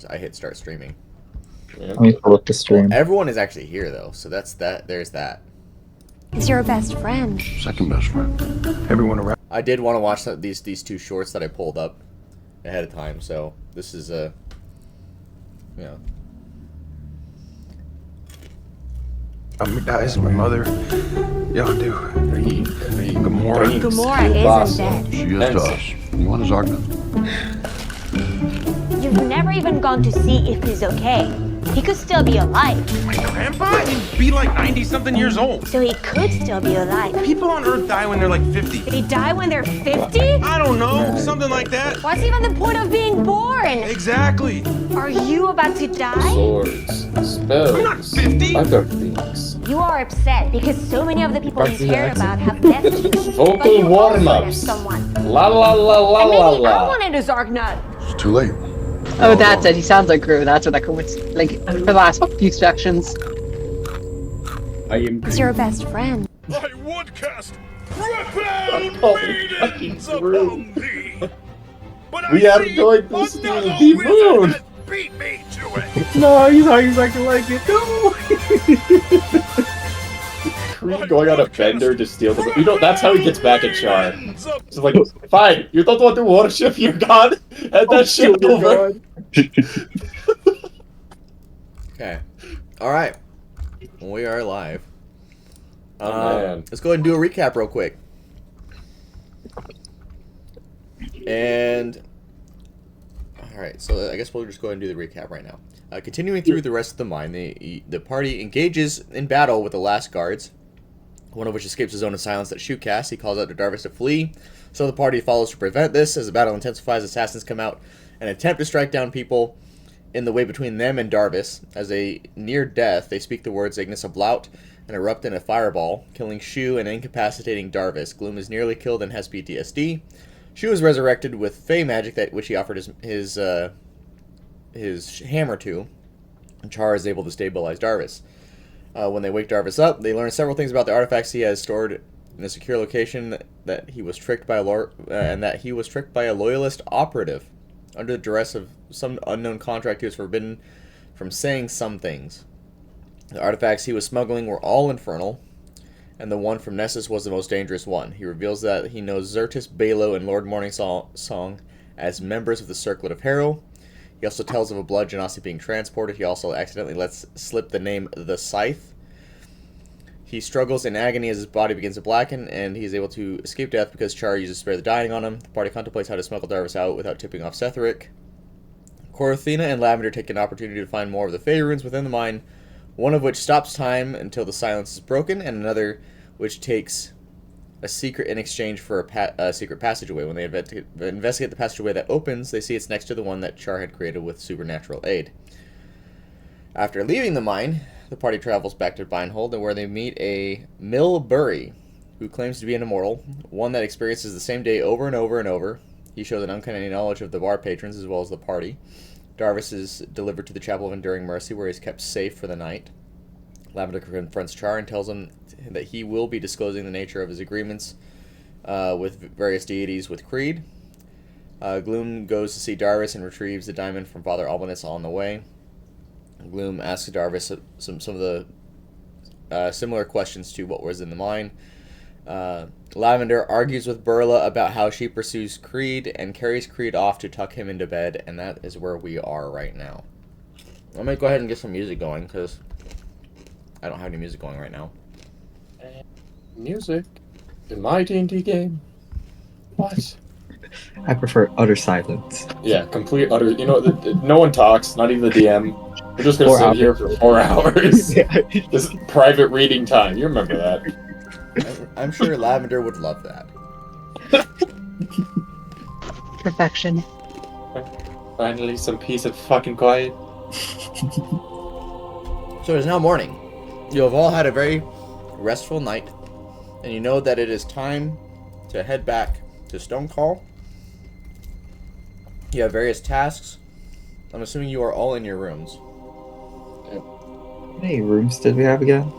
I hit start streaming. Yeah. Let me pull up the stream. Well, everyone is actually here though, so that's that. There's that. He's your best friend. Second best friend. Everyone around. I did want to watch these two shorts that I pulled up ahead of time, so this is That my mother. Y'all do. Gamora. Gamora isn't dead. She is to us. You want his argument? You've never even gone to see if he's okay. He could still be alive. My grandpa? He'd be like 90-something years old. So he could still be alive. People on Earth die when they're like 50. They die when they're 50? I don't know, something like that. What's even the point of being born? Exactly. Are you about to die? Swords, spells, I'm not 50. other things. You are upset because so many of the people you care about have left you. Vocal But you also left warm-ups. someone. La la la la And la maybe I la. wanted a Zargnut. It's too late. Oh, that's it. He sounds like Gru. That's what that coincidence. Like for the last few sections. I am. He's your best friend. I would cast rebel Oh, maidens fucking upon thee. But We I are see going to see another the wizard moon. has beat me to it. No, he's not exactly like it. No. Creed going on a bender to steal the. You know, that's how he gets back at Char. It's like, fine, you don't want to worship your god, and that shit over. Okay. All right. We are live. Man. Let's go ahead and do a recap real quick. And all right, so I guess we'll just go ahead and do the recap right now. Continuing through the rest of the mine, the party engages in battle with the last guards, one of which escapes a zone of silence that Shu casts. He calls out to Darvis to flee, so the party follows to prevent this. As the battle intensifies, assassins come out and attempt to strike down people in the way between them and Darvis. As a near death, they speak the words Ignis Oblaut and erupt in a fireball, killing Shu and incapacitating Darvis. Gloom is nearly killed and has PTSD. Shu is resurrected with Fey magic, which he offered his hammer to, and Char is able to stabilize Darvis. When they wake Darvis up, they learn several things about the artifacts he has stored in a secure location, that he was tricked by a loyalist operative. Under the duress of some unknown contract, he was forbidden from saying some things. The artifacts he was smuggling were all infernal, and the one from Nessus was the most dangerous one. He reveals that he knows Xertus, Balo, and Lord Morningsong as members of the Circlet of Harrow. He also tells of a blood genasi being transported. He also accidentally lets slip the name The Scythe. He struggles in agony as his body begins to blacken, and he is able to escape death because Char uses Spare the Dying on him. The party contemplates how to smuggle Darvis out without tipping off Setheric. Corathena and Lavender take an opportunity to find more of the Fey runes within the mine, one of which stops time until the silence is broken, and another which takes a secret in exchange for a secret passageway. When they investigate the passageway that opens, they see it's next to the one that Char had created with supernatural aid. After leaving the mine, the party travels back to Binehold, where they meet a Milbury, who claims to be an immortal, one that experiences the same day over and over and over. He shows an uncanny knowledge of the bar patrons as well as the party. Darvis is delivered to the Chapel of Enduring Mercy, where he's kept safe for the night. Lavender confronts Char and tells him that he will be disclosing the nature of his agreements with various deities with Creed. Gloom goes to see Darvis and retrieves the diamond from Father Albanus on the way. Gloom asks Darvis some of the similar questions to what was in the mine. Lavender argues with Berla about how she pursues Creed and carries Creed off to tuck him into bed, and that is where we are right now. I'm going to go ahead and get some music going, because I don't have any music going right now. Music in my D&D game. What? I prefer utter silence. Yeah, complete utter. You know, no one talks, not even the DM. We're just gonna sit here for 4 hours. Yeah. This private reading time. You remember that? I'm sure Lavender would love that. Perfection. Finally, some peace and fucking quiet. So it is now morning. You have all had a very restful night, and you know that it is time to head back to Stonecall. You have various tasks. I'm assuming you are all in your rooms. How many rooms did we have again?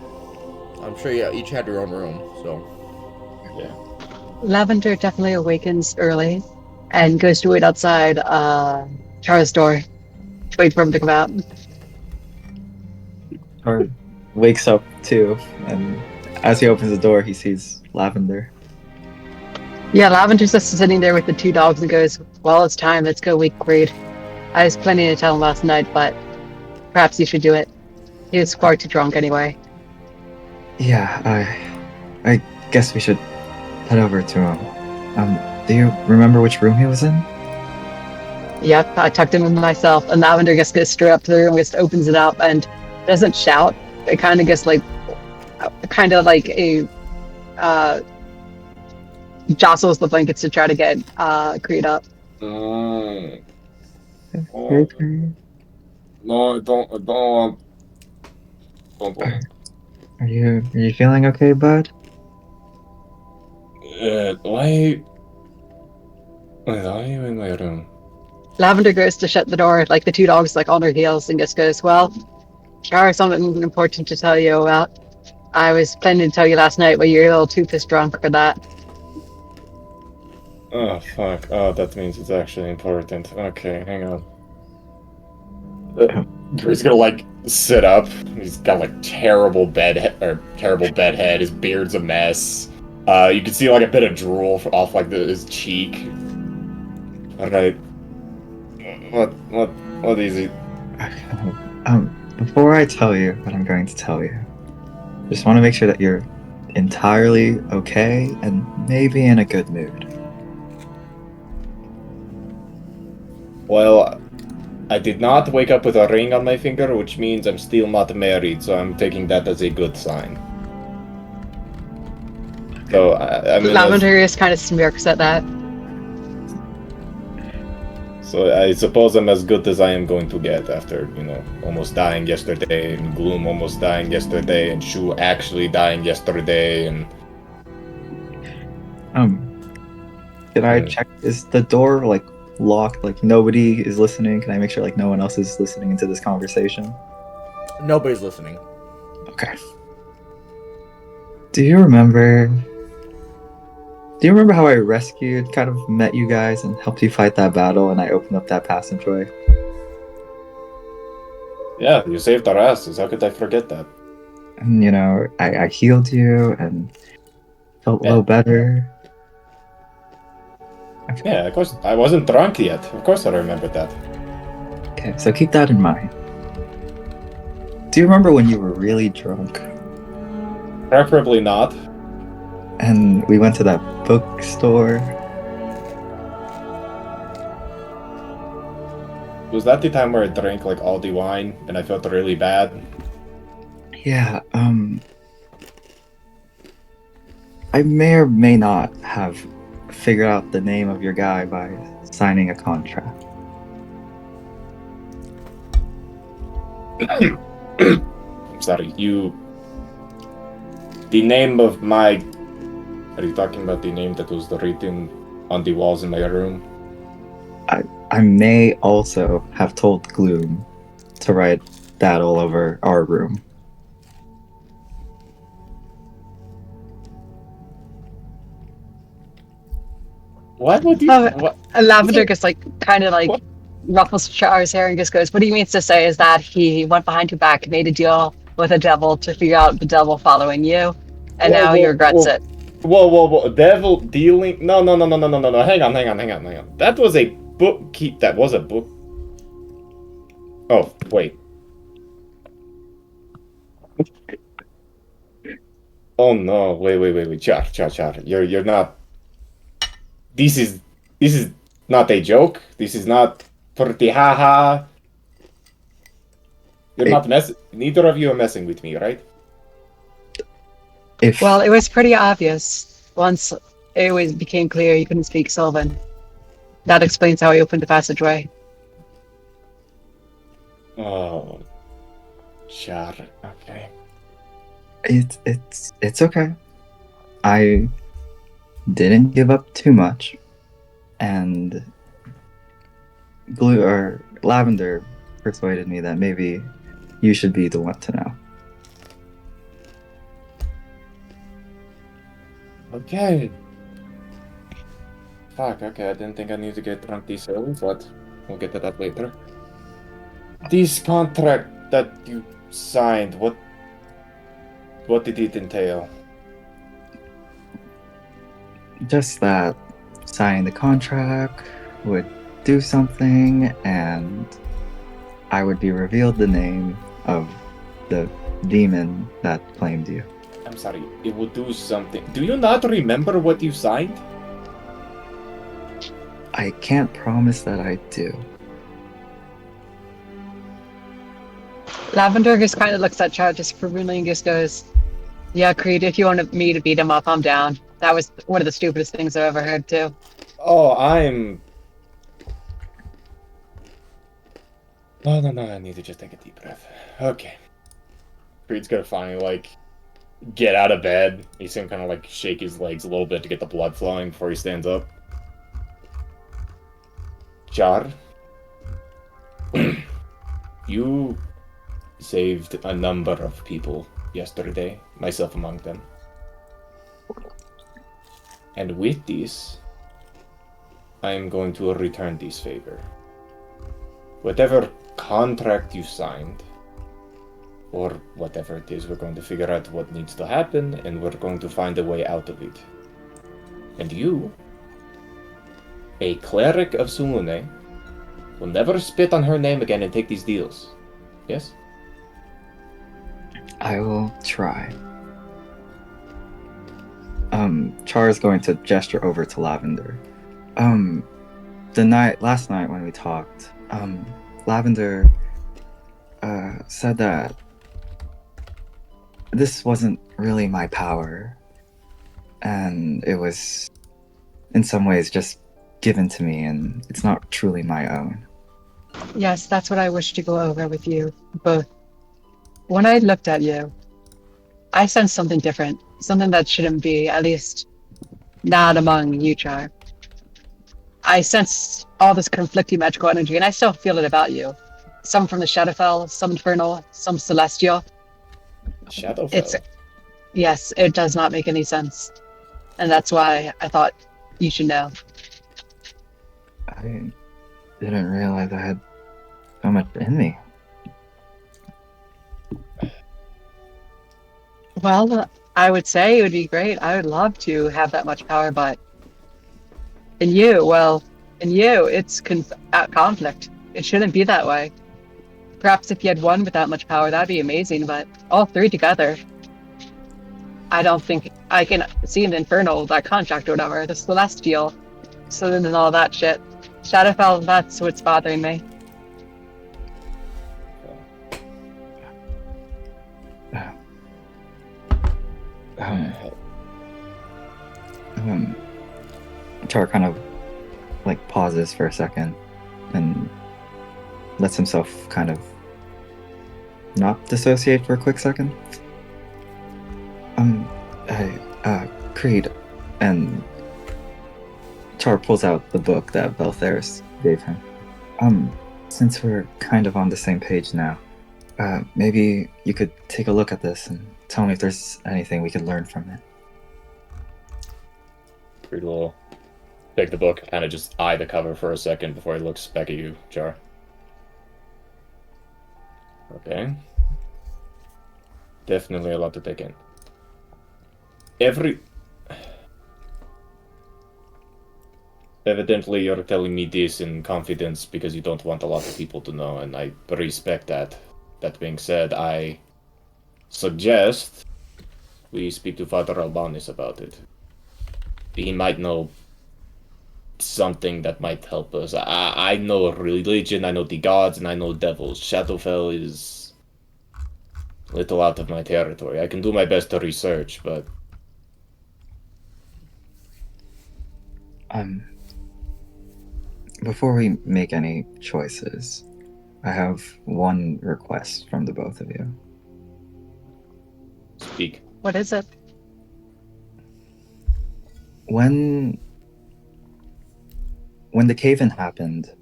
I'm sure you each had your own room, so... Yeah. Lavender definitely awakens early and goes to wait outside Char's door. Wait for him to come out. Or wakes up too, and as he opens the door, he sees Lavender. Yeah, Lavender's just sitting there with the two dogs and goes, "Well, it's time. Let's go weak breed." I was planning to tell him last night, but perhaps you should do it. He was far too drunk anyway. Yeah, I guess we should head over to him. Do you remember which room he was in? Yep, I tucked him in myself, and Lavender just goes straight up to the room, just opens it up, and doesn't shout. It kind of gets like a jostles the blankets to try to get Creed up. Mm. Okay. No, I don't want. Don't want. Are you feeling okay, bud? Why are you in my room? Lavender goes to shut the door, like the two dogs like on her heels, and just goes, "Well, Char, something important to tell you about. I was planning to tell you last night, but you're a little too pissed drunk for that." Oh, fuck. Oh, that means it's actually important. Okay, hang on. He's gonna, like, sit up. He's got, like, terrible bed head. His beard's a mess. You can see, like, a bit of drool off, like, his cheek. Alright. What is it? Before I tell you what I'm going to tell you, I just want to make sure that you're entirely okay and maybe in a good mood. Well, I did not wake up with a ring on my finger, which means I'm still not married, so I'm taking that as a good sign. So, I mean... Lavender just kind of smirks at that. So I suppose I'm as good as I am going to get after, almost dying yesterday, and Gloom almost dying yesterday, and Shu actually dying yesterday, and... Can I check, is the door, like, locked, like nobody is listening? Can I make sure, like, no one else is listening into this conversation? Nobody's listening. Okay. Do you remember how I rescued, kind of met you guys and helped you fight that battle, and I opened up that passageway? Yeah, you saved our asses. How could I forget that? And, I healed you and felt a little better. Okay. Yeah, of course. I wasn't drunk yet. Of course I remember that. Okay, so keep that in mind. Do you remember when you were really drunk? Preferably not. And we went to that bookstore? Was that the time where I drank, like, all the wine, and I felt really bad? Yeah, I may or may not have figured out the name of your guy by signing a contract. I'm sorry, the name of my... Are you talking about the name that was written on the walls in my room? I may also have told Gloom to write that all over our room. What would you... Lavender just ruffles Char's hair and just goes, "What he means to say is that he went behind your back, made a deal with the devil to figure out the devil following you, and now he regrets it." Whoa. Devil dealing... No. Hang on. That was a book... That was a book... Oh, wait. Oh no, wait. Char. You're not... This is not a joke. This is not pretty haha. You're not neither of you are messing with me, right? Well, it was pretty obvious once it became clear you couldn't speak Sylvan. That explains how he opened the passageway. Oh, Char. Okay. It's okay. I didn't give up too much, and Lavender persuaded me that maybe you should be the one to know. Okay. Fuck, okay, I didn't think I needed to get drunk this early, but we'll get to that later. This contract that you signed, what did it entail? Just that signing the contract would do something, and I would be revealed the name of the demon that claimed you. I'm sorry, it would do something. Do you not remember what you signed? I can't promise that I do. Lavender just kind of looks at Char disapprovingly and just goes, "Yeah, Creed, if you want me to beat him up, I'm down." That was one of the stupidest things I've ever heard, too. Oh, I'm... Oh, no, I need to just take a deep breath. Okay. Creed's gonna finally, like, get out of bed. He's gonna kind of, like, shake his legs a little bit to get the blood flowing before he stands up. Char, you saved a number of people yesterday, myself among them. And with this, I am going to return this favor. Whatever contract you signed, or whatever it is, we're going to figure out what needs to happen, and we're going to find a way out of it. And you, a cleric of Sulune, will never spit on her name again and take these deals. Yes? I will try. Char is going to gesture over to Lavender. Last night when we talked, Lavender said that this wasn't really my power, and it was in some ways just given to me, and it's not truly my own. Yes, that's what I wish to go over with you both. When I looked at you, I sensed something different, something that shouldn't be, at least not among you, Char. I sense all this conflicting magical energy, and I still feel it about you. Some from the Shadowfell, some infernal, some celestial. Shadowfell? Yes, it does not make any sense. And that's why I thought you should know. I didn't realize I had so much in me. Well, I would say it would be great. I would love to have that much power, but in you, it's conflict. It shouldn't be that way. Perhaps if you had one with that much power, that'd be amazing, but all three together, I don't think I can see an infernal, that contract or whatever, the celestial, so then all that shit. Shadowfell, that's what's bothering me. Char kind of like pauses for a second and lets himself kind of not dissociate for a quick second. Creed, and Char pulls out the book that Beltheris gave him. Since we're kind of on the same page now, maybe you could take a look at this and tell me if there's anything we could learn from it. Creed will take the book and kind of just eye the cover for a second before he looks back at you, Char. Okay. Definitely a lot to take in. Evidently, you're telling me this in confidence because you don't want a lot of people to know, and I respect that. That being said, I suggest we speak to Father Albanus about it. He might know something that might help us. I know religion, I know the gods, and I know devils. Shadowfell is a little out of my territory. I can do my best to research, but... Before we make any choices, I have one request from the both of you. Speak. What is it? When the cave-in happened,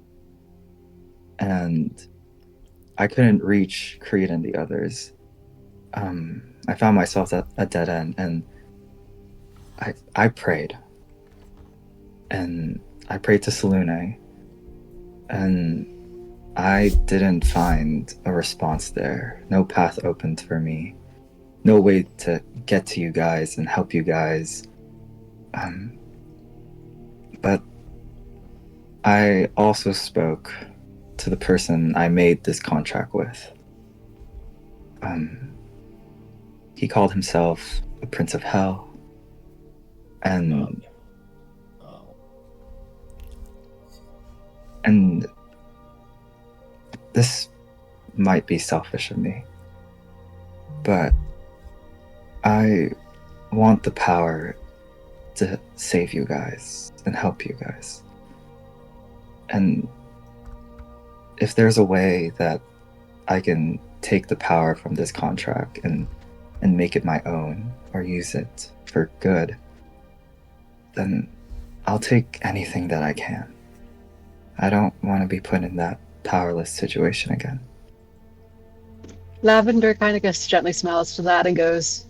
and I couldn't reach Creed and the others, I found myself at a dead end, and I prayed. And I prayed to Selune, and I didn't find a response there. No path opened for me. No way to get to you guys and help you guys. But I also spoke to the person I made this contract with. He called himself the Prince of Hell. And this might be selfish of me, but I want the power to save you guys and help you guys. And if there's a way that I can take the power from this contract and make it my own or use it for good, then I'll take anything that I can. I don't want to be put in that powerless situation again. Lavender kind of just gently smiles to that and goes,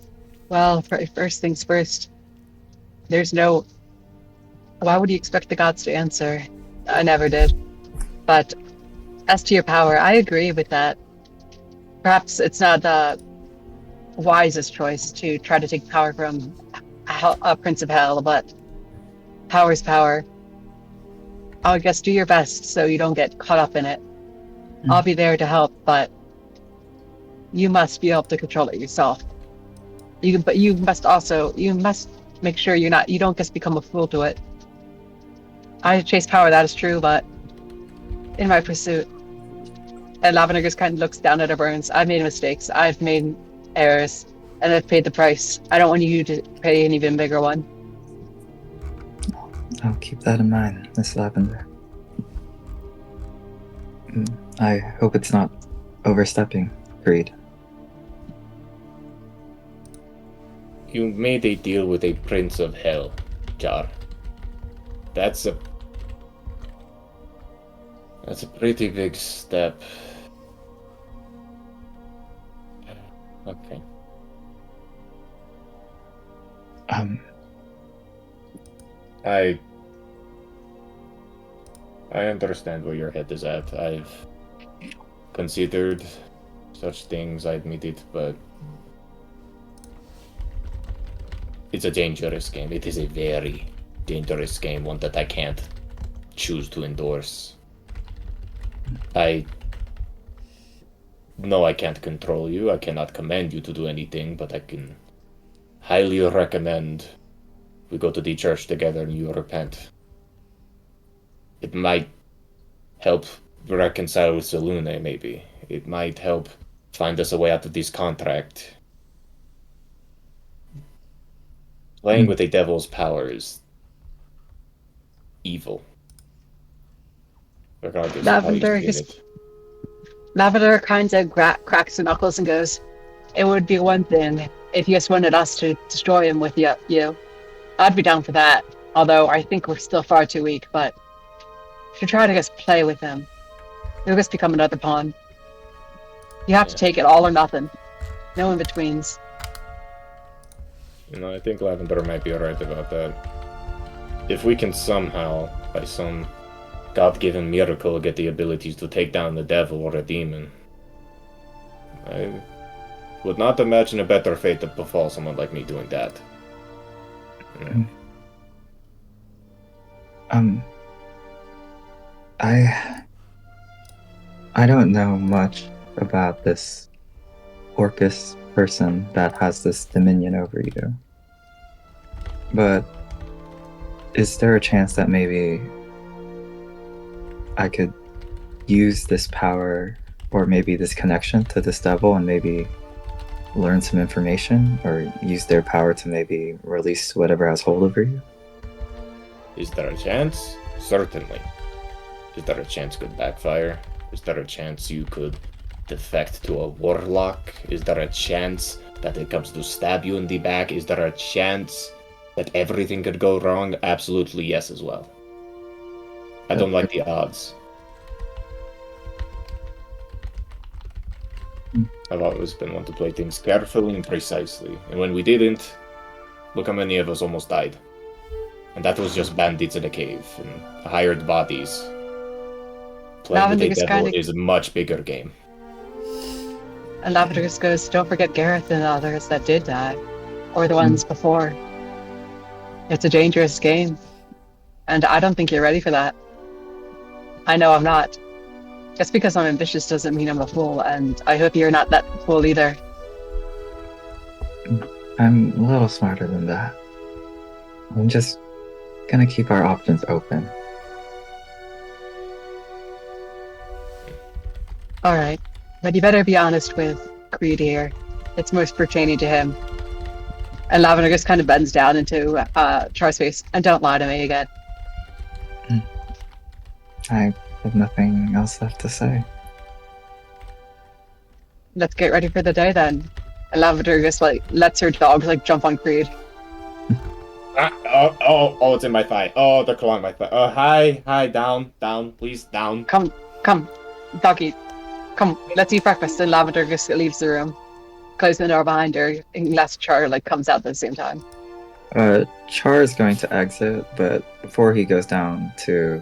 well, first things first. Why would you expect the gods to answer? I never did. But as to your power, I agree with that. Perhaps it's not the wisest choice to try to take power from a Prince of Hell, but power's power. I guess do your best so you don't get caught up in it. I'll be there to help, but you must be able to control it yourself. But you must make sure you don't just become a fool to it. I chase power, that is true, but in my pursuit. And Lavender just kind of looks down at her burns. I've made mistakes. I've made errors, and I've paid the price. I don't want you to pay an even bigger one. I'll keep that in mind, Miss Lavender. I hope it's not overstepping, Creed. You made a deal with a Prince of Hell, Char. That's a pretty big step. Okay. I understand where your head is at. I've considered such things, I admit it, but it's a dangerous game. It is a very dangerous game, one that I can't choose to endorse. I know I can't control you, I cannot command you to do anything, but I can highly recommend we go to the church together and you repent. It might help reconcile with Selune, maybe. It might help find us a way out of this contract. Playing with a devil's power is evil. Regardless of how you get it. Lavender kind of cracks her knuckles and goes, it would be one thing if you just wanted us to destroy him with you. I'd be down for that, although I think we're still far too weak, but to try to just play with him, he'll just become another pawn. You have to take it all or nothing. No in-betweens. I think Lavender might be right about that. If we can somehow, by some God-given miracle, get the abilities to take down the devil or a demon, I would not imagine a better fate to befall someone like me doing that. I don't know much about this Orcus person that has this dominion over you. But is there a chance that maybe I could use this power or maybe this connection to this devil and maybe learn some information or use their power to maybe release whatever has hold over you? Is there a chance? Certainly. Is there a chance it could backfire? Is there a chance you could defect to a warlock? Is there a chance that it comes to stab you in the back? Is there a chance that everything could go wrong? Absolutely yes as well. I don't like the odds. I've always been one to play things carefully and precisely. And when we didn't, look how many of us almost died. And that was just bandits in a cave and hired bodies. Playing with Lavender a is devil kinda- is a much bigger game. And Lavender just goes, don't forget Gareth and the others that did die. Or the ones before. It's a dangerous game. And I don't think you're ready for that. I know I'm not. Just because I'm ambitious doesn't mean I'm a fool, and I hope you're not that fool either. I'm a little smarter than that. I'm just gonna keep our options open. Alright. But you better be honest with Creed here. It's most pertaining to him. And Lavender just kind of bends down into Char's face. And don't lie to me again. I have nothing else left to say. Let's get ready for the day then. And Lavender just lets her dog jump on Creed. Oh, it's in my thigh. Oh, they're clawing my thigh. Hi, down, please, down. Come, doggy. Come, let's eat breakfast. And Lavender just leaves the room. Closes the door behind her, unless Char comes out at the same time. Char is going to exit, but before he goes down to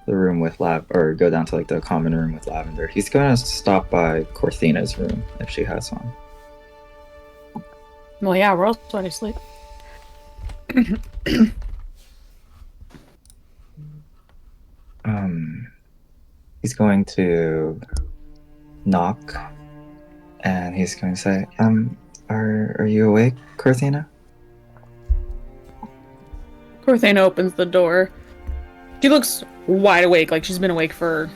the room with or go down to the common room with Lavender, he's going to stop by Corthina's room if she has one. Well, yeah, we're all trying to sleep. He's going to knock, and he's going to say, are you awake, Corthina? Corthina opens the door. She looks wide awake, like she's been awake for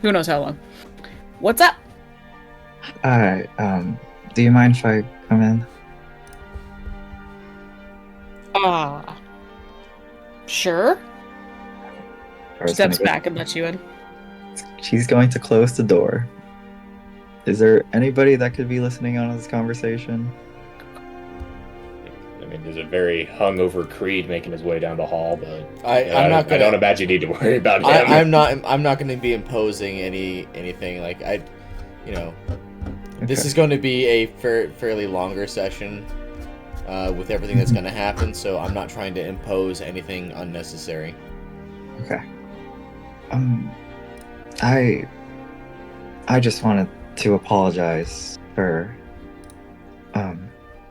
who knows how long. What's up? Hi, do you mind if I come in? Sure. Or is Steps gonna back and lets you in. She's going to close the door. Is there anybody that could be listening on this conversation? I mean, there's a very hungover Creed making his way down the hall, but I don't imagine you need to worry about him. I'm not going to be imposing anything. This is going to be a fairly longer session with everything that's going to happen. So I'm not trying to impose anything unnecessary. Okay. I just wanted to apologize for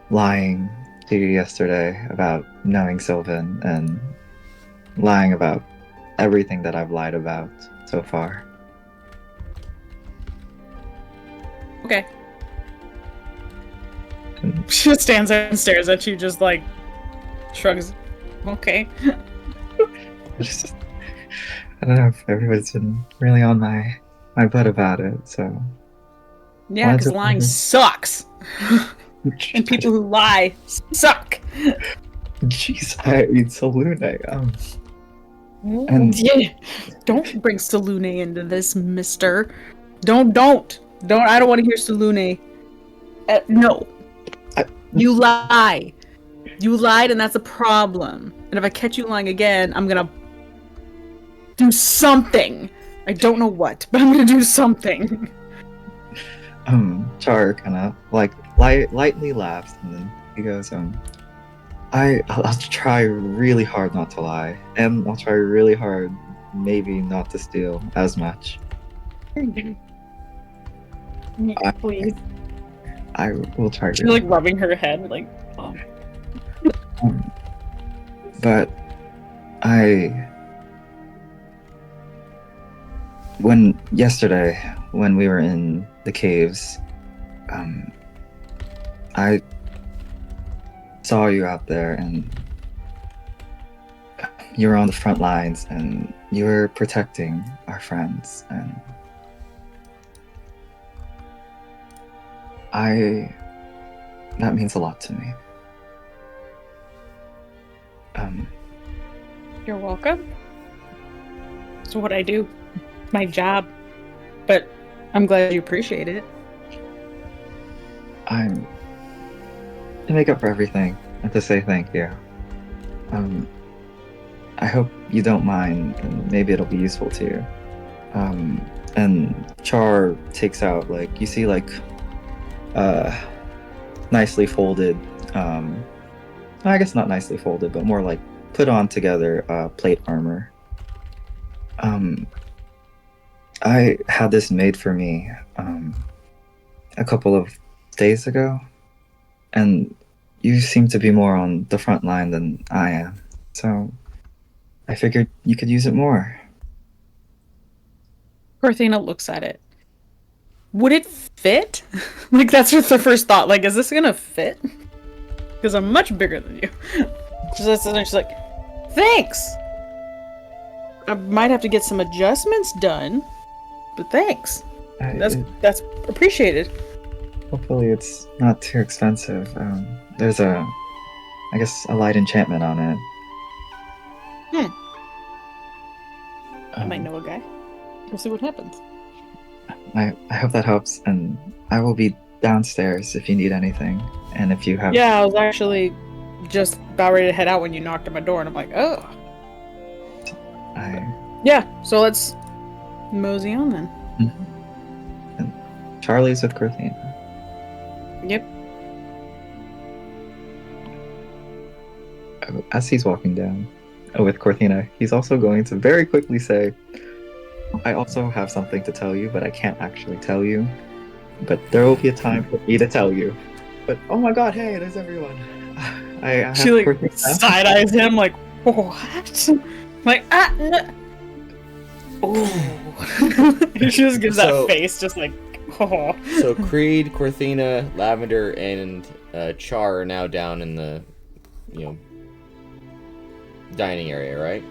lying to you yesterday about knowing Sylvan and lying about everything that I've lied about so far. Okay. She just stands there and stares at you, just shrugs. Okay. I don't know if everybody's been really on my butt about it, so... Yeah, because lying sucks. And people who lie suck. Jeez, I mean, Salune, and... Yeah. Don't bring Salune into this, mister. Don't. I don't want to hear Salune. No. You lie. You lied, and that's a problem. And if I catch you lying again, I'm gonna do something. I don't know what, but I'm gonna do something. Char kind of lightly laughs, and then he goes, I'll try really hard not to lie, and I'll try really hard maybe not to steal as much. Please. I will try. She's rubbing her head, But yesterday when we were in the caves, I saw you out there, and you were on the front lines, and you were protecting our friends, and that means a lot to me. You're welcome. It's what I do. It's my job. But I'm glad you appreciate it. To make up for everything and to say thank you. I hope you don't mind, and maybe it'll be useful to you. And Char takes out, you see, nicely folded, I guess not nicely folded, but more put on together plate armor. I had this made for me a couple of days ago, and you seem to be more on the front line than I am, so I figured you could use it more. Corthina looks at it. Would it fit? Like, that's just the first thought. Like, is this gonna fit? Because I'm much bigger than you. She's like, thanks! I might have to get some adjustments done, but thanks. That's appreciated. Hopefully it's not too expensive. There's a light enchantment on it. I might know a guy. We'll see what happens. I hope that helps, and I will be downstairs if you need anything, and if you have... Yeah, I was actually just about ready to head out when you knocked on my door, and I'm like, oh. Yeah, so let's mosey on then. Mm-hmm. And Charlie's with Corthina. Yep. As he's walking down with Corthina, he's also going to very quickly say, I also have something to tell you, but I can't actually tell you. But there will be a time for me to tell you. But oh my god, hey, there's everyone. She like side eyes him like, what? Like, no. Oh. She just gives that face, just like, oh. So Creed, Corthina, Lavender, and Char are now down in the, dining area, right?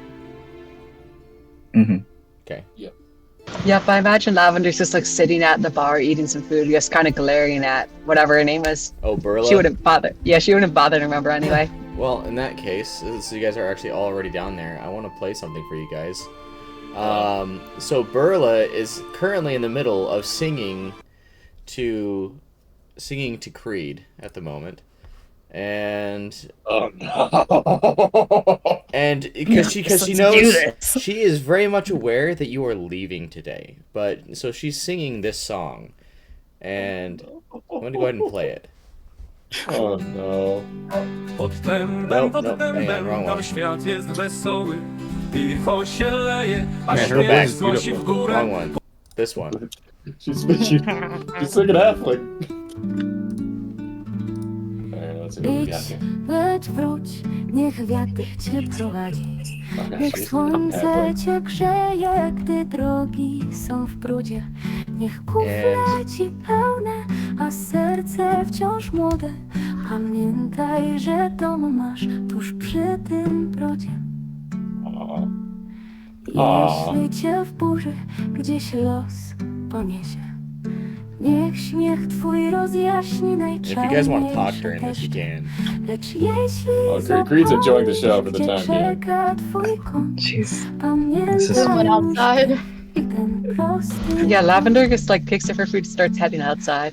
Mm-hmm. Okay. Yep. Yep, I imagine Lavender's just like sitting at the bar eating some food, just kind of glaring at whatever her name is. Oh, Berla? She wouldn't bother. Yeah, she wouldn't bother to remember anyway. Well, in that case, so you guys are actually already down there, I want to play something for you guys. So Berla is currently in the middle of singing to Creed at the moment. And and because she knows she is very much aware that you are leaving today, but so she's singing this song, and I'm going to go ahead and play it. Oh no. Nope, hang on, wrong one. Okay, her back's beautiful. Wrong one. This one. She's singing Affleck. Idź, lecz wróć, niech wiatr cię prowadzi. Niech słońce cię grzeje, gdy drogi są w brudzie. Niech kufle ci pełne, a serce wciąż młode. Pamiętaj, że dom masz tuż przy tym brodzie. Jeśli cię w burzy gdzieś los poniesie, niech śmiech twój rozjaśni najczarniejsze deszcze. Lecz jeśli Creed's enjoying the show for the time being. czeka twój kąt, Someone outside. Yeah, Lavender just like picks up her food and starts heading outside.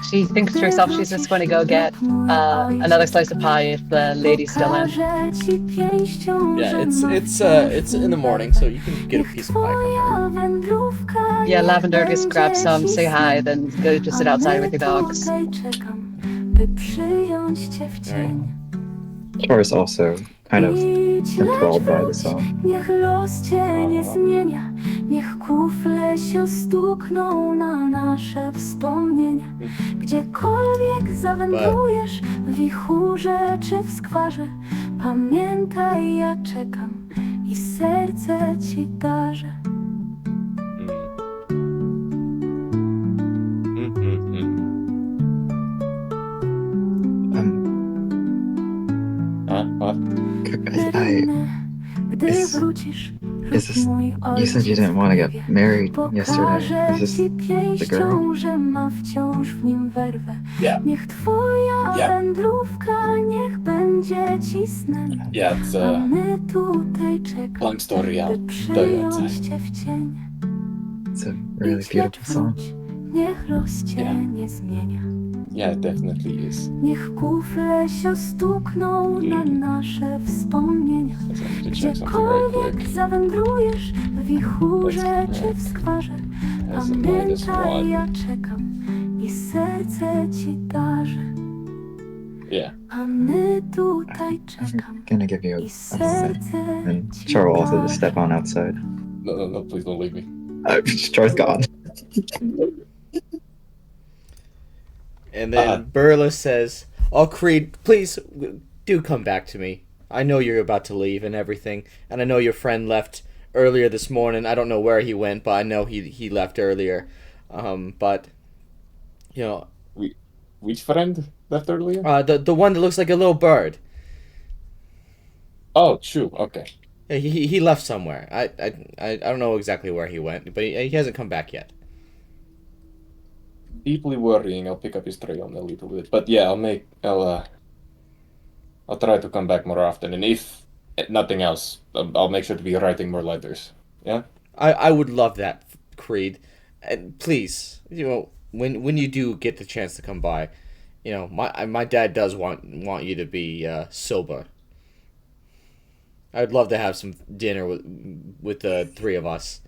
She thinks to herself she's just going to go get another slice of pie if the lady's still in. Yeah, it's in the morning, so you can get a piece of pie from her. Yeah, Lavender just grabs some, say hi, then go to sit outside with your dogs. Char is also kind of enthralled by the song. Niech los cię nie zmienia, niech kufle się stukną na nasze wspomnienia. Gdziekolwiek zawędrujesz, w wichurze czy w skwarze, pamiętaj, ja czekam i serce ci darzę. Is this, you said you didn't want to get married yesterday. Is this the girl? Yeah. Yeah. Yeah, it's long story out. It's a really beautiful song. Yeah, it definitely is. Niech kufle się stukną na nasze wspomnienia. Gdziekolwiek zawędrujesz, w wichurze czy w skwarze, pamiętaj, ja czekam i serce ci darzę. Yeah. A my tutaj czekam. I'm gonna give you a second. And Char will also just step on outside. No, please don't leave me. Char's gone. And then Berla says, "Oh, Creed, please do come back to me. I know you're about to leave and everything, and I know your friend left earlier this morning. I don't know where he went, but I know he left earlier. But you know, Which friend left earlier? the one that looks like a little bird. Oh, true. Okay. Yeah, he left somewhere. I don't know exactly where he went, but he hasn't come back yet. Deeply worrying. I'll pick up his trail a little bit, but yeah, I'll try to come back more often, and if nothing else, I'll make sure to be writing more letters. Yeah. I would love that, Creed, and please, you know, when you do get the chance to come by, you know, my dad does want you to be sober. I'd love to have some dinner with the three of us.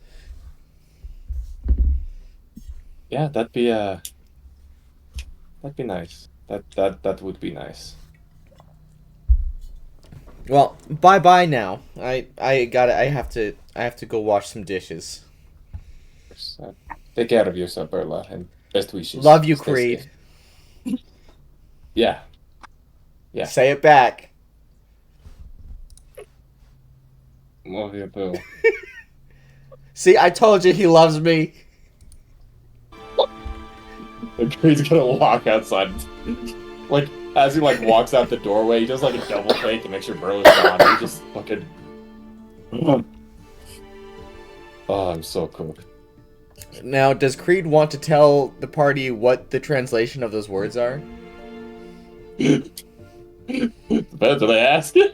Yeah, that'd be nice. That would be nice. Well, bye now. I have to go wash some dishes. Take care of yourself, Berla, and best wishes. Love you, Stay Creed. safe. Yeah. Yeah. Say it back. Love you, Bill. See, I told you he loves me. Creed's gonna walk outside. Like, as he walks out the doorway, he does a double take to make sure Berla's gone. He just fucking. Oh, I'm so cooked. Now, does Creed want to tell the party what the translation of those words are? Depends, are they asking?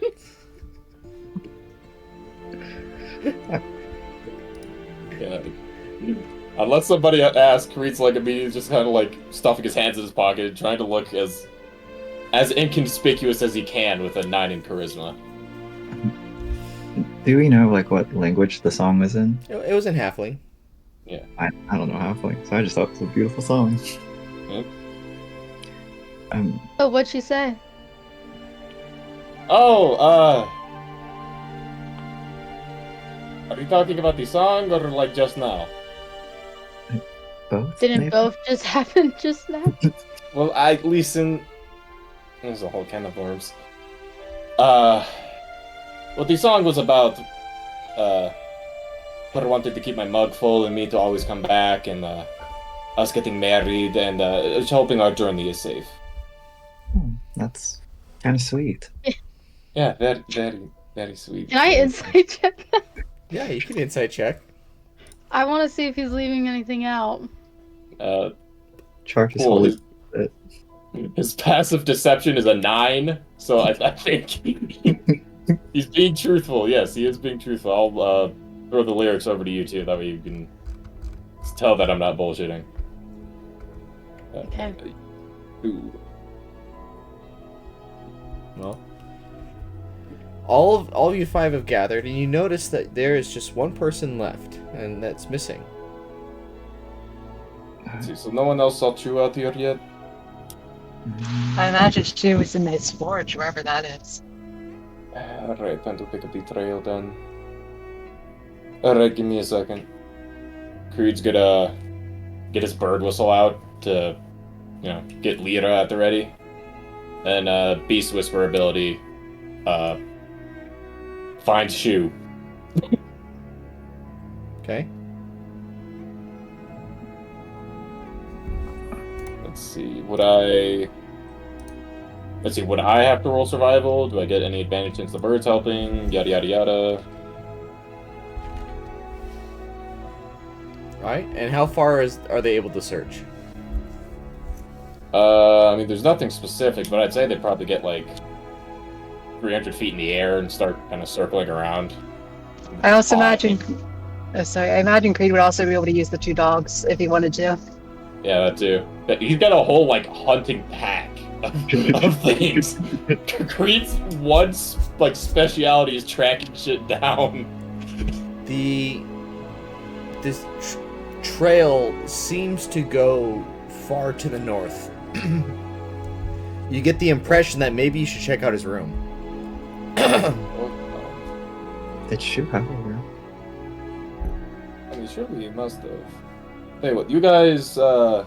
Yeah. Unless somebody asks, Creed's immediately just kind of stuffing his hands in his pocket and trying to look as inconspicuous as he can with a 9 in charisma. Do we know what language the song was in? It was in Halfling. Yeah. I don't know Halfling, so I just thought it was a beautiful song. Yeah. Oh, what'd she say? Oh, are you talking about the song or just now? Both? Didn't maybe? both just happen just now? Well, I listen. There's a whole can of worms. What the song was about, her wanted to keep my mug full and me to always come back, and us getting married, and hoping our journey is safe. That's kind of sweet. Yeah, very, very, very sweet. Can I insight check that? Yeah, you can insight check. I want to see if he's leaving anything out. Char just Cool. holding His passive deception is a 9, so I think he's being truthful. Yes, he is being truthful. I'll throw the lyrics over to you too, that way you can tell that I'm not bullshitting. Okay. Ooh. Well, all of you 5 have gathered, and you notice that there is just one person left, and that's missing. Let's see, so no one else saw True out here yet? I imagine she was in his forge, wherever that is. Alright, time to pick up the trail then. Alright, give me a second. Creed's gonna get his bird whistle out to, get Lyra at the ready. Then Beast Whisper ability, find shoe. Okay. Let's see, would I have to roll survival? Do I get any advantage since the bird's helping? Yada yada yada. Alright, and how far are they able to search? I mean, there's nothing specific, but I'd say they probably get 300 feet in the air and start kind of circling around. I also imagine. I imagine Creed would also be able to use the 2 dogs if he wanted to. Yeah, that too. He's got a whole hunting pack of things. Creed's one speciality is tracking shit down. This trail seems to go far to the north. You get the impression that maybe you should check out his room. Did Shu have a room? I Surely he must have. Hey, what? You guys, double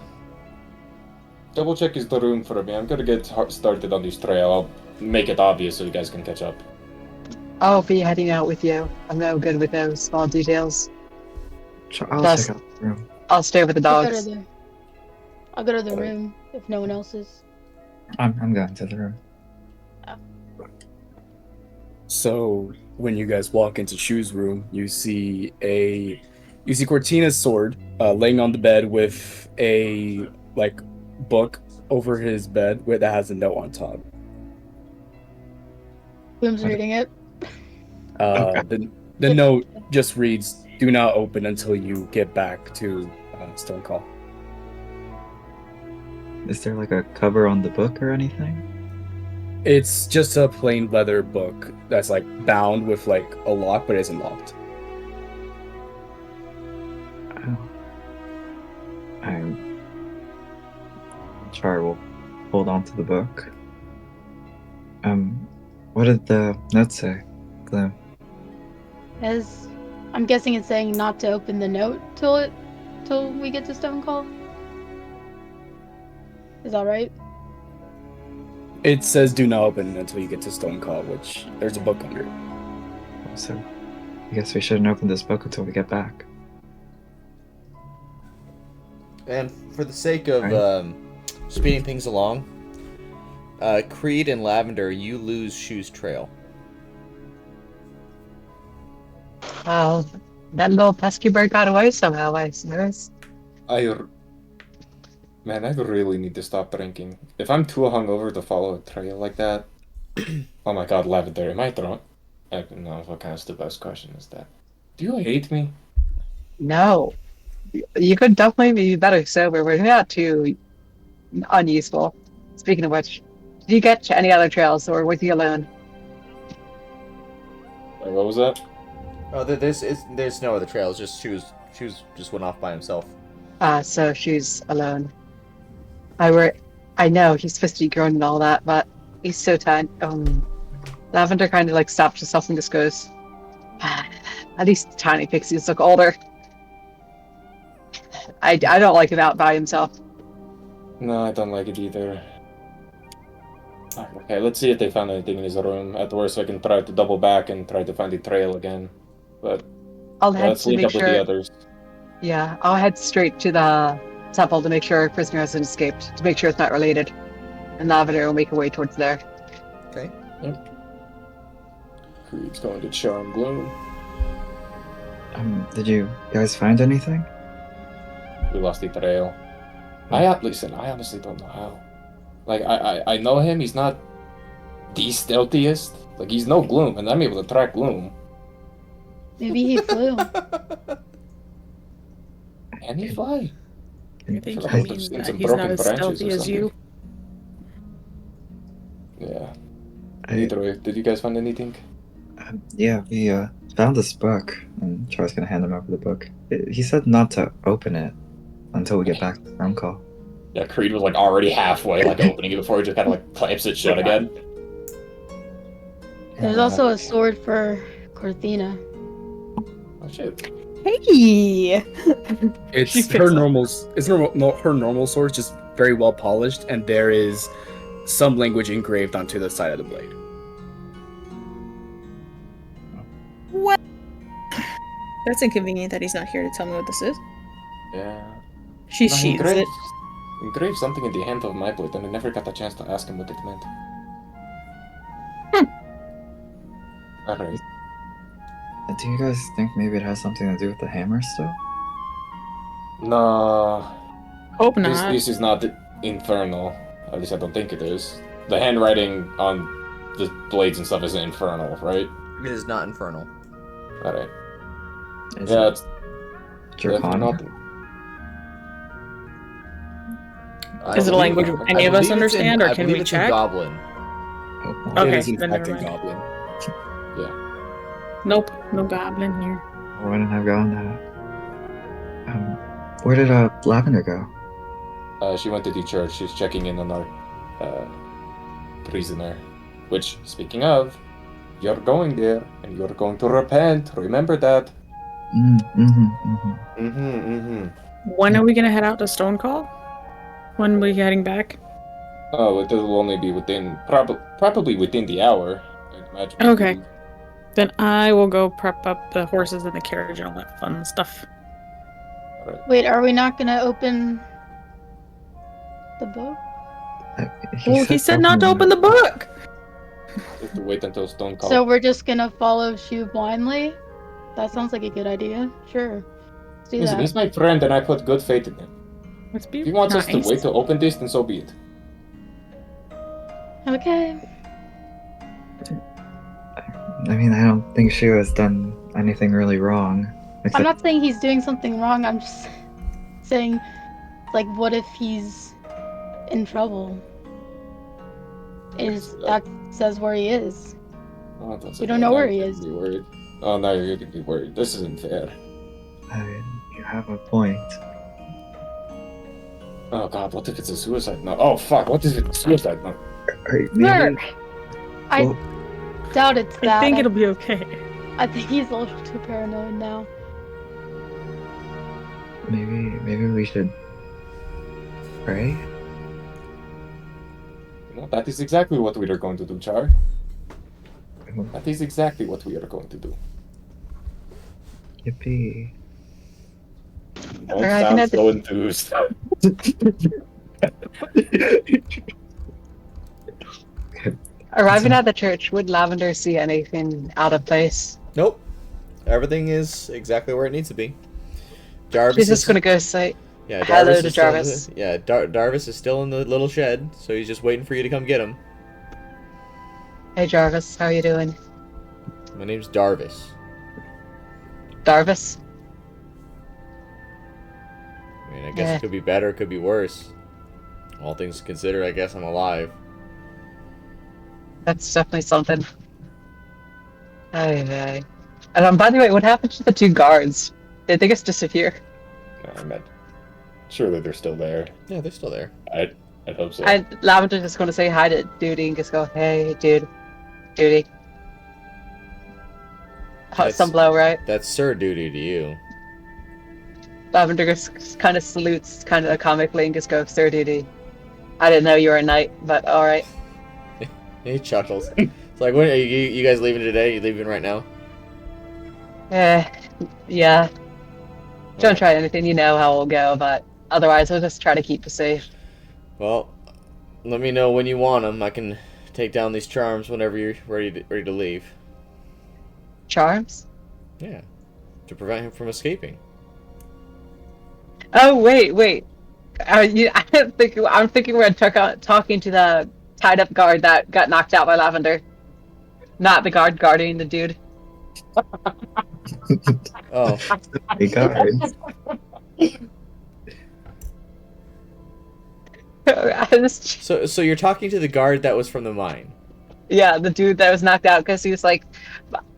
check his room for me. I'm gonna get started on this trail. I'll make it obvious so you guys can catch up. I'll be heading out with you. I'm no good with those small details. I'll Just- check out the room. I'll stay with the dogs. I'll go to the room if no one else is. I'm going to the room. So when you guys walk into Shu's room, you see Cortina's sword laying on the bed with a book over his bed that has a note on top. Who's reading it? The note just reads, "Do not open until you get back to Stonecall." Is there like a cover on the book or anything? It's just a plain leather book that's bound with a lock, but it isn't locked. Char will hold on to the book. What did the note say, Gloom? I'm guessing it's saying not to open the note till we get to Stonecall. Is that right? It says "Do not open until you get to Stonecall," which there's a book under it. So, I guess we shouldn't open this book until we get back. And for the sake of speeding things along, Creed and Lavender, you lose Shu's trail. Well, that little pesky bird got away somehow, I suppose. Man, I really need to stop drinking. If I'm too hungover to follow a trail like that... Oh my god, Lavender, am I drunk? No, what kind of stupid question is that? Do you hate me? No. You could definitely be better sober. We're not too unuseful. Speaking of which, did you get any other trails or with you alone? Wait, what was that? Oh, there's no other trails. Just Shu's just went off by himself. So she's alone. I know he's supposed to be grown and all that, but he's so tiny. Lavender kind of stops herself and just goes, at least tiny pixies look older. I don't like him out by himself. No, I don't like it either. Okay, let's see if they found anything in his room. At worst, I can try to double back and try to find the trail again. But let's link up with the others. Yeah, I'll head straight to the temple to make sure our prisoner hasn't escaped, to make sure it's not related. And Lavender will make her way towards there. Okay. Yep. Creed's going to charm Gloom. Did you guys find anything? We lost the trail. Listen, I honestly don't know how. I know him, he's not the stealthiest. He's no Gloom, and I'm able to track Gloom. Maybe he flew. Can he fly? I think I you feel like I've mean seen that some he's broken not as branches stealthy or as you. Yeah. Either way, did you guys find anything? Yeah, we found this book, and Char's gonna hand him over the book. He said not to open it until we get back to the phone call. Yeah, Creed was already halfway, opening it before he just kind of clamps it shut again. There's also a sword for Cortina. Oh shit. Hey! It's her normal. Her normal sword, just very well polished, and there is some language engraved onto the side of the blade. What? That's inconvenient that he's not here to tell me what this is. Yeah. She sheathes it. Engraved something in the hand of my blade, and I never got the chance to ask him what it meant. Alright. Do you guys think maybe it has something to do with the hammer still? No. Hope not. This is not infernal. At least I don't think it is. The handwriting on the blades and stuff isn't infernal, right? It is not infernal. Alright. Is Yeah, it it's Draconic? nothing. Is it a language any of us understand, or I can believe we it's in check? Goblin. Okay, It is in then fact never in mind. Goblin. Nope, no goblin here. Wouldn't have gone that. Where did Lavender go? She went to the church. She's checking in on our prisoner. Which, speaking of, you're going there, and you're going to repent. Remember that. When are we gonna head out to Stonecall? When are we heading back? Oh, it will only be within probably within the hour. I'd imagine. Okay. Then I will go prep up the horses and the carriage and all that fun stuff. Wait, are we not gonna open the book? Well, he said not to open the book! We have to wait until Stonecall. So we're just gonna follow Shu blindly? That sounds like a good idea. Sure. Let's do Listen, that. he's my friend and I put good faith in him. Let's be If he wants us to nice. wait to open this, then so be it. Okay. I mean, I don't think Shu has done anything really wrong. I'm not saying he's doing something wrong, I'm just saying, like, what if he's in trouble? That says where he is. Oh, that's We don't know where he is. Be worried. Oh, now you're gonna be worried. This isn't fair. You have a point. Oh god, what if it's a suicide note? Oh fuck, what if it's a suicide note? Merc! I doubt it's that. I think it'll be okay. I think he's a little too paranoid now. Maybe we should pray? You know, that is exactly what we are going to do, Char. That is exactly what we are going to do. Yippee. Don't Alright, sound can so enthused. Arriving at the church, would Lavender see anything out of place? Nope. Everything is exactly where it needs to be. Darvis She's just is- gonna go say Yeah, hello Darvis to is still in Jarvis. the- yeah, Darvis is still in the little shed, so he's just waiting for you to come get him. Hey Jarvis, how you doing? My name's Darvis. Darvis? I mean, I guess Yeah. it could be better, it could be worse. All things considered, I guess I'm alive. That's definitely something. Hey. And by the way, what happened to the two guards? Did they just disappear? I meant, surely they're still there. Yeah, they're still there. I'd hope so. Lavender's just gonna say hi to Duty and just go, hey, dude. Duty. Some blow, right? That's Sir Duty to you. Lavender just kind of salutes kind of comically and just goes, Sir Duty. I didn't know you were a knight, but alright. He chuckles. It's like, when are you guys leaving today? You leaving right now? Yeah. Don't try anything, you know how it'll go, but otherwise we'll just try to keep you safe. Well, let me know when you want them. I can take down these charms whenever you're ready to leave. Charms? Yeah, to prevent him from escaping. Oh, wait. I'm thinking we're talking to the tied up guard that got knocked out by Lavender. Not the guard guarding the dude. Oh. Hey guards. So you're talking to the guard that was from the mine? Yeah, the dude that was knocked out because he was like,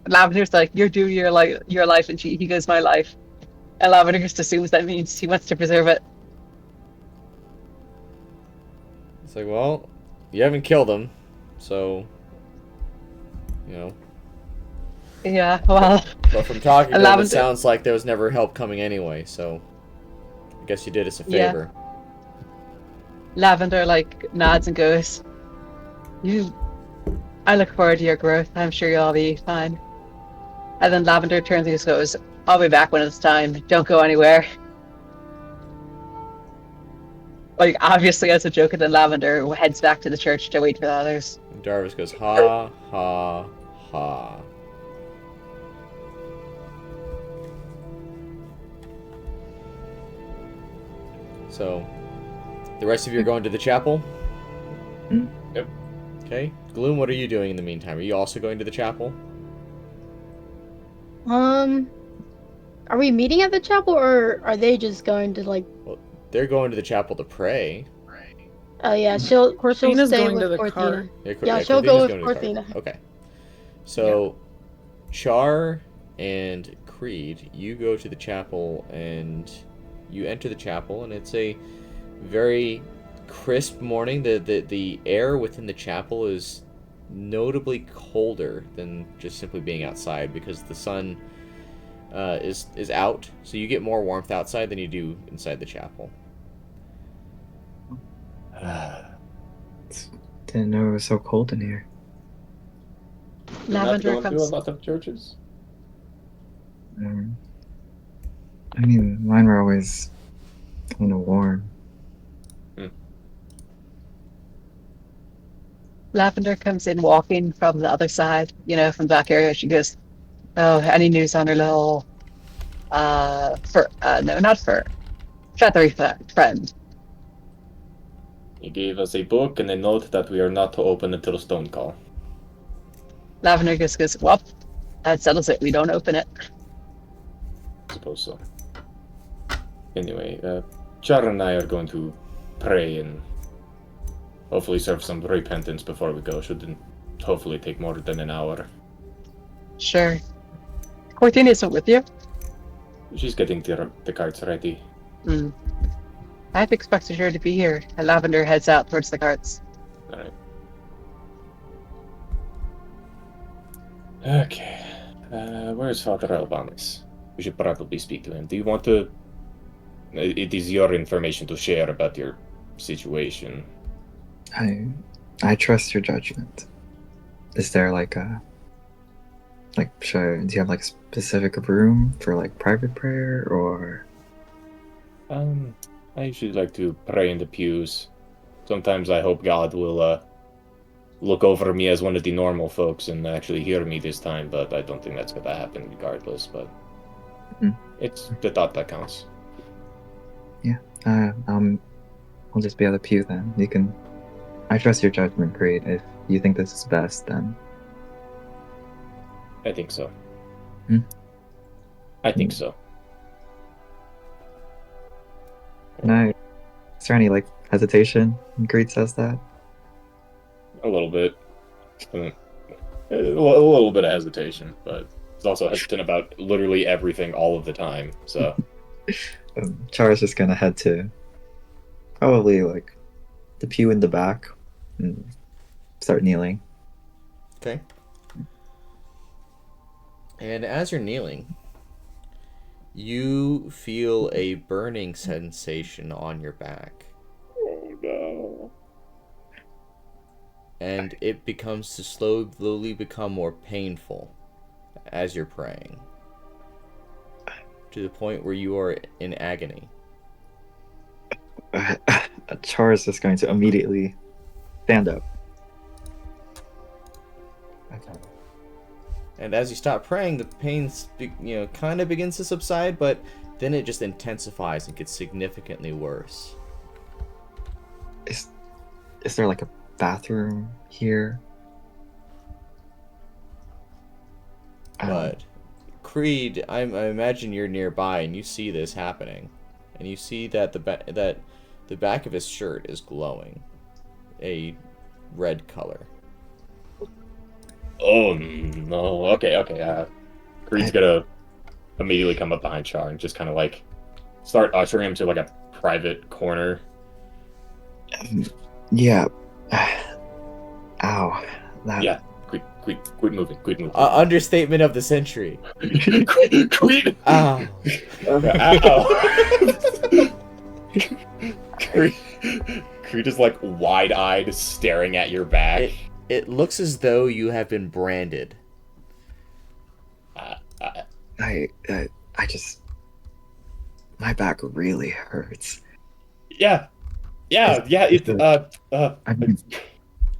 Lavender's like, your duty, your life, and he goes, my life. And Lavender just assumes that means he wants to preserve it. It's like, well, you haven't killed him, so, you know. Yeah, well. But from talking to him, Lavender- it sounds like there was never help coming anyway, so I guess you did us a Yeah. favor. Lavender like nods and goes, I look forward to your growth. I'm sure you'll all be fine. And then Lavender turns and just goes, I'll be back when it's time. Don't go anywhere. Like, obviously as a joke, and then Lavender heads back to the church to wait for the others. And Darvis goes, ha, ha, ha. So, the rest of you are going to the chapel? Yep. Okay. Gloom, what are you doing in the meantime? Are you also going to the chapel? Are we meeting at the chapel, or are they just going to, like... Well, they're going to the chapel to pray. Oh, yeah, of course she'll Cortina's stay going with to the Cortina. cart. Yeah, she'll go with Cortina's going to the Cortina. cart. Okay. So, Char and Creed, you go to the chapel, and you enter the chapel, and it's a very crisp morning. The air within the chapel is notably colder than just simply being outside, because the sun is out, so you get more warmth outside than you do inside the chapel. Didn't know it was so cold in here. You're not Lavender going through a comes. lot of churches? I mean, mine were always kind of warm. Lavender comes in walking from the other side, from the back area. She goes, "Oh, any news on her little, no, not fur, feathery friend?" He gave us a book and a note that we are not to open until Stonecall. Lavender just goes, "Well, that settles it. We don't open it." I suppose so. Anyway, Char and I are going to pray and hopefully serve some repentance before we go. Shouldn't hopefully take more than an hour. Sure. Cortina isn't with you? She's getting the carts ready. I've expected her to be here. And Lavender heads out towards the carts. Alright. Okay. Where's Father Albanus? We should probably speak to him. Do you want to... It is your information to share about your situation. I trust your judgment. Is there do you have like a specific room for like private prayer or? I usually like to pray in the pews. Sometimes I hope God will look over me as one of the normal folks and actually hear me this time, but I don't think that's gonna happen regardless, but it's the thought that counts. Yeah, I'll just be at the pew then. You can. I trust your judgment, Creed. If you think this is best, then. I think so. I think so. Is there any hesitation when Creed says that? A little bit. A little bit of hesitation, but he's also hesitant about literally everything all of the time, so... Char is just gonna head to probably the pew in the back and start kneeling. Okay. And as you're kneeling, you feel a burning sensation on your back. Oh no. And it becomes to slowly become more painful as you're praying, to the point where you are in agony. Char is just going to immediately stand up. Okay. And as you stop praying, the pain, kind of begins to subside, but then it just intensifies and gets significantly worse. Is there a bathroom here? But Creed, I imagine you're nearby and you see this happening, and you see that the back of his shirt is glowing, a red color. Oh no. Okay. Creed's gonna immediately come up behind Char and just kind of start ushering him to a private corner. Yeah. Ow. Yeah. Quit moving. Understatement of the century. Quit. Ow. Ow. Creed is wide-eyed, staring at your back. It looks as though you have been branded. I just... My back really hurts. Yeah. I mean,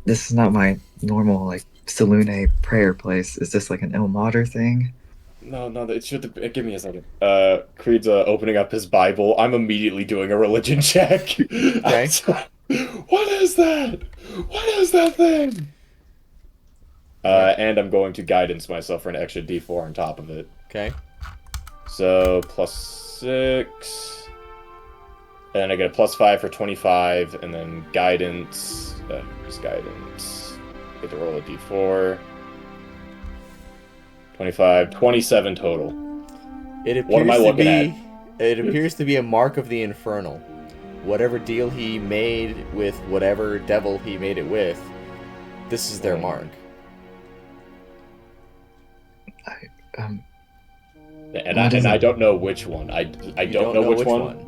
this is not my normal, Salune prayer place. Is this an Ilmater thing? No, it should give me a second. Creed's opening up his Bible. I'm immediately doing a religion check. Okay. What is that? What is that thing? And I'm going to guidance myself for an extra D4 on top of it. Okay. So, +6. And then I get a +5 for 25, and then guidance. Just guidance. Get to roll a D4. 25, 27 total. What am I looking at? It appears to be a mark of the Infernal. Whatever deal he made with whatever devil he made it with, this is their mark. And I don't know which one. I don't know which one.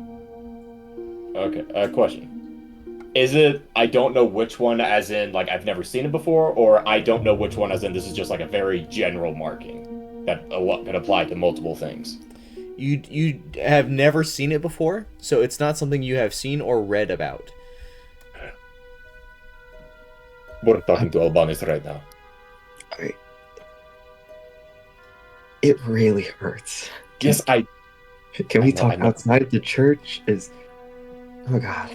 Okay, question. Is it I don't know which one as in like I've never seen it before, or I don't know which one as in this is just like a very general marking that could apply to multiple things? You have never seen it before, so it's not something you have seen or read about. We're talking to Albanus right now. It really hurts. Yes, Can we talk outside? The church is... Oh, God.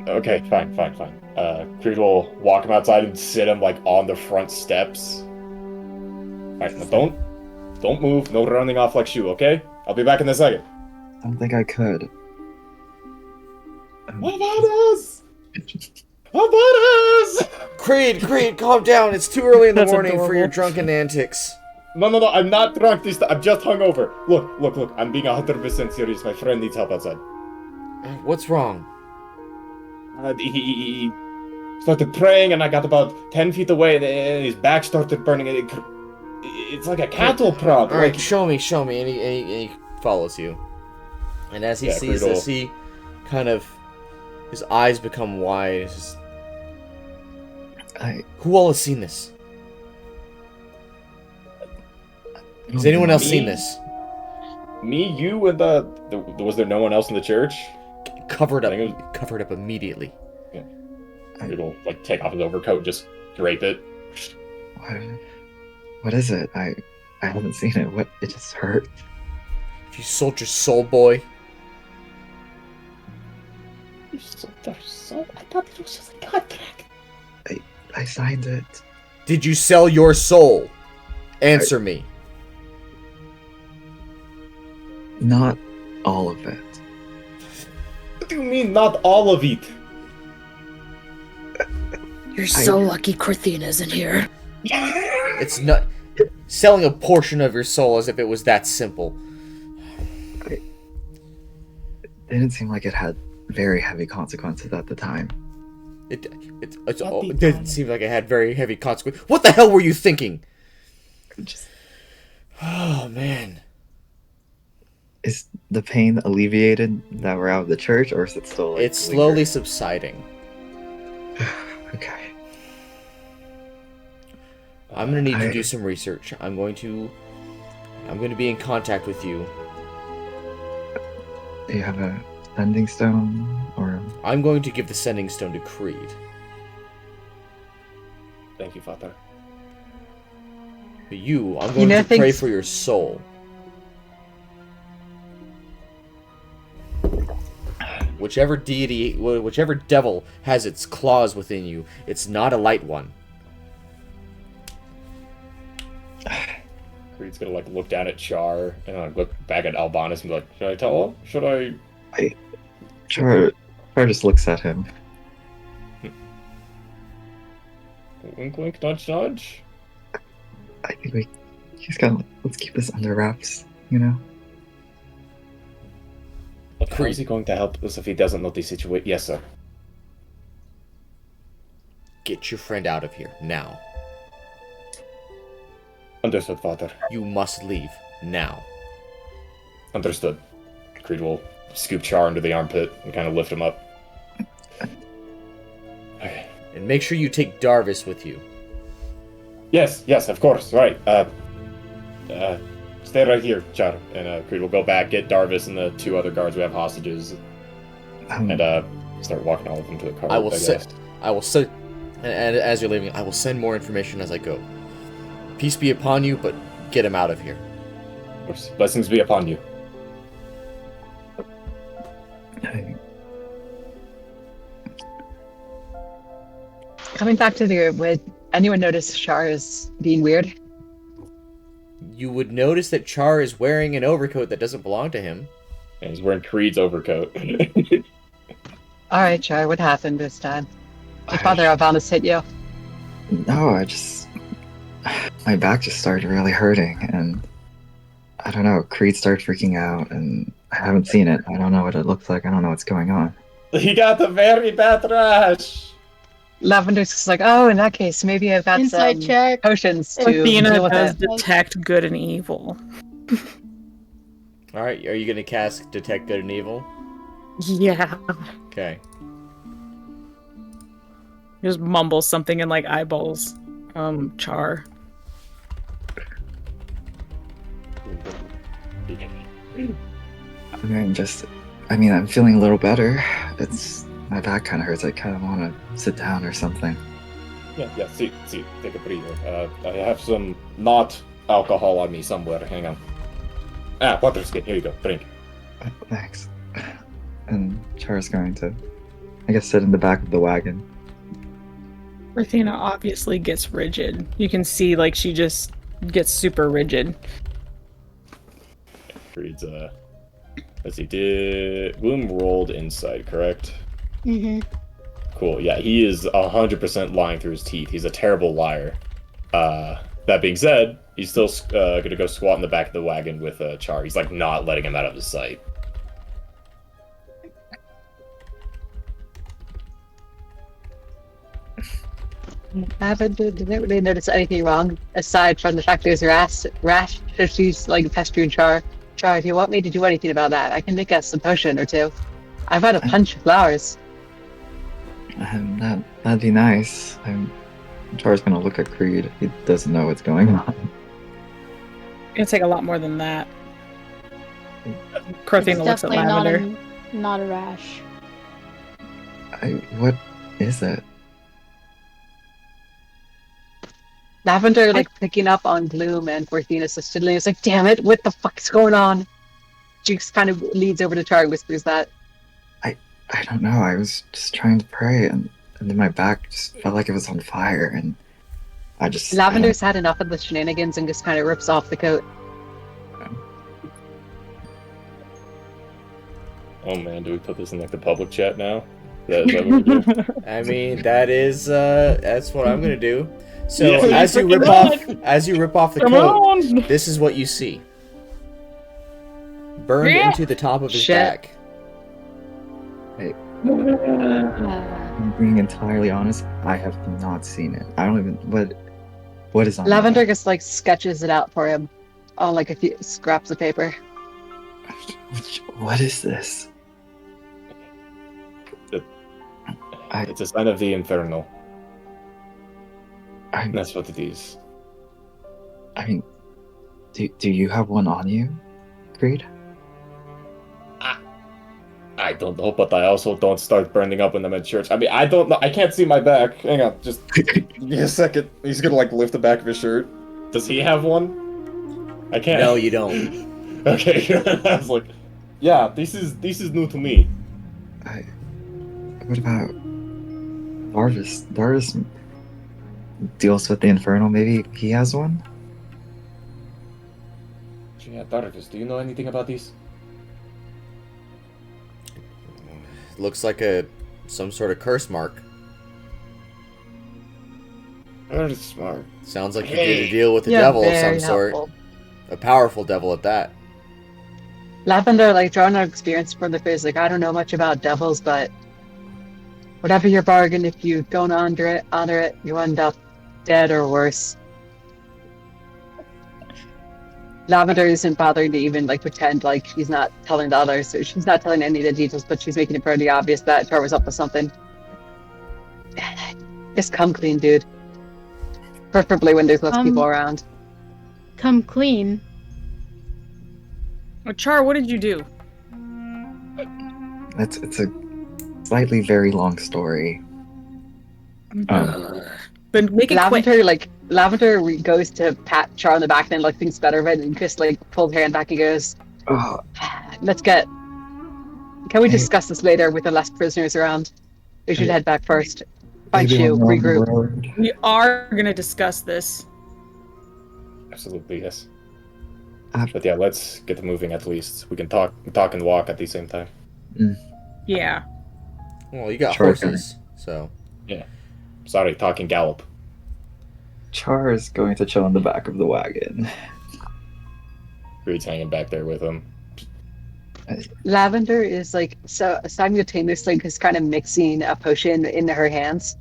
Okay, fine. Creed will walk him outside and sit him, like, on the front steps. Alright, now don't move. No running off like Shu, okay? I'll be back in a second. I don't think I could. Albanus! Albanus! Creed, calm down. It's too early in the morning for your drunken antics. No, I'm not drunk this time. I'm just hungover. Look. I'm being 100% serious. My friend needs help outside. What's wrong? He started praying, and I got about 10 feet away, and his back started burning. It's like a cattle prod. All right, show me. And he follows you. And as he sees this, he kind of... His eyes become wide. It's just... Who all has seen this? Has anyone else seen this? Me, you, and was there no one else in the church? Covered up immediately. Yeah. It'll like take off his overcoat and just drape it. What is it? I haven't seen it. It just hurt. You sold your soul, boy. You sold your soul? I thought it was just a contract. I signed it. Did you sell your soul? Answer me. Not all of it. What do you mean, not all of it? You're so lucky Corthina's in here. It's not... Selling a portion of your soul as if it was that simple. It didn't seem like it had very heavy consequences at the time. It didn't seem like it had very heavy consequences. What the hell were you thinking? Oh, man. Is the pain alleviated that we're out of the church, or is it still like, it's slowly subsiding. Okay. I'm gonna need to do some research. I'm going to be in contact with you. Do you have a sending stone, or? I'm going to give the sending stone to Creed. Thank you, Father. But I'm going to pray for your soul. Whichever deity, whichever devil has its claws within you, it's not a light one. Creed's gonna like look down at Char and look back at Albanus and be like, "Should I tell him? Should I?" Char just looks at him. Wink, wink, nudge, nudge. I think let's keep this under wraps, you know. How is he going to help us if he doesn't know the situation? Yes, sir. Get your friend out of here, now. Understood, Father. You must leave, now. Understood. Creed will scoop Char into the armpit and kind of lift him up. Okay. And make sure you take Darvis with you. Yes, of course, right. Stay right here, Char. And Creed will go back, get Darvis and the two other guards we have hostages, and start walking all of them to the car. And as you're leaving, I will send more information as I go. Peace be upon you, but get him out of here. Of course. Blessings be upon you. Coming back to the group, would anyone notice Char is being weird? You would notice that Char is wearing an overcoat that doesn't belong to him. And he's wearing Creed's overcoat. Alright, Char, what happened this time? Did Father Albanus hit you? No, my back just started really hurting, and I don't know, Creed started freaking out, and I haven't seen it. I don't know what it looks like. I don't know what's going on. He got a very bad rash. Lavender's just like, oh, in that case, maybe I've got Inside some check. potions to Athena deal with does it. detect good and evil. All right, are you gonna cast Detect Good and Evil? Yeah. Okay. Just mumble something in like eyeballs. Char. I'm feeling a little better. My back kind of hurts. I kind of want to sit down or something. Yeah, see, take a breather. I have some not alcohol on me somewhere, hang on. Water skin, here you go, drink. Thanks. And Char's going to, I guess, sit in the back of the wagon. Athena obviously gets rigid. You can see like she just gets super rigid. Reads, let's see, Bloom rolled inside, correct? Mm-hmm. Cool, yeah, he is 100% lying through his teeth. He's a terrible liar. That being said, he's still gonna go squat in the back of the wagon with Char. He's like not letting him out of his sight. Didn't really notice anything wrong aside from the fact there's rash that she's like pestering Char. Char, if you want me to do anything about that, I can make us a potion or two. I've got a bunch of flowers. That'd be nice. Char's gonna look at Creed. He doesn't know what's going on. It's gonna take a lot more than that. Athena looks at Definitely Lavender. not a rash. What is it? Lavender like picking up on Bloom and Athena suddenly is like, damn it, what the fuck is going on? She just kind of leads over to Char and whispers that. I don't know. I was just trying to pray, and then my back just felt like it was on fire, and I just... Lavender's had enough of the shenanigans and just kind of rips off the coat. Oh man, do we put this in like the public chat now? Is that what we do? I mean, that's what I'm gonna do. So Yeah. as you rip off the Come coat, on. this is what you see. Burned Yeah. into the top of his Shit. back. I'm being entirely honest. I have not seen it. I don't even... What is on Lavender just like sketches it out for him on like a few scraps of paper. What is this? It's a sign of the Infernal. I That's what it is. mean, do you have one on you, Creed? I don't know, but I also don't start burning up when I'm at church. I mean, I don't know. I can't see my back. Hang on, just give me a second. He's gonna like lift the back of his shirt. Does he have one? I can't. No, you don't. Okay, I was like, yeah, this is new to me. What about Darvis? Darvis deals with the Infernal. Maybe he has one? Yeah, Darvis, do you know anything about these? Looks like some sort of curse mark. Very smart. Sounds like you did a deal with the Yeah, devil of some very sort. helpful. A powerful devil at that. Lavender, like drawing on experience from the face, like I don't know much about devils, but whatever your bargain, if you don't honor it, you end up dead or worse. Lavender isn't bothering to even like pretend like she's not telling the others. So she's not telling any of the details, but she's making it pretty obvious that Char was up to something. Just come clean, dude. Preferably when there's less people around. Come clean. Char, what did you do? It's a slightly very long story. Then make it Lavender, quick. like Lavender goes to pat Char on the back and then like thinks better of it and just like pulls her hand back and goes, Oh, can we discuss this later with the less prisoners around? We should head back first. Find maybe you, I'm wrong regroup. word. We are gonna discuss this. Absolutely, yes. Uh, But yeah, let's get moving at least. We can talk and walk at the same time. Yeah. Well, you got Sure. horses, so. Yeah. Sorry, talk and gallop. Char is going to chill in the back of the wagon. Reed's hanging back there with him. Lavender is like so simultaneously just kind of mixing a potion into her hands,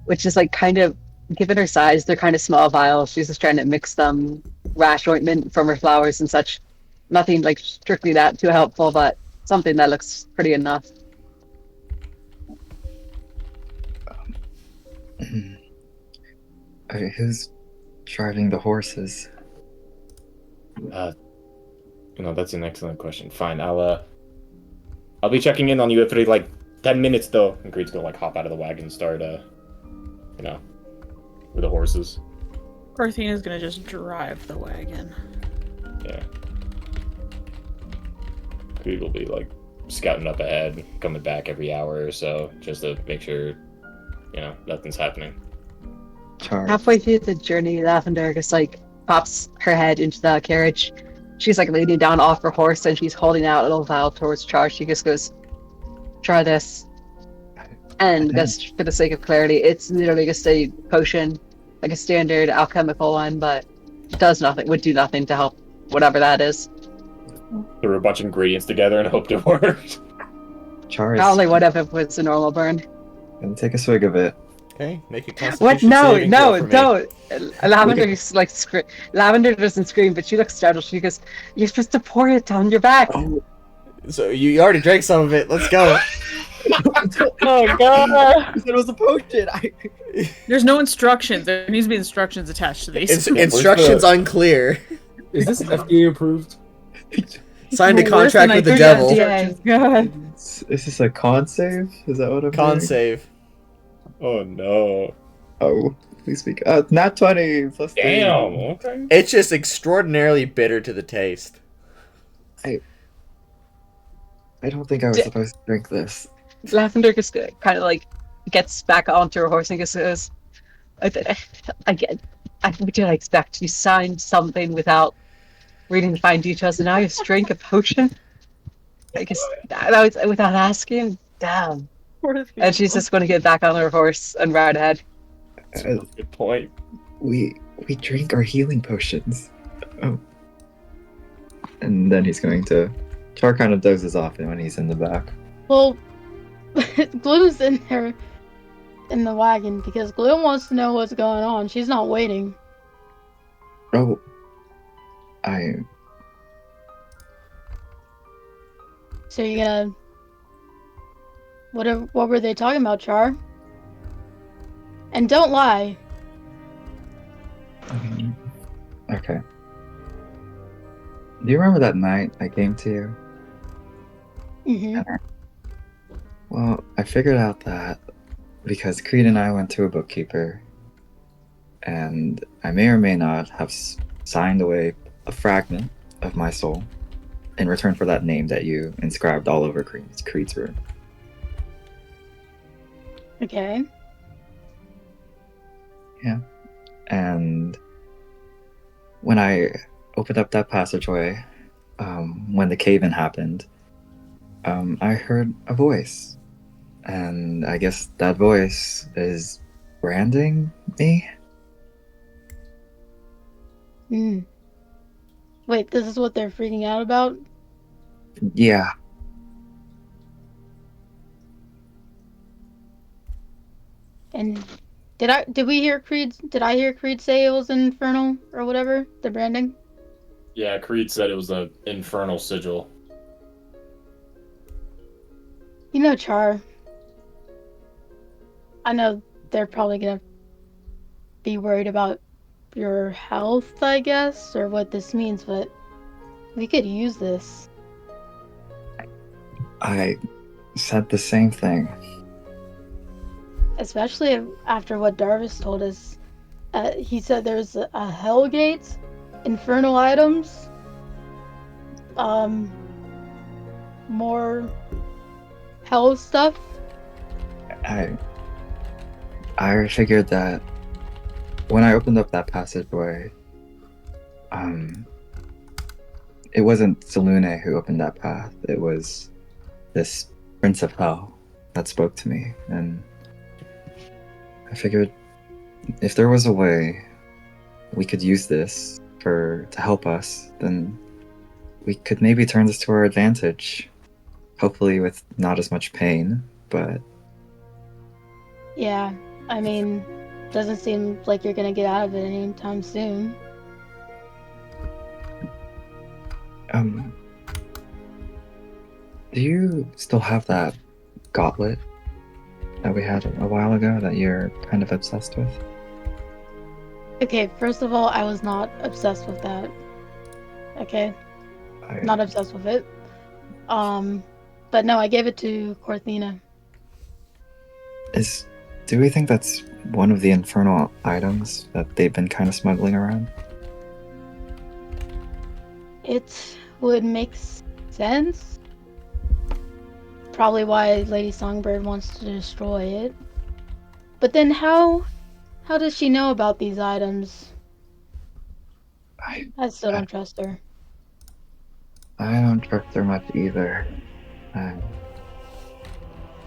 which is like kind of, given her size, they're kind of small vials. She's just trying to mix them rash ointment from her flowers and such. Nothing like strictly that too helpful, but something that looks pretty enough. Okay, who's driving the horses? That's an excellent question. Fine, I'll be checking in on you every like 10 minutes though. And Creed's gonna like hop out of the wagon and start with the horses. Parthena's gonna just drive the wagon. Yeah. Creed will be like scouting up ahead, coming back every hour or so, just to make sure, nothing's happening. Char. Halfway through the journey, Lavender just like pops her head into the carriage. She's like leaning down off her horse and she's holding out a little vial towards Char. She just goes, "Try this." And just for the sake of clarity, it's literally just a potion, like a standard alchemical one, but does nothing, would do nothing to help whatever that is. Threw a bunch of ingredients together and hoped it worked. Char is Probably would have if it was a normal burn. gonna take a swig of it. Okay, make a constitution What? No, saving throw for me. don't. Lavender just like Lavender doesn't scream, but she looks startled. She goes, "You're supposed to pour it down your back." Oh. So you already drank some of it. Let's go. Oh god! You said it was a potion. There's no instructions. There needs to be instructions attached to these. Instructions unclear. Is this FDA approved? Signed a Worse contract than with I the thought. devil. Yeah, God. Is this a con save? Is that what I'm Con hearing? save. Oh no. Oh, please speak. Nat 20 plus 3. Damn, okay. It's just extraordinarily bitter to the taste. I don't think I was supposed to drink this. Lavender just kind of like gets back onto her horse and just goes, "What did I expect? You signed something without reading the fine details, and now you just drink a potion? I guess that was without asking. Damn." And she's just going to get back on her horse and ride ahead. Good point. We drink our healing potions. Oh. And then he's going to... Char kind of dozes off when he's in the back. Well, Gloom's in there in the wagon because Gloom wants to know what's going on. She's not waiting. Oh. So you gonna... What were they talking about, Char? And don't lie. Okay. Do you remember that night I came to you? Mm-hmm. Well, I figured out that because Creed and I went to a bookkeeper, and I may or may not have signed away a fragment of my soul in return for that name that you inscribed all over Creed's room. Okay. Yeah. And when I opened up that passageway, when the cave-in happened, I heard a voice. And I guess that voice is branding me? Wait, this is what they're freaking out about? Yeah. And did I hear Creed say it was infernal or whatever? The branding? Yeah, Creed said it was the infernal sigil. You know, Char. I know they're probably gonna be worried about your health, I guess, or what this means, but we could use this. I said the same thing. Especially after what Darvis told us. He said there's a hell gate, infernal items, more hell stuff. I figured that when I opened up that passageway, it wasn't Selune who opened that path. It was this Prince of Hell that spoke to me, and I figured if there was a way we could use this to help us, then we could maybe turn this to our advantage. Hopefully with not as much pain, but... Yeah, I mean, doesn't seem like you're gonna get out of it anytime soon. Do you still have that gauntlet that we had a while ago that you're kind of obsessed with? Okay, first of all, I was not obsessed with that. Okay? Not obsessed with it. But no, I gave it to Corthina. Do we think that's one of the infernal items that they've been kind of smuggling around? It would make sense. Probably why Lady Songbird wants to destroy it. But then how does she know about these items? I still don't trust her. I don't trust her much either. I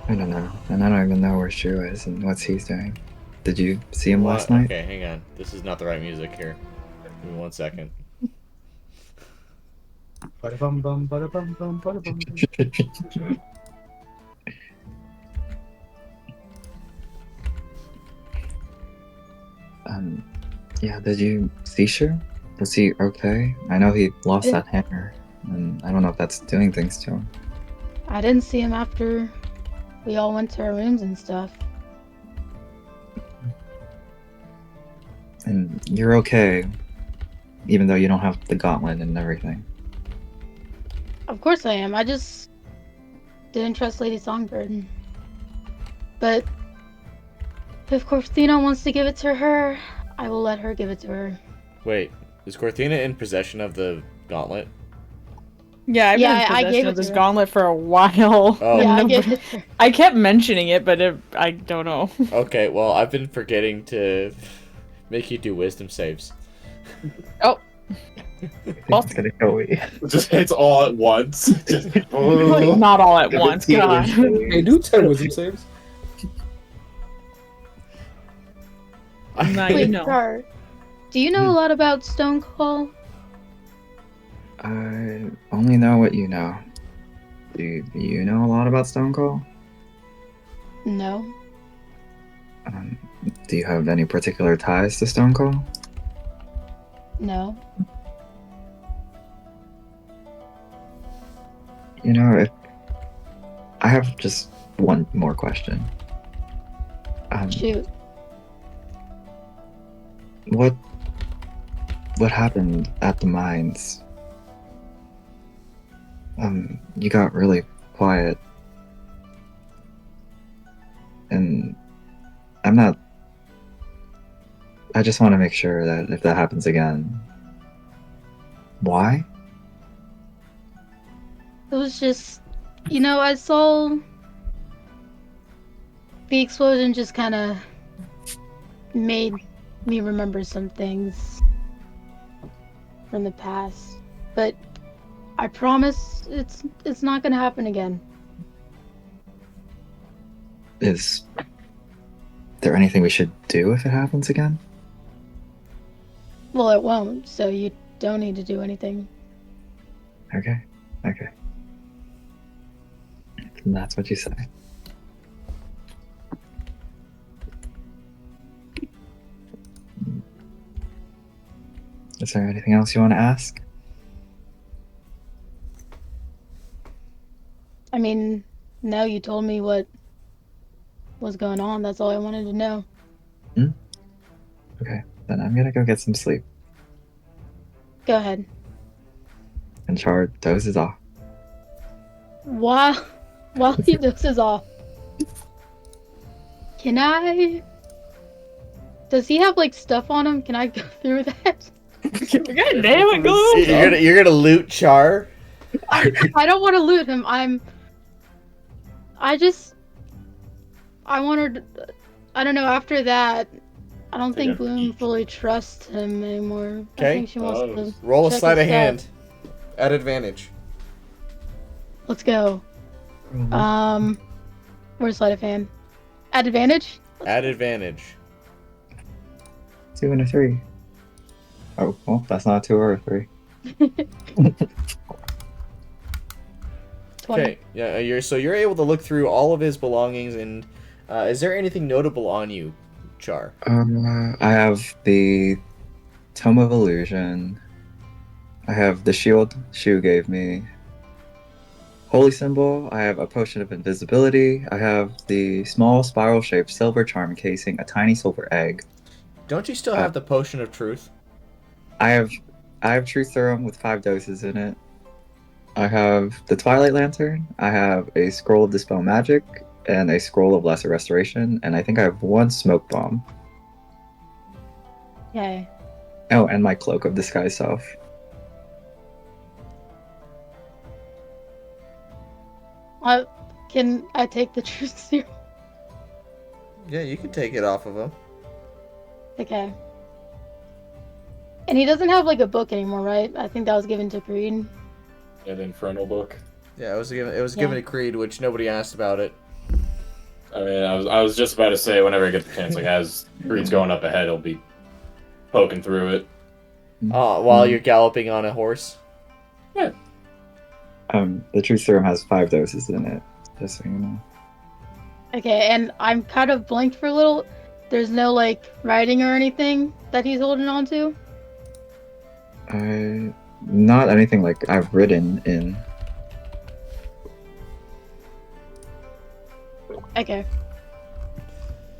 don't know. And I don't even know where Shu is and what he's doing. Did you see him last night? Okay, hang on. This is not the right music here. Give me 1 second. Ba-da-bum-bum, ba-da-bum-bum, ba-da-bum. Yeah, did you see Shu? Was he okay? I know he lost that hammer, and I don't know if that's doing things to him. I didn't see him after we all went to our rooms and stuff. And you're okay, even though you don't have the gauntlet and everything. Of course I am. I just didn't trust Lady Songbird. But if Corthina wants to give it to her, I will let her give it to her. Wait, is Corthina in possession of the gauntlet? Yeah, I've been in possession of this gauntlet for a while. Oh. Yeah, I gave it to her. I kept mentioning it, but I don't know. Okay, well, I've been forgetting to make you do wisdom saves. Oh. Well, it's gonna go away. Just hits all at once. Just, Not all at once, God. Hey, do 10 wisdom saves. Now Wait, you know. Char, do you know a lot about Stonecall? I only know what you know. Do you know a lot about Stonecall? No. Do you have any particular ties to Stonecall? No. You know, I have just one more question. Shoot. What happened at the mines? You got really quiet. And I just want to make sure that if that happens again, why? It was just, I saw the explosion just kind of made me remember some things from the past. But I promise it's not gonna happen again. Is there anything we should do if it happens again? Well, it won't, so you don't need to do anything. Okay. And that's what you say. Is there anything else you want to ask? I mean, now you told me what was going on. That's all I wanted to know. Okay, then I'm gonna go get some sleep. Go ahead. And Char dozes off. While he dozes off, can I? Does he have like stuff on him? Can I go through that? God damn it, go! You're gonna loot Char? I don't want to loot him. I wanted. I don't know. After that, I don't think Bloom fully trusts him anymore. I Okay. think she wants to Roll a check sleight his of hand. stuff. At advantage. Let's go. Where's sleight of hand? At advantage? At advantage. 2 and a 3. Oh, well, that's not a 2 or a 3. 20. Okay, yeah, you're able to look through all of his belongings, and is there anything notable on you Char? I have the Tome of Illusion. I have the shield Shu gave me. Holy Symbol. I have a Potion of Invisibility. I have the small spiral-shaped silver charm casing a tiny silver egg. Don't you still have the Potion of Truth? I have Truth Serum with 5 doses in it. I have the Twilight Lantern. I have a Scroll of Dispel Magic and a Scroll of Lesser Restoration, and I think I have 1 Smoke Bomb. Yay. Oh, and my Cloak of Disguise Self. Can I take the Truth Serum? Yeah, you can take it off of him. Okay. And he doesn't have like a book anymore, right? I think that was given to Creed. Yeah, the Infernal book. Yeah, it was given to Creed, which nobody asked about it. I mean, I was just about to say, whenever I get the chance, like, as Creed's going up ahead, he'll be poking through it. While you're galloping on a horse? Yeah. The Truth Serum has 5 doses in it, just so you know. Okay, and I'm kind of blanked for a little. There's no like writing or anything that he's holding on to? Not anything like I've written in. Okay.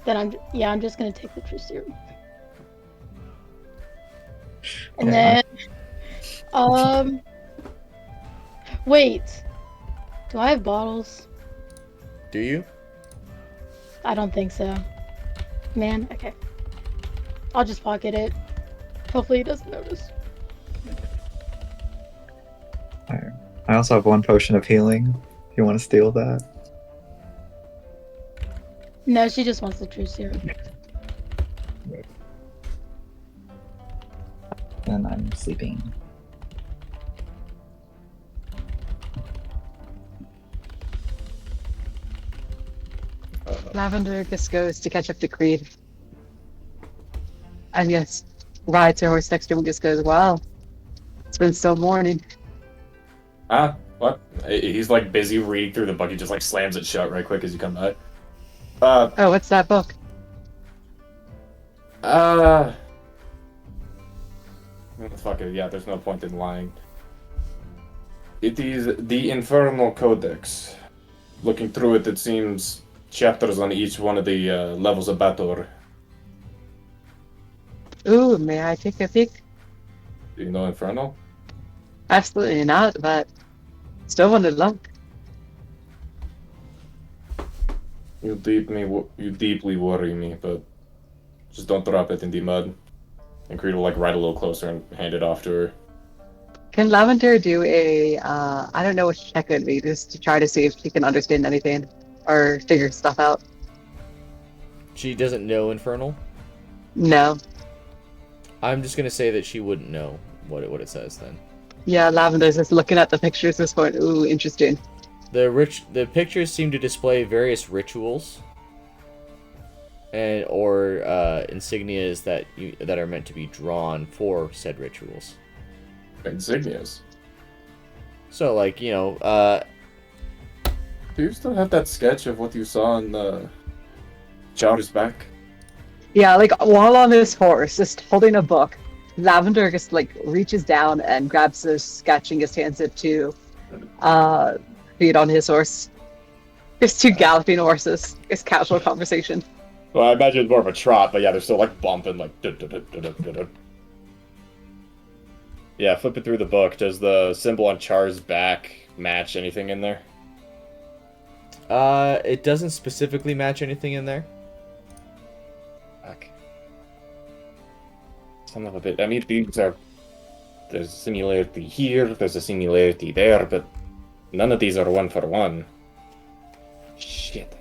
Then I'm just gonna take the Truth Serum. And then, wait. Do I have bottles? Do you? I don't think so. Man, okay. I'll just pocket it. Hopefully he doesn't notice. I also have 1 Potion of Healing, if you want to steal that. No, she just wants the Truth Serum. And I'm sleeping. Lavender just goes to catch up to Creed. And yes, rides her horse next to him and just goes, wow, it's been still morning. What? He's like busy reading through the book. He just like slams it shut right quick as you come by. Oh, what's that book? Fuck it, yeah, there's no point in lying. It is the Infernal Codex. Looking through it, it seems chapters on each one of the levels of Bator. Ooh, may I take a peek? Do you know Infernal? Absolutely not, but still wanted luck. You deeply worry me, but just don't drop it in the mud. And Creed will like ride a little closer and hand it off to her. Can Lavender do a, I don't know what check it would be, just to try to see if she can understand anything or figure stuff out? She doesn't know Infernal? No. I'm just gonna say that she wouldn't know what it says then. Yeah, Lavender's just looking at the pictures this point. Ooh, interesting. The pictures seem to display various rituals and or insignias that are meant to be drawn for said rituals. Insignias? So like, do you still have that sketch of what you saw on Char's back? Yeah, like while on his horse, just holding a book, Lavender just like reaches down and grabs the sketch and just hands it to Feed on his horse. Just 2 galloping horses. It's casual conversation. Well, I imagine it's more of a trot, but yeah, they're still like bumping, like. Yeah, flipping through the book. Does the symbol on Char's back match anything in there? It doesn't specifically match anything in there. Fuck. Son of a bit. I mean, these are. There's a similarity here, there's a similarity there, but none of these are 1 for 1. Shit.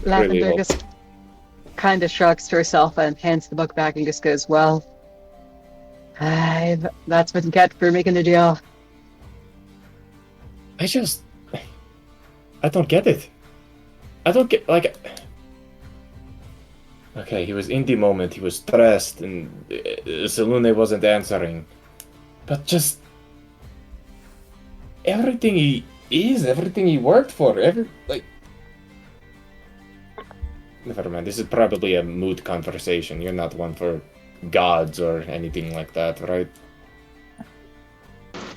Lavender just kind of shrugs to herself and hands the book back and just goes, well, that's what you get for making the deal. I don't get it. I don't get, like... Okay, he was in the moment, he was stressed, and Selune wasn't answering. But just... everything he is, everything he worked for, Never mind. This is probably a moot conversation. You're not one for gods or anything like that, right?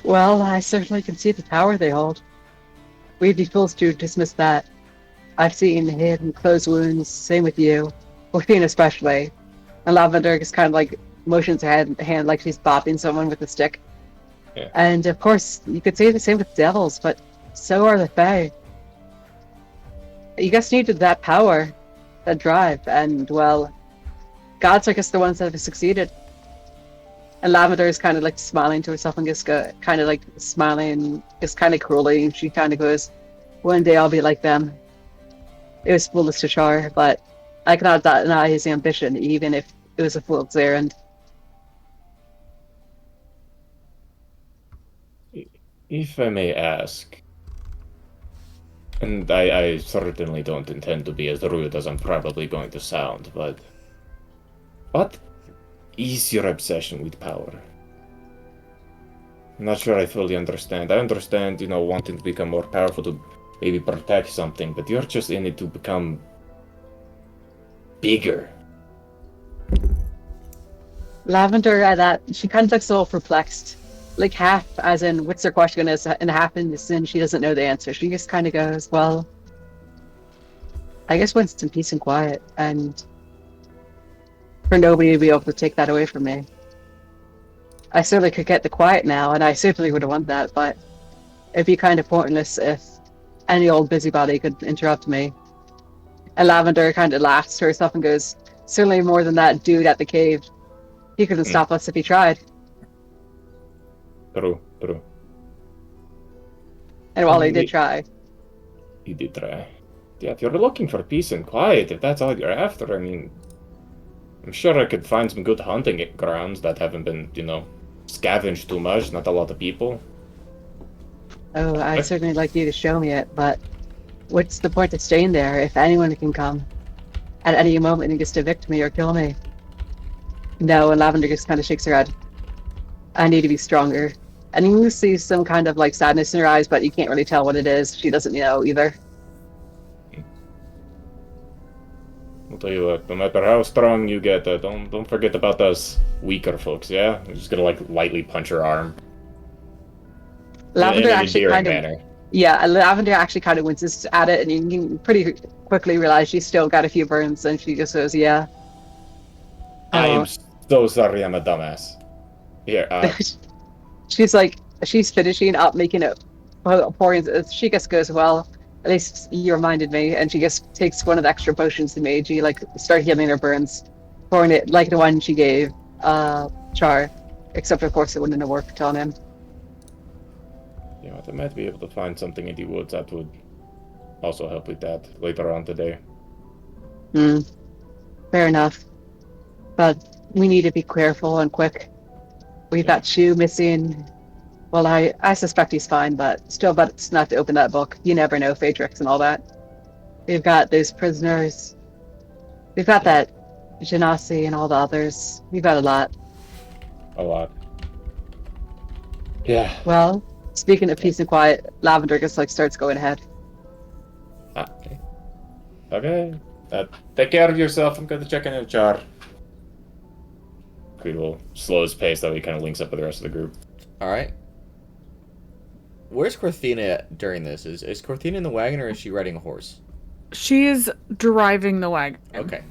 Well, I certainly can see the power they hold. We'd be fools to dismiss that. I've seen hidden closed wounds, same with you. Orthene especially. And Lavender just kind of like motions her hand like she's bopping someone with a stick. Yeah. And of course, you could say the same with devils, but so are the Fae. You just needed that power, that drive, and well, gods are just the ones that have succeeded. And Lavender is kind of like smiling to herself and just kind of like smiling, just kind of cruelly, and she kind of goes, "One day I'll be like them." It was foolish to Char, but I cannot deny his ambition, even if it was a fool's errand. If I may ask, and I certainly don't intend to be as rude as I'm probably going to sound, but what is your obsession with power? I'm not sure I fully understand. I understand, wanting to become more powerful to maybe protect something, but you're just in it to become bigger. Lavender, at that, she kind of looks a little perplexed. Like half as in, what's her question is, and half in she doesn't know the answer. She just kind of goes, well, I guess when it's in peace and quiet, and for nobody to be able to take that away from me. I certainly could get the quiet now, and I certainly would have wanted that, but it'd be kind of pointless if any old busybody could interrupt me. And Lavender kind of laughs to herself and goes, certainly more than that dude at the cave. He couldn't stop us if he tried. True. And while he did try. He did try. Yeah, if you're looking for peace and quiet, if that's all you're after, I mean, I'm sure I could find some good hunting grounds that haven't been, scavenged too much, not a lot of people. Oh, I'd certainly like you to show me it, but what's the point of staying there if anyone can come at any moment and just evict me or kill me? No, and Lavender just kind of shakes her head. I need to be stronger. And you see some kind of like sadness in her eyes, but you can't really tell what it is. She doesn't know either. I'll tell you what, no matter how strong you get, don't forget about us weaker folks, yeah? I'm just gonna like lightly punch her arm. Lavender in an actually endearing kind of manner. Yeah, Lavender actually kind of winces at it, and you can pretty quickly realize she's still got a few burns, and she just goes, "Yeah." I am so sorry, I'm a dumbass. Here, she's finishing up making it, pouring. She just goes, "Well, at least you reminded me," and she just takes one of the extra potions they made. She start healing her burns, pouring it like the one she gave Char, except of course it wouldn't have worked on him. Yeah, I might be able to find something in the woods that would also help with that later on today. Fair enough. But we need to be careful and quick. We've got Shu missing. Well, I suspect he's fine, but still, but it's not to open that book. You never know, Phaedrix and all that. We've got those prisoners. We've got that Genasi and all the others. We've got a lot. A lot. Yeah. Well, speaking of peace and quiet, Lavender just starts going ahead. Okay. Take care of yourself. I'm going to check in with Char. Creed will slow his pace, though he kind of links up with the rest of the group. Alright. Where's Corthina during this? Is Corthina in the wagon or is she riding a horse? She's driving the wagon. Okay.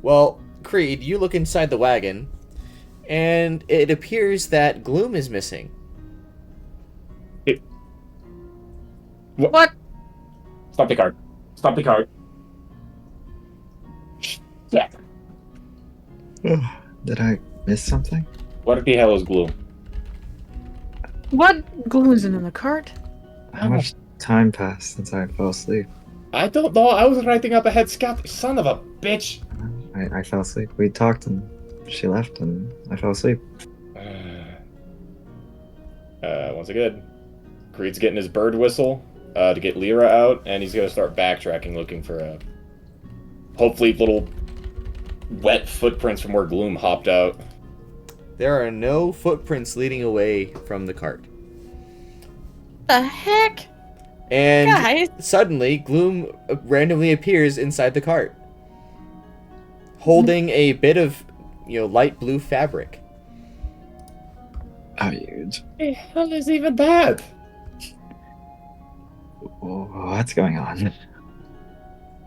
Well, Creed, you look inside the wagon, and it appears that Gloom is missing. What? Stop the cart. Stop the cart. Yeah. Did I miss something? What the hell is Gloom? What? Gloom isn't in the cart? How much time passed since I fell asleep? I don't know. I was writing up a head scout. Son of a bitch. I fell asleep. We talked and she left and I fell asleep. Once again, Creed's getting his bird whistle to get Lyra out, and he's going to start backtracking, looking for hopefully little wet footprints from where Gloom hopped out. There are no footprints leading away from the cart. The heck? And Guys. suddenly, Gloom randomly appears inside the cart. holding a bit of, light blue fabric. Oh, huge. The hell is even that? What's going on?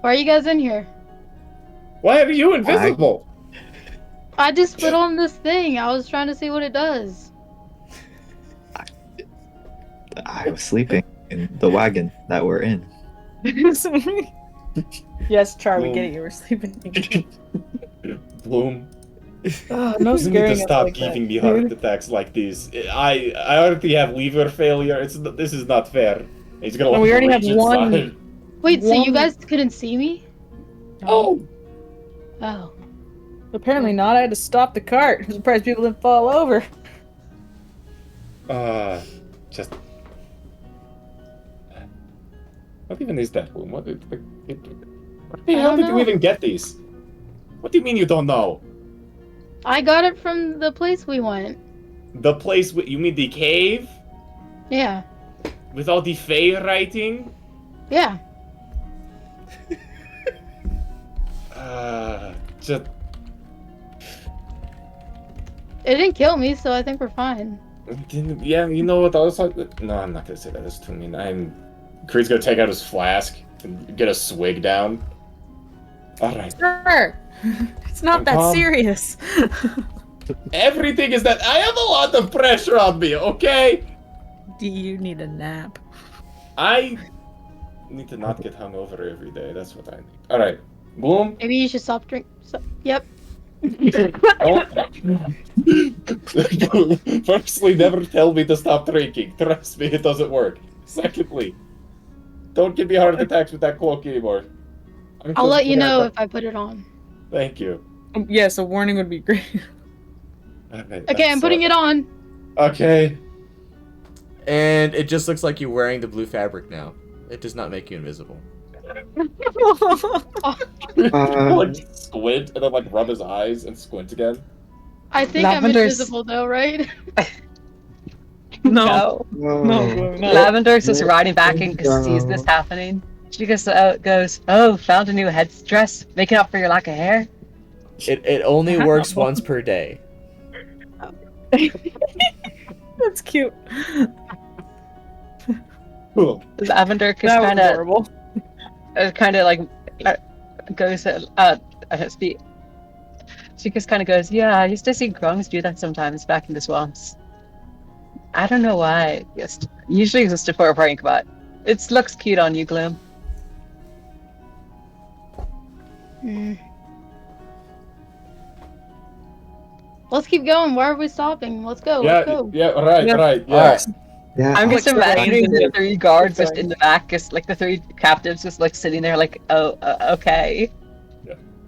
Why are you guys in here? Why are you invisible? I just put on this thing. I was trying to see what it does. I was sleeping in the wagon that we're in. Yes, Char, we get it. You were sleeping. Bloom. No You need scaring to us stop like giving that. me heart attacks like this. I already have liver failure. This is not fair. He's gonna we already have rage one. inside. Wait, so you guys couldn't see me? Oh. Oh. Apparently not. I had to stop the cart. I'm surprised people didn't fall over. Just. What even is that room? What the hell did you even get these? What do you mean you don't know? I got it from the place we went. The place you mean the cave? Yeah. With all the Fae writing? Yeah. Just. It didn't kill me, so I think we're fine. Yeah, you know what? I was like, no, I'm not gonna say that. That's too mean. Creed's gonna take out his flask and get a swig down. All right. Sure. It's not that Calm. serious. Everything is that I have a lot of pressure on me. Okay. Do you need a nap? I need to not get hungover every day. That's what I need. All right, Bloom. Maybe you should stop drinking. Yep. Firstly, never tell me to stop drinking. Trust me, it doesn't work. Secondly, don't give me heart attacks with that cloak anymore. I'll let you know if I put it on. Thank you. Yes, a warning would be great. Okay, I'm putting it on. Okay. And it just looks like you're wearing the blue fabric now. It does not make you invisible. Like squint and then like rub his eyes and squint again. I think I'm invisible though, right? No. Lavender's just riding back and sees this happening. She goes, oh, found a new headdress, making up for your lack of hair. It only works once per day. That's cute. Lavender just kind of like goes speak. She just kind of goes, yeah, I used to see grungs do that sometimes back in the swamps. I don't know why. Usually it's just for a prank, but it looks cute on you, Gloom. Let's keep going. Why are we stopping? Let's go. Let's go. Right. Yeah. I'm just imagining the three guards just in the back, just like the three captives just like sitting there like, oh, okay.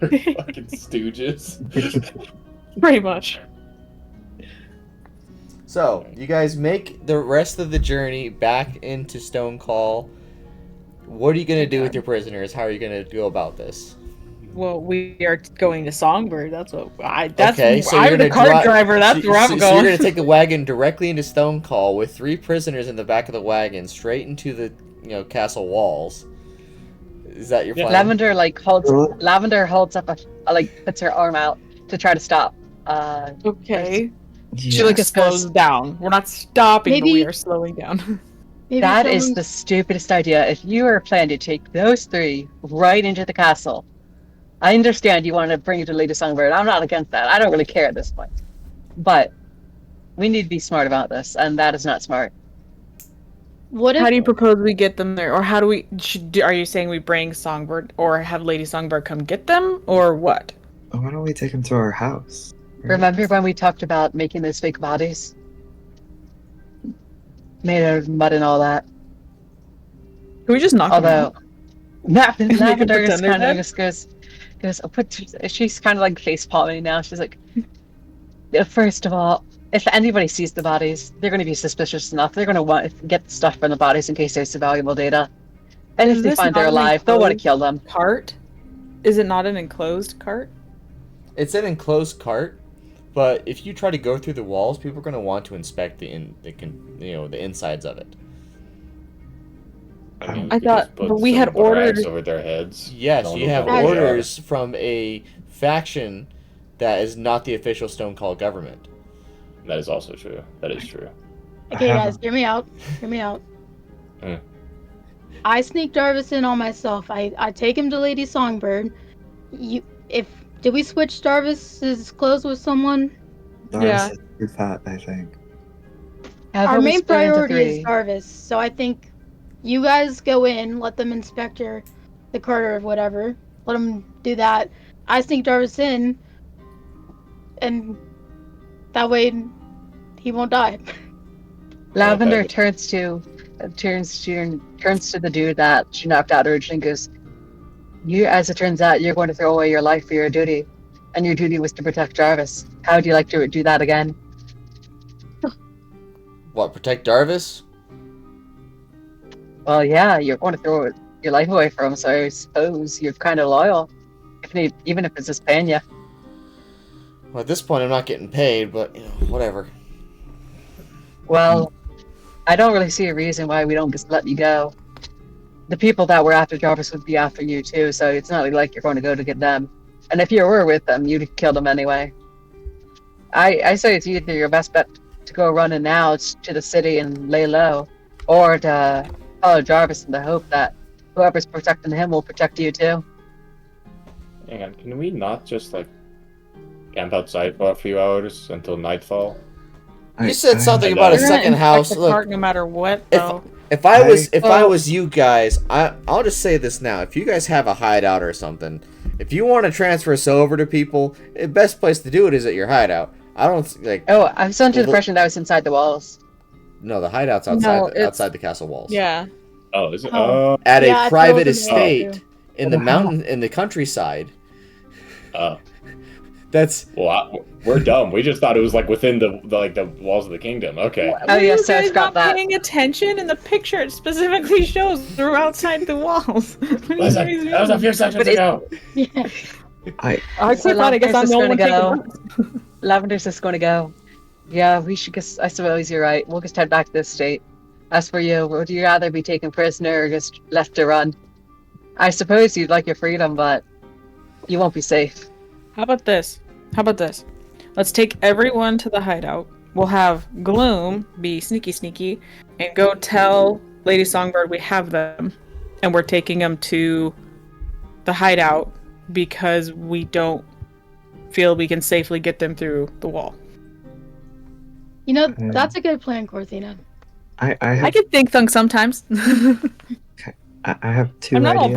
Fucking stooges. Pretty much. So, you guys make the rest of the journey back into Stonecall. What are you going to do with your prisoners? How are you going to go about this? Well, we are going to Songbird. That's what I'm the cart driver. That's where I'm going. So you're going to take the wagon directly into Stonecall with 3 prisoners in the back of the wagon, straight into the castle walls. Is that your plan? Lavender holds up puts her arm out to try to stop. Okay. Yeah. She just slows down. We're not stopping, but we are slowing down. That is the stupidest idea. If you are planning to take those 3 right into the castle, I understand you want to bring it to Lady Songbird. I'm not against that. I don't really care at this point. But we need to be smart about this, and that is not smart. How do you propose we get them there? Or how do we... are you saying we bring Songbird, or have Lady Songbird come get them, or what? Why don't we take them to our house? Remember when we talked about making those fake bodies? Made out of mud and all that. Can we just knock them out? Lavender just kind of just goes, she's kind of like face palming now. She's like, first of all, if anybody sees the bodies, they're going to be suspicious enough. They're going to want to get the stuff from the bodies in case there's some valuable data. And if they find they're alive, they'll want to kill them. Cart? Is it not an enclosed cart? It's an enclosed cart, but if you try to go through the walls, people are going to want to inspect the insides of it. mean, I we just thought, put but we some had rags orders. over their heads. Yes, No one you will have know who they are. orders from a faction that is not the official Stonecall government. That is also true. That is true. Okay, guys, hear me out. Hear me out. Hmm. I sneak Darvis in on myself. I take him to Lady Songbird. Did we switch Darvis's clothes with someone? Darvis Yeah. is too fat, I think. Our main split into priority is three. Darvis, so I think you guys go in, let them inspect the cart or whatever. Let them do that. I sneak Darvis in, and that way he won't die. Lavender Okay. turns to the dude that she knocked out originally and goes, "You, as it turns out, you're going to throw away your life for your duty, and your duty was to protect Jarvis. How would you like to do that again?" What, protect Darvis? Well, yeah, you're going to throw your life away for him, so I suppose you're kind of loyal, even if it's just paying you. Well, at this point, I'm not getting paid, but, whatever. Well, I don't really see a reason why we don't just let you go. The people that were after Jarvis would be after you too, so it's not like you're going to go to get them. And if you were with them, you'd kill them anyway. I say it's either your best bet to go running now to the city and lay low, or to follow Jarvis in the hope that whoever's protecting him will protect you too. Hang on, can we not just, like, camp outside for a few hours until nightfall? You said something about a second house. Look, No matter what, though. if I was you guys, I'll just say this now. If you guys have a hideout or something, if you want to transfer us over to people, the best place to do it is at your hideout. I don't like. Oh, I was under the impression that was inside the walls. No, the hideout's outside. No, it's- outside the castle walls. Yeah. Oh, is it? Oh. At Yeah, a I private told him estate that too. in the mountain, in the countryside. Oh. That's. Well, we're dumb. We just thought it was like within the walls of the kingdom. Okay. Oh, Were yes, you so it's guys got not that. paying attention? In the picture, it specifically shows they're outside the walls. That was a few seconds ago. Yeah. I quit I guess I'm the only one taking Lavender's just going to go. Yeah, we should guess. I suppose you're right. We'll just head back to this state. As for you, would you rather be taken prisoner or just left to run? I suppose you'd like your freedom, but you won't be safe. How about this? Let's take everyone to the hideout. We'll have Gloom be sneaky and go tell Lady Songbird we have them and we're taking them to the hideout because we don't feel we can safely get them through the wall. You know, that's a good plan, Corthina. I can think sometimes. I have two I'm not all ideas.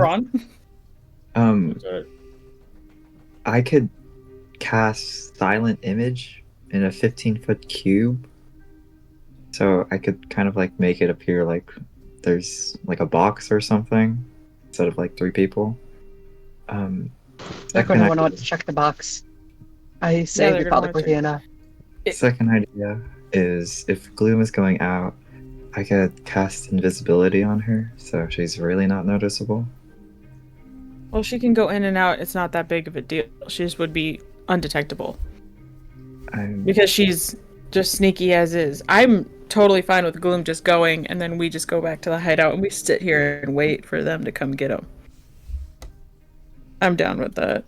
brawn. I could cast silent image in a 15-foot cube, so I could kind of like make it appear like there's like a box or something instead of like 3 people. They're going to want to check the box. I say they're we gonna call it wanna Cortina. Second idea is if Gloom is going out, I could cast invisibility on her, so she's really not noticeable. Well, she can go in and out. It's not that big of a deal. She just would be undetectable. Because she's just sneaky as is. I'm totally fine with Gloom just going, and then we just go back to the hideout and we sit here and wait for them to come get them. I'm down with that.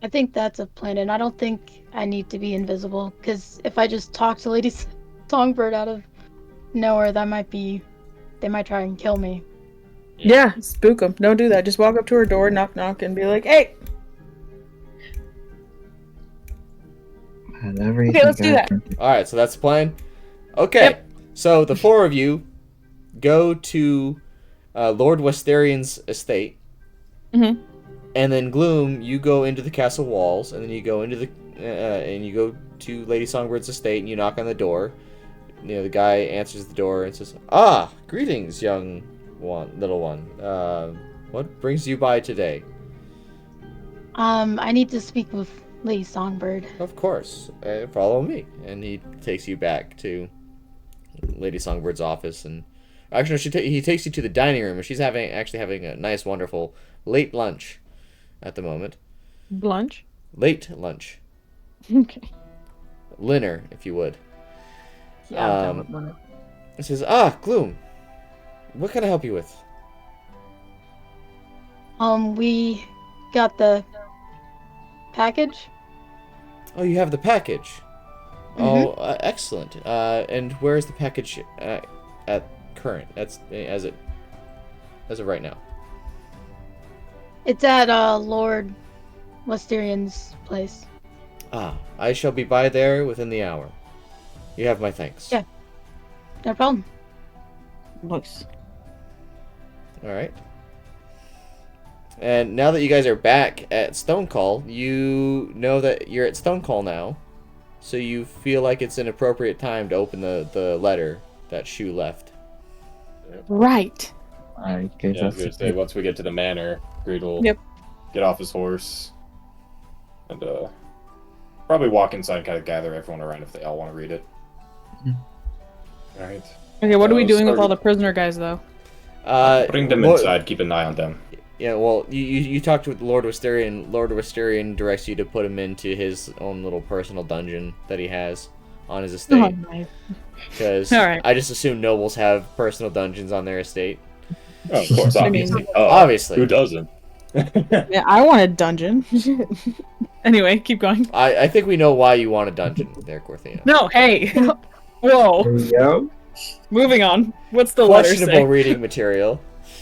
I think that's a plan, and I don't think I need to be invisible, because if I just talk to Lady Songbird out of nowhere, they might try and kill me. Yeah, spook them. Don't do that. Just walk up to her door, knock, and be like, "Hey." Okay, let's do that. All right, so that's the plan. Okay, so the 4 of you go to Lord Westerian's estate, Mm-hmm. and then Gloom, you go into the castle walls, and then you go into the and you go to Lady Songbird's estate, and you knock on the door. The guy answers the door and says, "Ah, greetings, young little one. What brings you by today?" I need to speak with Lady Songbird. Of course. Follow me. And he takes you back to Lady Songbird's office. And actually, he takes you to the dining room, and she's actually having a nice, wonderful late lunch at the moment. Lunch? Late lunch. Okay. Dinner, if you would. Yeah, I'm down with that. It says, Gloom, what can I help you with? We got the package. Oh, you have the package. Mm-hmm. Oh, excellent. And where is the package at current? That's as of right now. It's at Lord Wisterian's place. Ah, I shall be by there within the hour. You have my thanks. Yeah. No problem. Nice. All right. And now that you guys are back at Stonecall, you know that you're at Stonecall now, so you feel like it's an appropriate time to open the letter that Shu left. Right. I Yeah, I was gonna say, once we get to the manor, Greed will Yep. get off his horse and probably walk inside and kind of gather everyone around if they all want to read it. Alright. Okay, what are we doing with start- all the prisoner guys, though? Bring them well- inside, keep an eye on them. Yeah, well, you talked with Lord Wisterian. Lord Wisterian directs you to put him into his own little personal dungeon that he has on his estate. Oh, nice. Because Alright. I just assume nobles have personal dungeons on their estate. Oh, of course, I mean- obviously. Obviously. Who doesn't? Yeah, I want a dungeon. Anyway, keep going. I think we know why you want a dungeon there, Corthina. No, hey. Whoa. Yo. Moving on. What's the letter Questionable say? reading material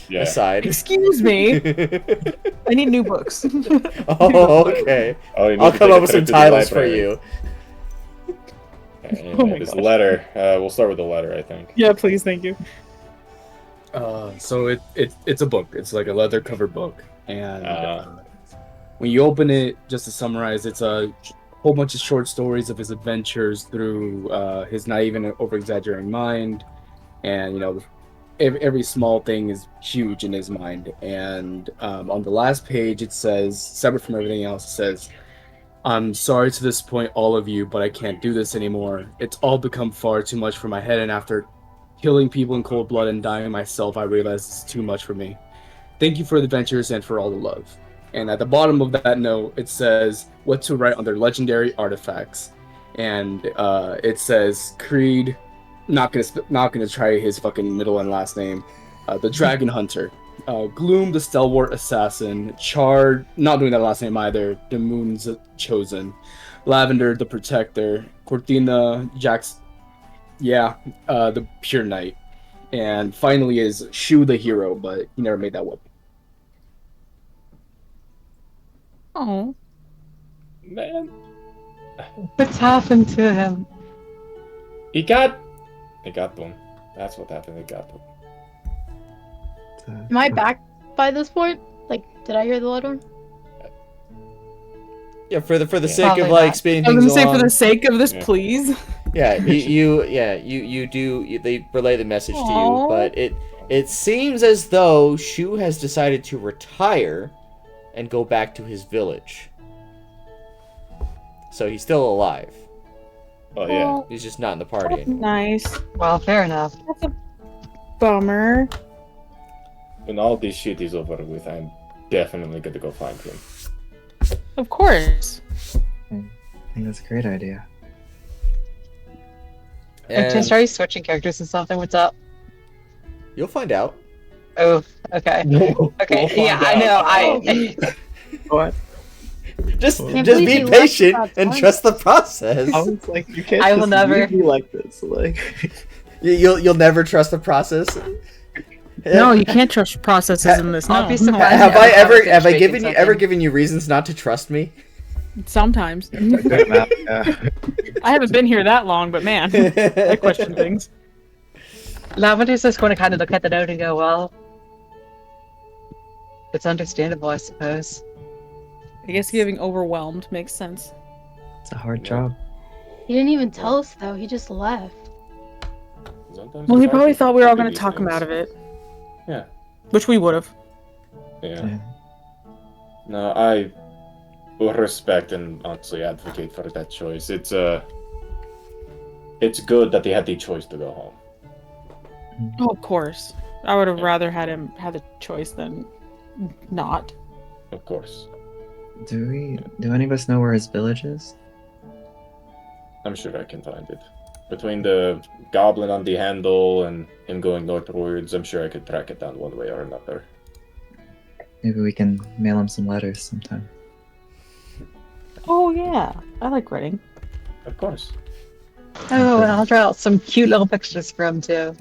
Yeah. aside. Excuse me. I need new books. Oh, okay. Oh, you need I'll to come take up a with trip some to the titles for library. you. And Oh my this gosh. letter, we'll start with the letter, I think. Yeah, please, thank you. So it's a book. It's like a leather cover book, and when you open it, just to summarize, it's a whole bunch of short stories of his adventures through his naive and over-exaggerating mind, and you know, every small thing is huge in his mind. And on the last page, it says, separate from everything else, it says, "I'm sorry to disappoint all of you, but I can't do this anymore. It's all become far too much for my head, and after killing people in cold blood and dying myself, I realized it's too much for me. Thank you for the adventures and for all the love." And at the bottom of that note, it says what to write on their legendary artifacts. And it says Creed, not gonna try his fucking middle and last name, the Dragon Hunter, Gloom the Stalwart Assassin, Char, not doing that last name either, the Moon's Chosen, Lavender the Protector, Cortina, Jax, the Pure Knight, and finally is Shu the Hero, but he never made that weapon. Oh. Man, What's happened to him? he got them. That's what happened, he got them. Am I back by this point? Like, did I hear the letter? Yeah, for the sake Probably of like not. speeding I was things gonna say, along. for the sake of this, Yeah. please. Yeah, they relay the message to you, Aw. but it seems as though Shu has decided to retire and go back to his village. So he's still alive. Oh yeah. He's just not in the party That's anymore. nice. Well, fair enough. That's a bummer. When all this shit is over with, I'm definitely gonna go find him. Of course. I think that's a great idea. And just are you switching characters and something? What's up? You'll find out. Oh, okay. Okay, yeah, I know. What? Just Can't just believe be you left patient without and telling trust the process. I was like, you can't I will just never- leave me like this. Like, You'll never trust the process. No, you can't trust processes in this. No. I'll be surprised. Have Yeah, I I'm ever finished given making you ever something. given you reasons not to trust me? Sometimes. yeah. I haven't been here that long, but man, I question things. Lavender's just going to kind of look at the note and go, well, it's understandable, I suppose. I guess getting overwhelmed makes sense. It's a hard job. He didn't even tell us though. He just left. Sometimes Well, it's he hard probably to thought we were all do going to these talk him things. out of it. Yeah. Which we would have. Yeah. No, I will respect and honestly advocate for that choice. It's good that they had the choice to go home. Oh, of course. I would have rather had him have the choice than not. Of course. Do any of us know where his village is? I'm sure I can find it. Between the goblin on the handle and him going northwards, I'm sure I could track it down one way or another. Maybe we can mail him some letters sometime. Oh yeah, I like writing. Of course. Oh, and I'll draw out some cute little pictures for him too.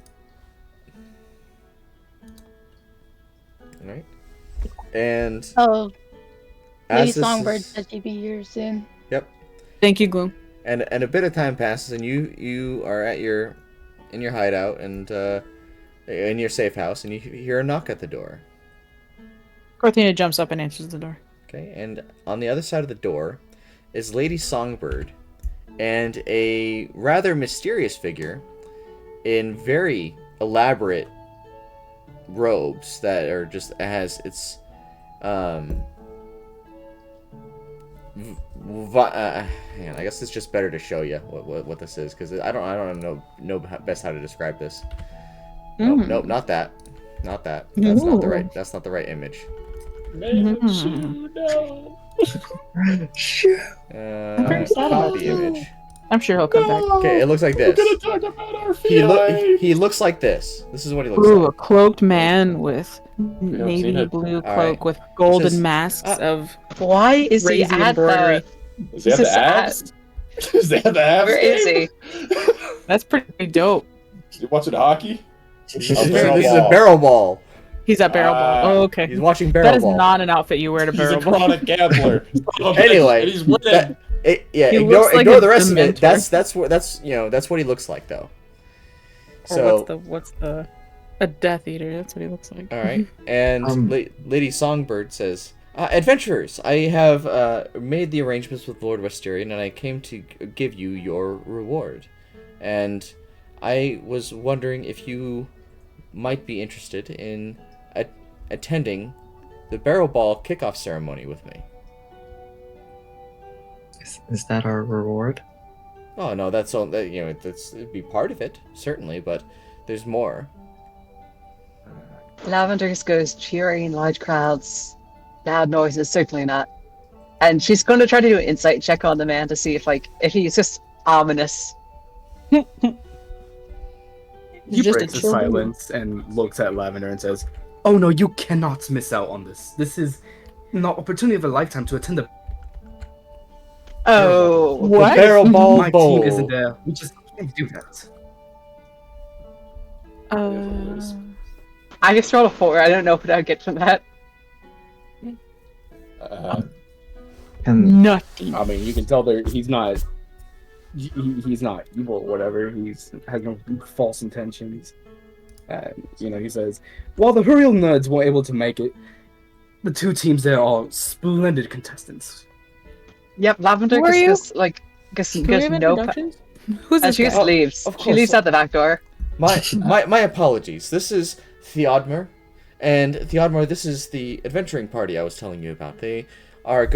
All right. And Oh, Lady as this Songbird is- said she'd be here soon. Yep. Thank you, Gloom. And a bit of time passes, and you are at your hideout and in your safe house, and you hear a knock at the door. Cortina jumps up and answers the door. Okay, and on the other side of the door is Lady Songbird and a rather mysterious figure in very elaborate robes that are just has its hang on, I guess it's just better to show you what this is, because I don't know best how to describe this. Nope, not that. That's not the right. That's not the right image. Copy image. I'm sure he'll come back. Okay, it looks like this. He looks like this. This is what he looks Ooh, like. a cloaked man with seen navy it. blue cloak Alright. with golden Says- masks of Why is he crazy at embroidery. the... Does he have This the is abs? Does he have the abs? Where is he? That's pretty dope. Is he watching hockey? This is a barrel ball. He's at Barrelball. Oh, okay. He's watching That barrel is ball. not an outfit you wear to He's a Barrelball. chronic gambler. Anyway, And he's winning. yeah, He ignore looks like ignore a the rest of it. Dementor. That's what he looks like though. Or So what's the a Death Eater? That's what he looks like. all right, and Lady Songbird says, "Adventurers, I have made the arrangements with Lord Westerian, and I came to give you your reward. And I was wondering if you might be interested in attending the Barrelball kickoff ceremony with me." Is that our reward? Oh no, that's all. It'd be part of it, certainly, but there's more. Lavender just goes cheering, large crowds, loud noises, certainly not. And she's going to try to do an insight check on the man to see if he's just ominous. He Just a breaks the chill mood. silence and looks at Lavender and says, "Oh no, you cannot miss out on this. This is an opportunity of a lifetime to attend the Oh, What? The Barrelball My Bowl. team isn't there. We just can't do that." I just rolled a 4. I don't know what I'd get from that. Nutty. I mean, you can tell he's not. He's not evil or whatever. Has no false intentions. He says, while the Huriel nerds weren't able to make it, the two teams there are splendid contestants. Yep, Lavender Who are you? goes Can we goes have no. introductions? Who's And this she guy? just leaves. of She course. leaves out the back door. My apologies. This is Theodmer, and Theodmer, this is the adventuring party I was telling you about. They are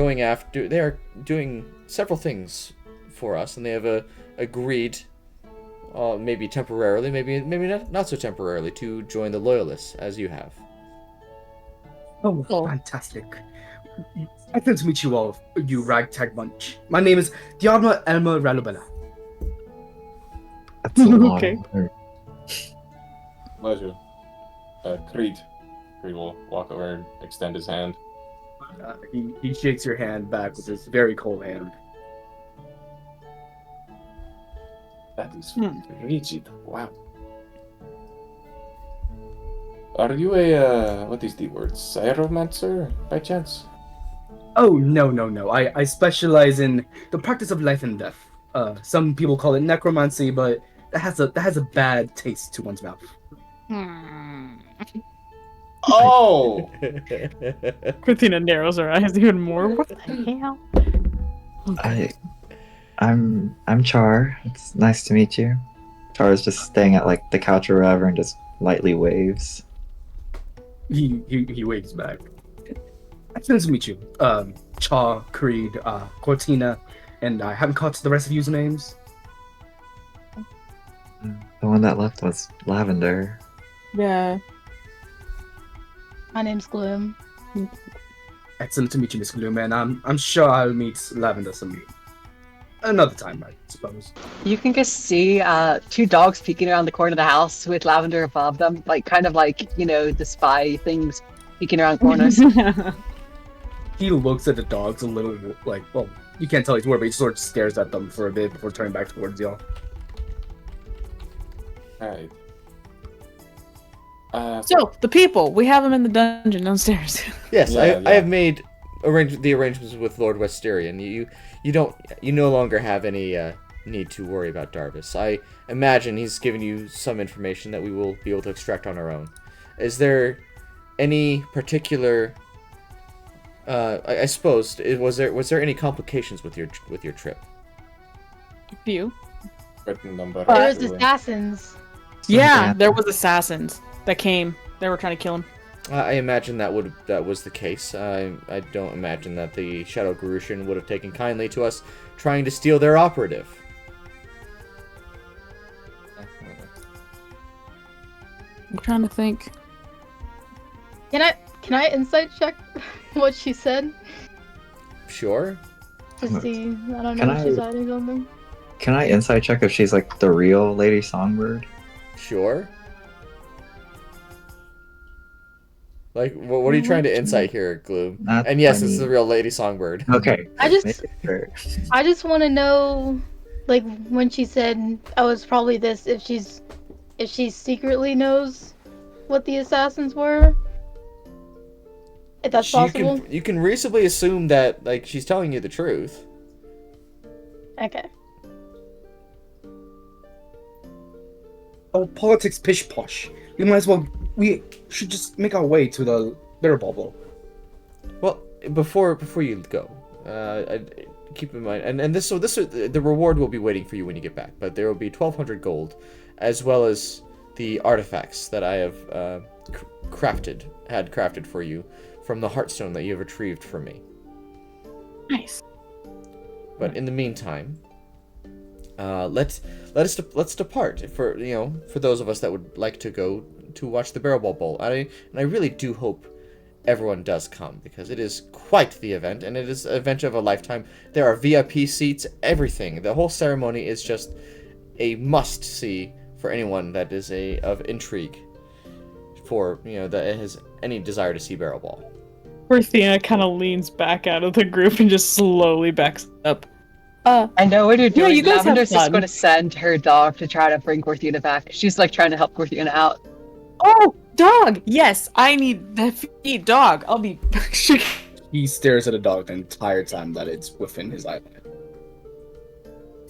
doing several things for us, and they have agreed, maybe temporarily, maybe not so temporarily, to join the Loyalists as you have. Oh, fantastic. I'd like to meet you all, you ragtag bunch. My name is Theodmer Elmer Ralubella. That's a long Okay. word. Pleasure. Creed. Creed will walk over and extend his hand. He shakes your hand back with his very cold hand. That is rigid. Wow. Are you what is the word? Cyromancer, by chance? Oh, no. I specialize in the practice of life and death. Some people call it necromancy, but that has a bad taste to one's mouth. Oh! Cortina narrows her eyes even more. What the hell? I'm Char. It's nice to meet you. Char is just staying at like the couch or wherever and just lightly waves. He waves back. Nice to meet you. Char, Creed, Cortina, and I haven't caught the rest of you's names. The one that left was Lavender. Yeah. My name's Gloom. Excellent to meet you, Miss Gloom, and I'm sure I'll meet Lavender another time, I suppose. You can just see 2 dogs peeking around the corner of the house with Lavender above them, the spy things peeking around corners. He looks at the dogs a little, like, well, you can't tell he's worried, but he sort of stares at them for a bit before turning back towards y'all. Alright. So the people, we have them in the dungeon downstairs. Yes, Yeah, I have made the arrangements with Lord Westerian. You no longer have any need to worry about Darvis. I imagine he's given you some information that we will be able to extract on our own. Is there any particular? I suppose was there any complications with your trip? A few. There was assassins. Yeah, there was assassins that came. They were trying to kill him. I imagine that was the case. I don't imagine that the Shadow Garushan would have taken kindly to us trying to steal their operative. I'm trying to think. Can I insight check what she said? Sure. To see, I don't know Can if she's hiding something. Can I insight check if she's like the real Lady Songbird? Sure. Like, what are you trying to insight here, Gloom? Not And yes, funny. this is the real Lady Songbird. Okay. I just want to know, like, when she said, "Oh, it's probably this," if she secretly knows what the assassins were. If that's possible. You can reasonably assume that, like, she's telling you the truth. Okay. Oh, politics pish posh. We should just make our way to the Barrelball Bowl. Well, before you go, keep in mind, and the reward will be waiting for you when you get back. But there will be 1,200 gold, as well as the artifacts that I have crafted for you from the Heartstone that you have retrieved from me. Nice. But in the meantime, let's depart for those of us that would like to go to watch the Barrelball Bowl. And I really do hope everyone does come, because it is quite the event, and it is an event of a lifetime. There are VIP seats, everything. The whole ceremony is just a must-see for anyone that is of intrigue, for that has any desire to see Barrelball. Berthina kind of leans back out of the group and just slowly backs up. I know what you're doing. you guys have Lavender's just fun. going to send her dog to try to bring Corthina back. She's like trying to help Corthina out. Oh, dog! Yes, I need the feed dog. I'll be. He stares at a dog the entire time that it's within his eyelid.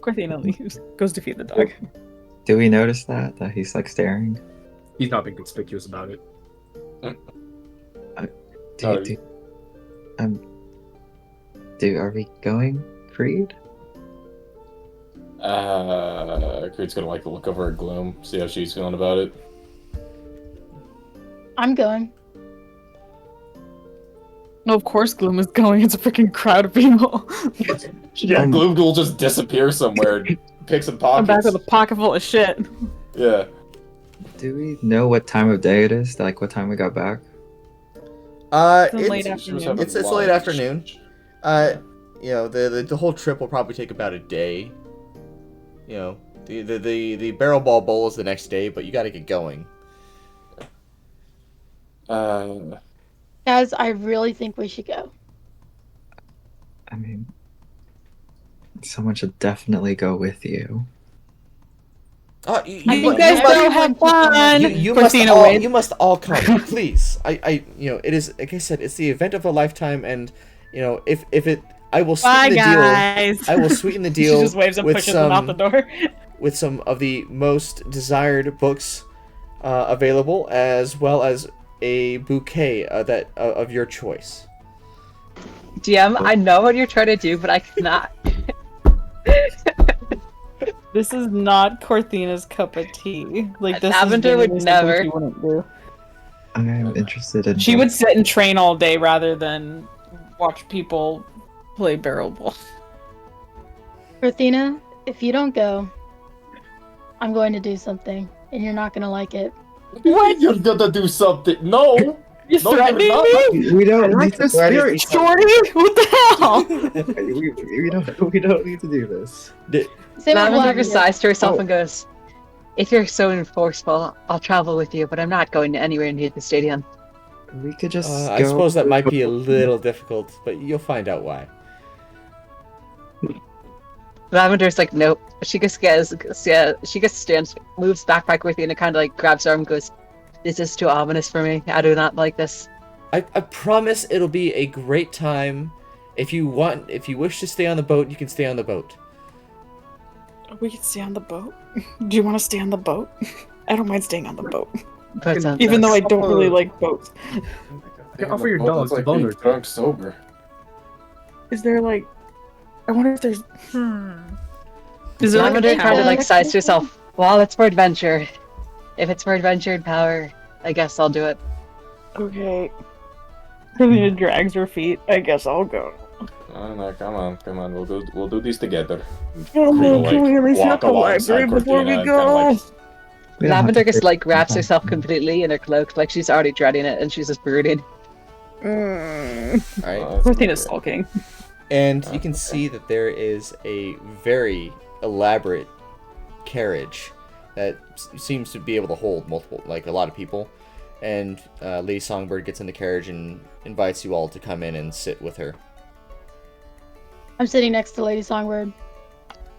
Corthina leaves, goes to feed the dog. Do we notice that he's like staring? He's not being conspicuous about it. Are we going, Creed? Creed's gonna like look over at Gloom, see how she's feeling about it. I'm going. No, of course Gloom is going. It's a freaking crowd of people. Yeah, Gloom will just disappear somewhere, pick some I'm pockets. back with a pocket full of shit. Yeah. Do we know what time of day it is? Like what time we got back? It's late afternoon. It's late afternoon. The whole trip will probably take about a day. The Barrelball Bowl is the next day, but you got to get going. Guys, I really think we should go. I mean, someone should definitely go with you. You guys go have fun. You must all come, please. It is, like I said, it's the event of a lifetime, and if it, I will sweeten the deal. I will sweeten the deal. She just waves and pushes them out the door. With some of the most desired books available, as well as a bouquet of your choice. DM, I know what you're trying to do, but I cannot. This is not Corthina's cup of tea. Like this Lavender would never. She wouldn't do. I am interested in. She would sit and train all day rather than watch people play Barrelball. Berthina, if you don't go, I'm going to do something, and you're not going to like it. What? You're gonna do something? No. You're threatening me? We don't like need to the spirit, Shorty? What the hell? we don't need to do this. Lavender sighs to herself and goes, "If you're so forceful, I'll travel with you, but I'm not going anywhere near the stadium." We could just I suppose that might be a little difficult, but you'll find out why. Lavender's like, nope. She just stands, moves back with you, and it kind of like grabs her arm and goes, "This is too ominous for me. I do not like this." I promise it'll be a great time. If you wish to stay on the boat, you can stay on the boat. We can stay on the boat. Do you want to stay on the boat? I don't mind staying on the boat. Even though I don't really like boats. Offer your dogs to boners. Drunk sober. Is there like... I wonder if there's... Is there Lavender like a kind of like tower? sighs to herself. Well, it's for adventure. If it's for adventure and power, I guess I'll do it. Okay. Karina drags her feet. I guess I'll go. Oh, no, come on. We'll do this together. Oh, We'll, can we at least walk hit the alongside library before we Cortina and go? kinda, Lavender just like wraps herself completely in her cloak, like she's already dreading it, and she's just brooding. Alright. Cortina's sulking. And you can see that there is a very elaborate carriage that seems to be able to hold multiple, like a lot of people. And Lady Songbird gets in the carriage and invites you all to come in and sit with her. I'm sitting next to Lady Songbird.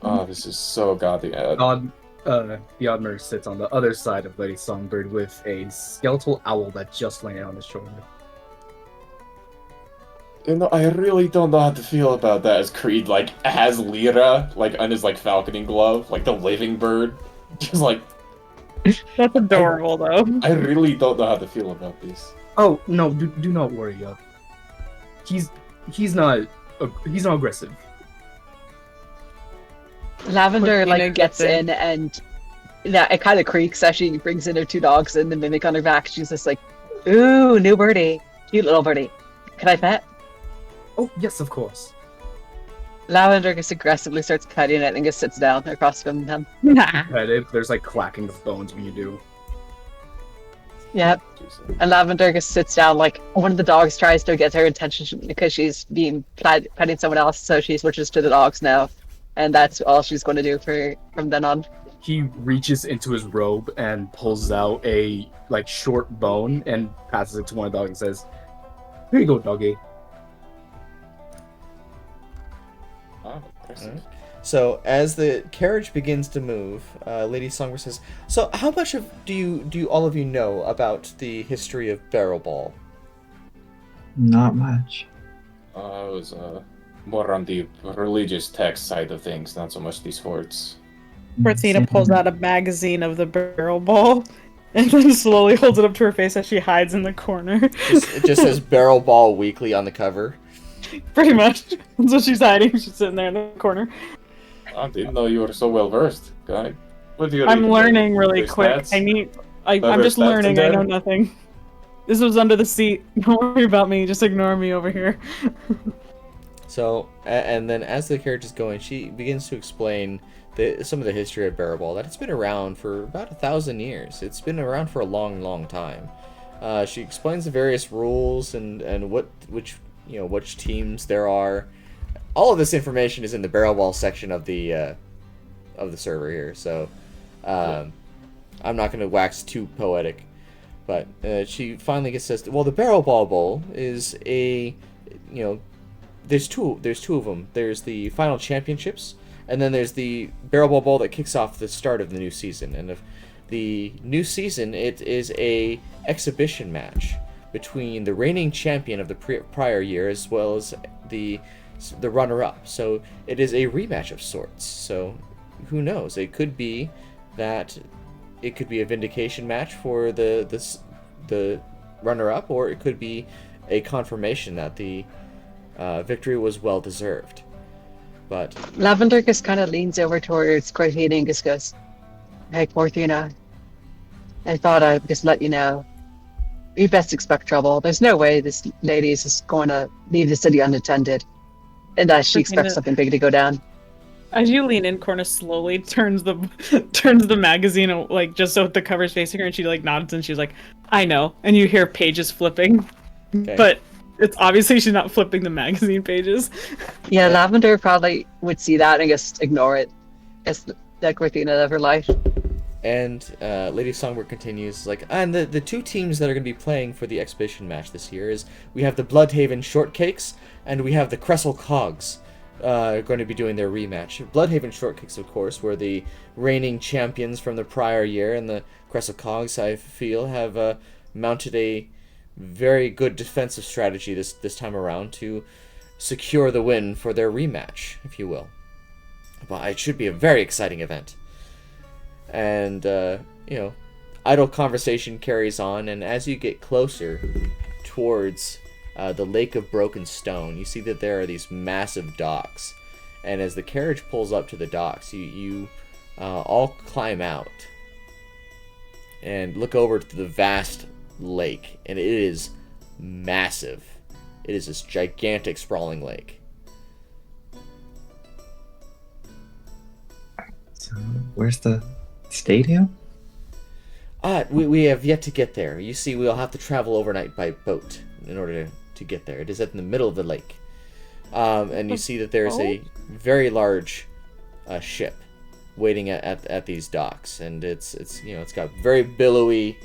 Oh, this is so goddamn. Theodmer sits on the other side of Lady Songbird with a skeletal owl that just landed on his shoulder. You know, I really don't know how to feel about that as Creed, like, has Lyra, like, on his, like, falconing glove, like, the living bird. Just, like... That's adorable, though. I really don't know how to feel about this. Oh, no, do not worry, he's not aggressive. Lavender Cortina like gets in, and it kind of creaks as she brings in her two dogs and the mimic on her back. She's just like, "Ooh, new birdie, cute little birdie. Can I pet?" Oh, yes, of course. Lavender just aggressively starts petting it and just sits down across from them. There's like clacking of bones when you do. Yep. And Lavender just sits down, like one of the dogs tries to get her attention because she's being petting someone else, so she switches to the dogs now. And that's all she's going to do from then on. He reaches into his robe and pulls out a like short bone and passes it to one of the dogs and says, "Here you go, doggy." Oh, impressive. So as the carriage begins to move, Lady Songbird says, "So how much do you all of you know about the history of Barrelball?" Not much. I was more on the religious text side of things, not so much the sports. Cortina pulls out a magazine of the Barrelball and then slowly holds it up to her face as she hides in the corner. It just says Barrelball Weekly on the cover. Pretty much. That's what she's hiding. She's sitting there in the corner. I didn't know you were so well versed, guy. What do you I'm read? learning really There's quick. stats? I'm just stats in learning. I there? know nothing. This was under the seat. Don't worry about me. Just ignore me over here. So, and then as the carriage is going, she begins to explain some of the history of Barrelball, that it's been around for about 1,000 years. It's been around for a long, long time. She explains the various rules and which teams there are. All of this information is in the Barrelball section of the server here, so I'm not going to wax too poetic. But she finally says, well, the Barrelball Bowl is there's two of them. There's the final championships, and then there's the Barrelball Bowl that kicks off the start of the new season. And if the new season, it is a exhibition match between the reigning champion of the prior year as well as the runner-up. So it is a rematch of sorts. So who knows? It could be that it could be a vindication match for the runner-up, or it could be a confirmation that the victory was well deserved. But Lavender just kind of leans over towards Cortina and just goes, "Hey, Cortina, I thought I'd just let you know. You best expect trouble. There's no way this lady is just going to leave the city unattended, and that she expects something big to go down." As you lean in, Corna slowly turns the magazine like just so the cover's facing her, and she like nods and she's like, "I know." And you hear pages flipping, but it's obviously she's not flipping the magazine pages. Yeah, Lavender probably would see that and just ignore it. It's the Cortina of her life. And Lady Songbird continues, like, and the two teams that are going to be playing for the exhibition match this year is we have the Bloodhaven Shortcakes and we have the Cressel Cogs going to be doing their rematch. Bloodhaven Shortcakes, of course, were the reigning champions from the prior year, and the Cressel Cogs, I feel, have mounted a very good defensive strategy this time around to secure the win for their rematch, if you will. But it should be a very exciting event. And, idle conversation carries on, and as you get closer towards the Lake of Broken Stone, you see that there are these massive docks. And as the carriage pulls up to the docks, you all climb out and look over to the vast lake, and it is massive. It is this gigantic, sprawling lake. So, where's the stadium? We have yet to get there. You see, we'll have to travel overnight by boat in order to get there. It is in the middle of the lake. And you see that there's a very large ship waiting at these docks, and it's got very billowy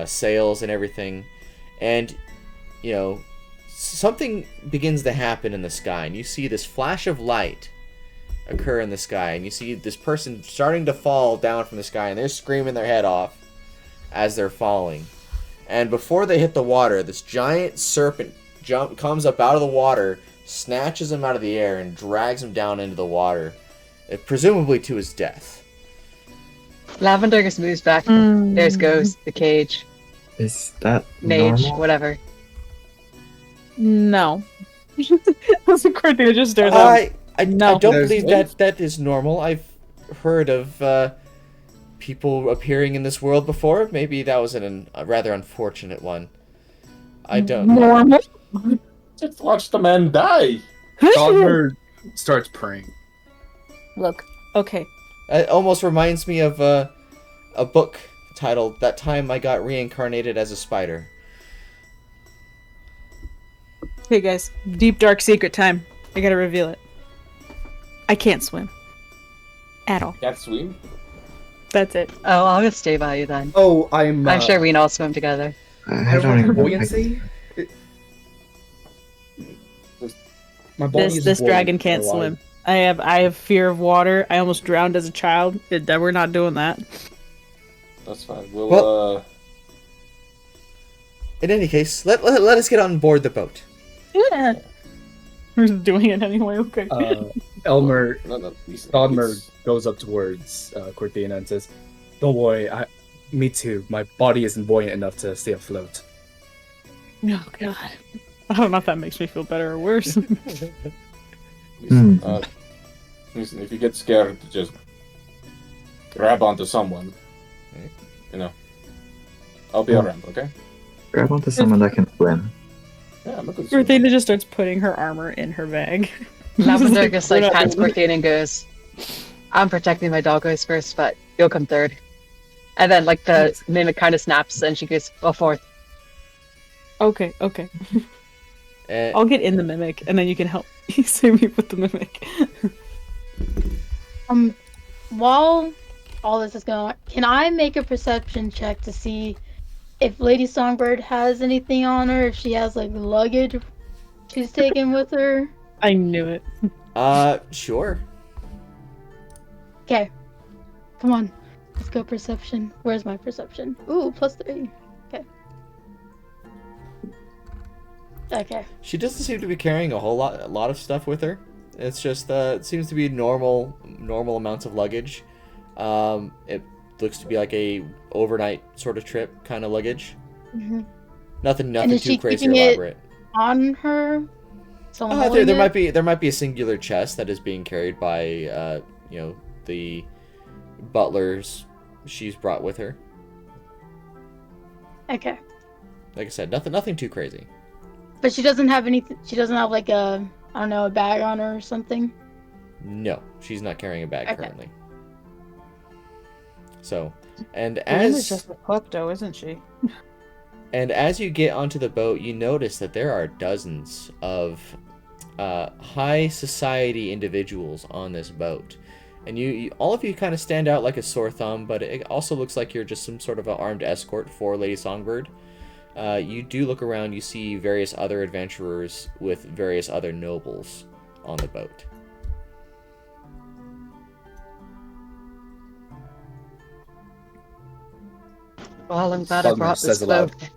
sails and everything, and something begins to happen in the sky, and you see this flash of light occur in the sky, and you see this person starting to fall down from the sky, and they're screaming their head off as they're falling. And before they hit the water, this giant serpent comes up out of the water, snatches him out of the air, and drags him down into the water, presumably to his death. Lavender just moves back. There goes the cage. Is that Mage, normal? whatever. No. That's a Cortina just stares at I don't believe that is normal. I've heard of people appearing in this world before. Maybe that was a rather unfortunate one. I don't know. Normal? Just watch the man die. Theodmer starts praying. Look, okay. It almost reminds me of a book titled "That Time I Got Reincarnated as a Spider." Hey guys, deep dark secret time. I gotta reveal it. I can't swim. At all. Can't swim? That's it. Oh, I'll just stay by you then. Oh, I'm sure we can all swim together. I don't have buoyancy. My body This dragon can't swim. I have fear of water. I almost drowned as a child. We're not doing that. That's fine. We'll in any case, let us get on board the boat. Yeah. We're doing it anyway. Okay. Theodmer goes up towards Cortina and says, "Don't worry, me too. My body isn't buoyant enough to stay afloat." Oh god. I don't know if that makes me feel better or worse. Listen, if you get scared, just grab onto someone. I'll be around, okay? Grab onto someone that can swim. Yeah, I'm a good swimmer. Cortina just starts putting her armor in her bag. Lavender just pats Cortina and goes, "I'm protecting my doggoys first, but you'll come third." And then the mimic kind of snaps and she goes, "Go forth." Okay. I'll get in the mimic and then you can help save me with the mimic. While all this is going on, can I make a perception check to see if Lady Songbird has anything on her, if she has luggage she's taken with her? I knew it. Sure. Okay. Come on. Let's go perception. Where's my perception? Ooh, +3. Okay. She doesn't seem to be carrying a lot of stuff with her. It's just it seems to be normal amounts of luggage. It looks to be like a overnight sort of trip kind of luggage. Mm-hmm. Nothing And is too she crazy keeping elaborate. On her? Someone There might be a singular chest that is being carried by the butlers she's brought with her. Okay. Like I said, nothing too crazy. But she doesn't have anything. She doesn't have a bag on her or something. No, she's not carrying a bag Okay. currently. So, and Is just a klepto, isn't she? And as you get onto the boat, you notice that there are dozens of high society individuals on this boat. And all of you kind of stand out like a sore thumb, but it also looks like you're just some sort of an armed escort for Lady Songbird. You do look around, you see various other adventurers with various other nobles on the boat. Well, I'm glad I brought this says aloud. boat.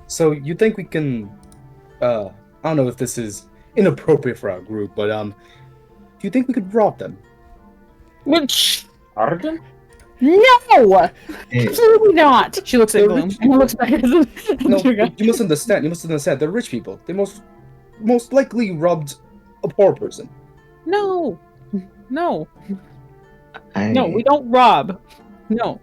So you think we can, I don't know if this is inappropriate for our group, but do you think we could rob them? Which? Pardon? No! Absolutely not! She looks at Gloom, and looks back at the No, you must understand. You must understand. They're rich people. They most likely robbed a poor person. No! No, we don't rob. No.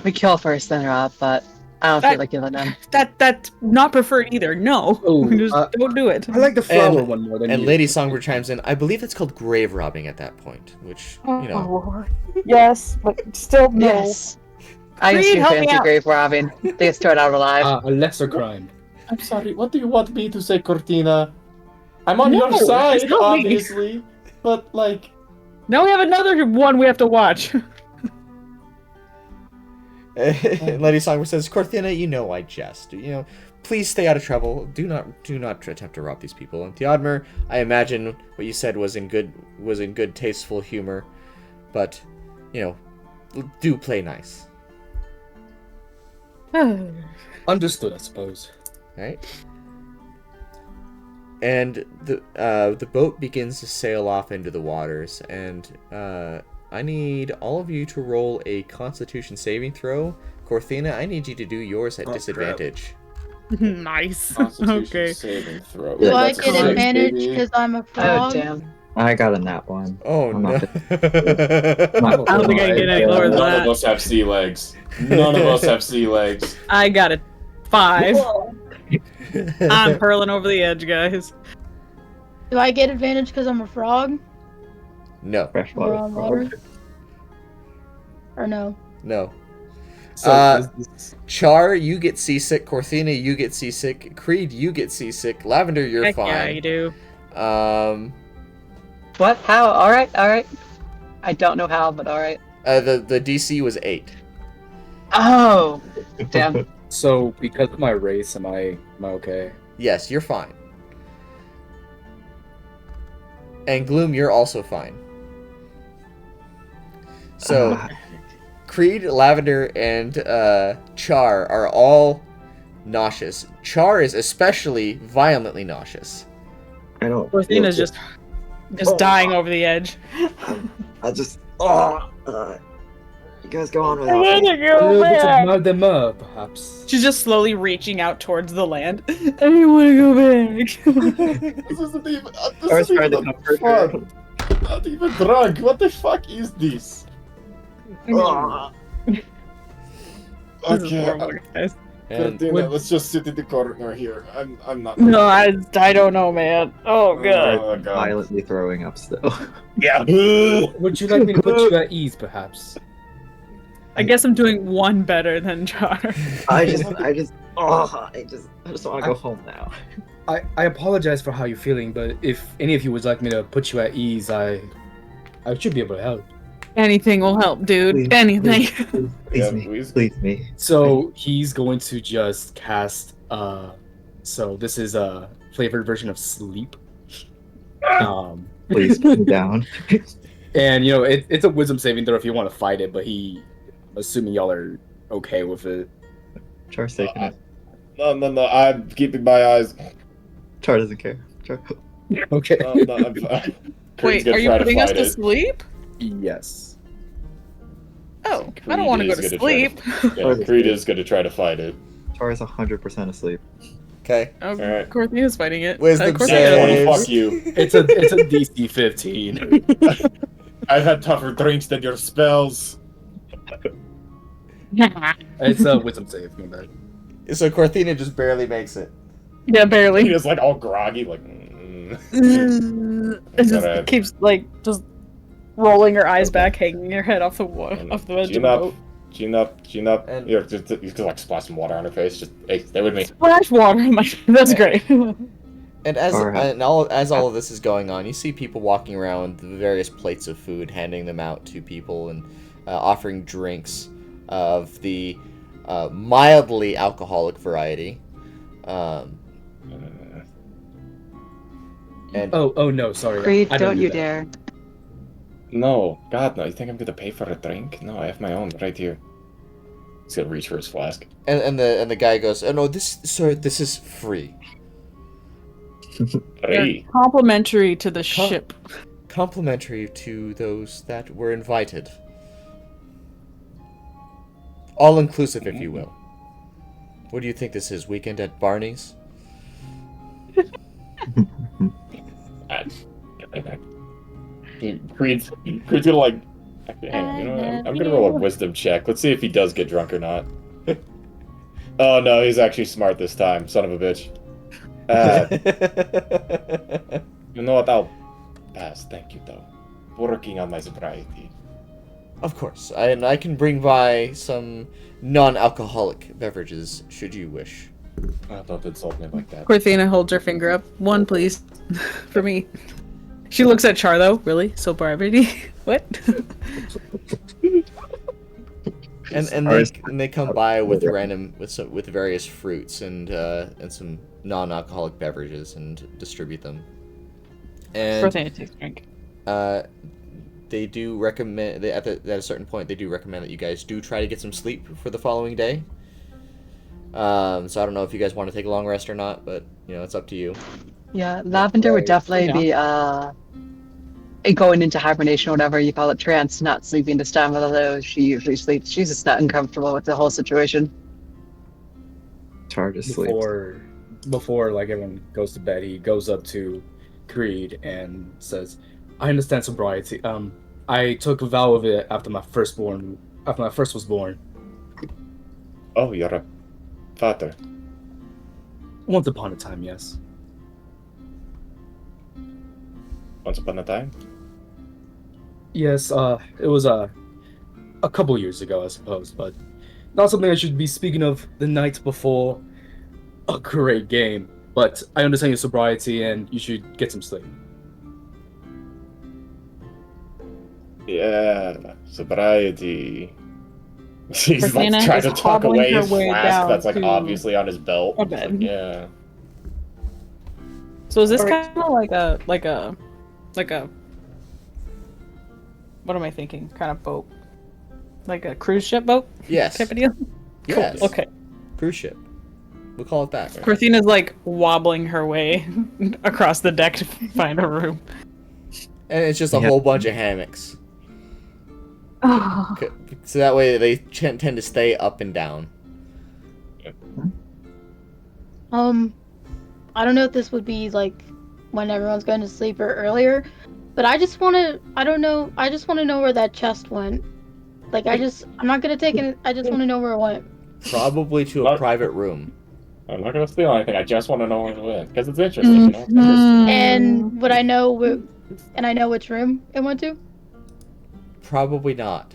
We kill first, then rob, but I don't feel like killing them. That's not preferred either. No. Oh, Just don't do it. I like the flower one more than And you. Lady Songbird chimes in, I believe it's called grave robbing at that point, which, you know. Yes, but still no. Yes. I used Creed, to help me fancy out. grave robbing. They get thrown out alive. A lesser crime. I'm sorry, what do you want me to say, Cortina? I'm on your No, side, just help me. obviously, but, like... Now we have another one we have to watch. Lady Songbird says, Corthina, you know I jest. You know, please stay out of trouble. Do not attempt to rob these people. And Theodmer, I imagine what you said was in good tasteful humor, but you know, do play nice. Understood, I suppose. Right? And the boat begins to sail off into the waters, and I need all of you to roll a Constitution saving throw. Corthina, I need you to do yours at disadvantage. Nice. Constitution Okay. saving throw. Do I That's a get six, advantage baby. because I'm a Oh, frog? damn. I got a nat one. Oh, I'm no. not- I don't think I can get any lower than None of that. us have sea legs. None of us have sea legs. I got a 5. I'm hurling over the edge, guys. Do I get advantage because I'm a frog? No. Fresh Or water. on water? Or no? No. So Char, you get seasick. Corthina, you get seasick. Creed, you get seasick. Lavender, you're Heck fine. yeah, you do. What? How? Alright, alright. I don't know how, but alright. The DC was 8. Oh! Damn. So because of my race, am I okay? Yes, you're fine. And Gloom, you're also fine. So, Creed, Lavender, and Char are all nauseous. Char is especially violently nauseous. I don't. Corthina's just dying over the edge. I just. You guys go on I without wanna me. A go little bit back. of mal de mer, perhaps. She's just slowly reaching out towards the land. I want to go back. This isn't even. I was trying to comfort her. fun. I'm not even drunk. What the fuck is this? This is Okay, horrible, guys. And Cortina, let's just sit in the corner here. I'm not. No, I don't know, man. Oh god. Oh, God. Violently throwing up still. Yeah. Would you like me to put you at ease, perhaps? I guess I'm doing one better than Char. I just want to go home now. I apologize for how you're feeling, but if any of you would like me to put you at ease, I should be able to help. Anything will help, dude. Please, Anything. Please Yeah, me. please. Please me. So he's going to just cast. So this is a flavored version of sleep. Please put me down. And you know it's a wisdom saving throw if you want to fight it, but assuming y'all are okay with it. Char's taking it. No. I'm keeping my eyes. Char doesn't care. Char. Okay. No, I'm fine. Creed's Wait, gonna are you try putting us fight to it. sleep? Yes. Oh, I Creed don't want to go is to gonna try sleep. Yeah, Creed is gonna try to fight it. Char is 100% asleep. okay. Oh, Alright. Corthina's fighting it. Wisdom Corthina- save. 20, fuck you. It's a DC 15. I've had tougher drinks than your spells. It's a wisdom save, my bad. So Corthina just barely makes it. Yeah, barely. He was like all groggy, like. It just Alright. keeps just rolling her eyes back, hanging her head off the off the edge of the boat. Chin up. And- Here, just like splash some water on her face. Just hey, stay with me. Splash water. That's great. And as Or, as all of this is going on, you see people walking around with various plates of food, handing them out to people, and offering drinks of the mildly alcoholic variety. And Oh no, sorry. Creed, I don't do you that. dare. No, God, no. You think I'm gonna pay for a drink? No, I have my own right here. He's gonna reach for his flask. and the guy goes, "Oh no, this is free. Free. Complimentary to the ship. Complimentary to those that were invited. All inclusive, if you will. What do you think this is? Weekend at Barney's?" Creed's gonna like. Hang on, you know what? I'm gonna roll a wisdom check. Let's see if he does get drunk or not. Oh no, he's actually smart this time, son of a bitch. You know what? I'll pass. Thank you, though. Working on my sobriety. Of course, and I can bring by some non-alcoholic beverages, should you wish. Oh, don't insult me like that. Corthina holds her finger up. One, please. For me. She looks at Char, though. Really? Sobriety? What? and they come by with with various fruits and some non-alcoholic beverages and distribute them. And Corthina takes a drink. they do recommend at a certain point they do recommend that you guys do try to get some sleep for the following day. So I don't know if you guys want to take a long rest or not, but it's up to you. Yeah, Lavender would definitely be going into hibernation or whatever you call it, trance, not sleeping this time, although she usually sleeps. She's just not uncomfortable with the whole situation. Char just sleeps. Before like everyone goes to bed, he goes up to Creed and says, "I understand sobriety. I took a vow of it after my first was born. Oh, you're a father. Once upon a time, yes. Once upon a time? Yes, it was a couple years ago, I suppose, but not something I should be speaking of the night before a great game. But I understand your sobriety and you should get some sleep." Yeah, sobriety. He's like Corthina trying is to tuck hobbling away her his way flask down that's like to obviously on his belt. a It's like, bed. yeah. So is this kind of like a what am I thinking? Kind of boat, like a cruise ship boat? Yes. Type of deal. Yes. Cool. Okay. Cruise ship. We'll call it that. Corthina's like wobbling her way across the deck to find a room. And it's just a whole bunch of hammocks. So that way they tend to stay up and down. I don't know if this would be like when everyone's going to sleep or earlier, but I just want to know where that chest went. Like I'm not gonna take it. I just want to know where it went. Probably to a private room. I'm not gonna steal anything. I just want to know where it went because it's interesting. And would I know? And I know which room it went to. Probably not.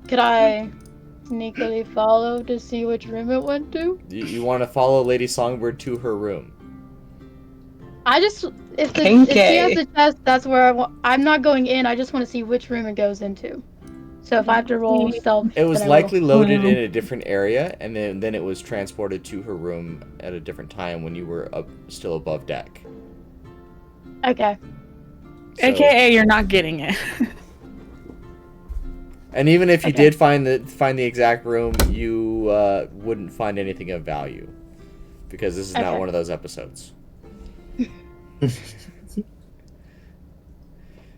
Could I sneakily follow to see which room it went to? You want to follow Lady Songbird to her room. If she has the chest, that's where I want. I'm not going in. I just want to see which room it goes into. So if I have to roll stealth, It was then I likely will. loaded in a different area, and then it was transported to her room at a different time when you were still above deck. Okay. So- AKA, you're not getting it. And even if you did find the exact room, you wouldn't find anything of value, because this is not one of those episodes.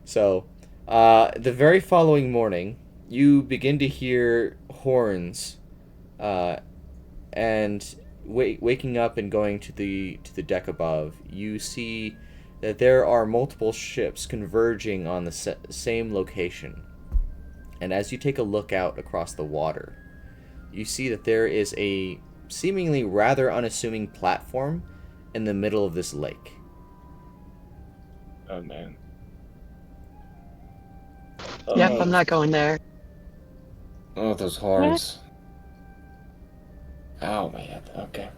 So, the very following morning, you begin to hear horns, and waking up and going to the deck above, you see that there are multiple ships converging on the same location. And as you take a look out across the water, you see that there is a seemingly rather unassuming platform in the middle of this lake. Oh man. Yep, I'm not going there. Oh, those horns. Ow, my head. Okay.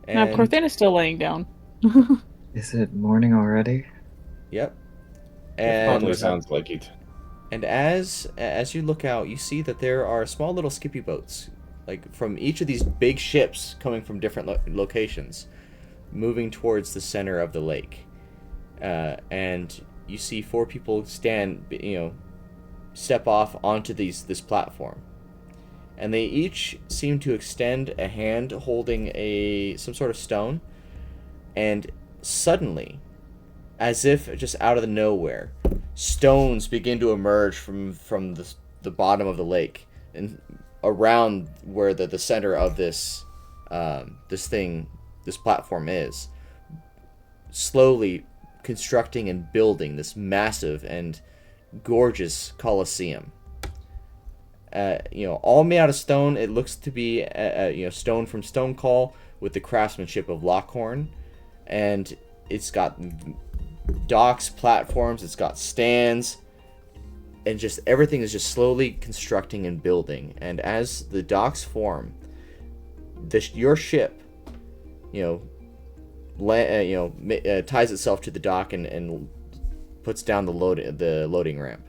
Now, Corthina's still laying down. Is it morning already? Yep. Probably And sounds like it. And as you look out, you see that there are small little skippy boats, like from each of these big ships coming from different locations, moving towards the center of the lake. And you see 4 people step off onto this platform, and they each seem to extend a hand holding some sort of stone, and suddenly, as if just out of the nowhere, stones begin to emerge from the bottom of the lake and around where the center of this platform is, slowly constructing and building this massive and gorgeous coliseum. All made out of stone. It looks to be stone from Stonecall with the craftsmanship of Lockhorn, and it's got docks, platforms, it's got stands, and just everything is just slowly constructing and building. And as the docks form, your ship, ties itself to the dock and puts down the loading ramp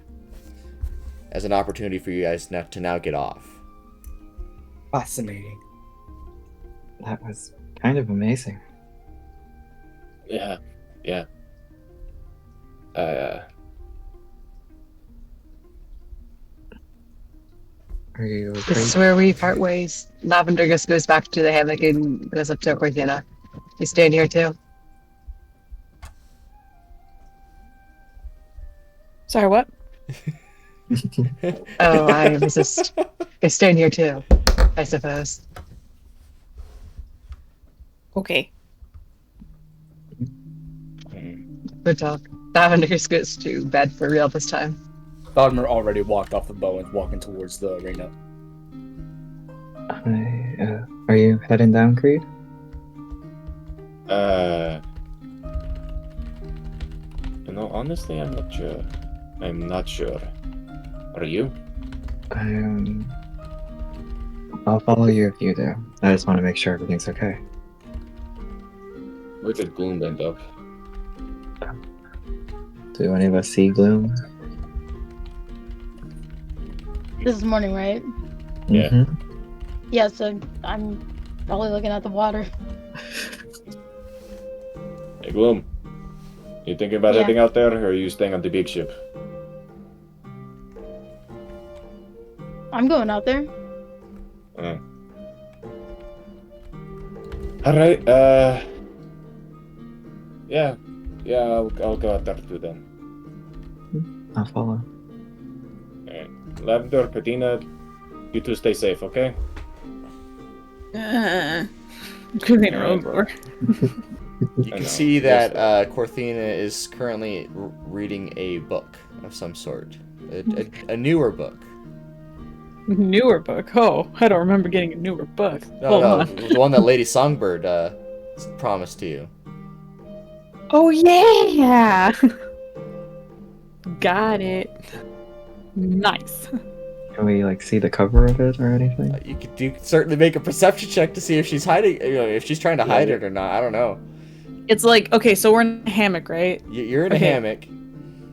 as an opportunity for you guys to now get off. Fascinating. That was kind of amazing. Yeah. Are you okay? This is where we part ways. Lavender just goes back to the hammock and goes up to Cortina. You staying here too? Sorry, what? Oh, I resist. You're staying here too, I suppose. Okay. Good talk. Lavender just goes to bed for real this time. Theodmer already walked off the bow and walking towards the arena. Are you heading down, Creed? Honestly, I'm not sure. Are you? I'll follow you if you do. I just want to make sure everything's okay. Where did Gloom end up? Do any of us see Gloom? This is morning, right? Yeah. Mm-hmm. Yeah, so I'm probably looking at the water. Hey, Gloom. You thinking about Yeah. heading out there, or are you staying on the big ship? I'm going out there. Alright, yeah, I'll go out there too then. I'll follow. Alright. Lavender, Cortina, you two stay safe, okay? Good over. You can see that Cortina is currently reading a book of some sort, a newer book. Newer book? Oh, I don't remember getting a newer book. No, Hold on. the one that Lady Songbird promised to you. Oh yeah! Got it. Nice. Can we see the cover of it or anything? You could certainly make a perception check to see if she's hiding, if she's trying to hide it or not. I don't know. It's okay, so we're in a hammock, right? You're in a hammock.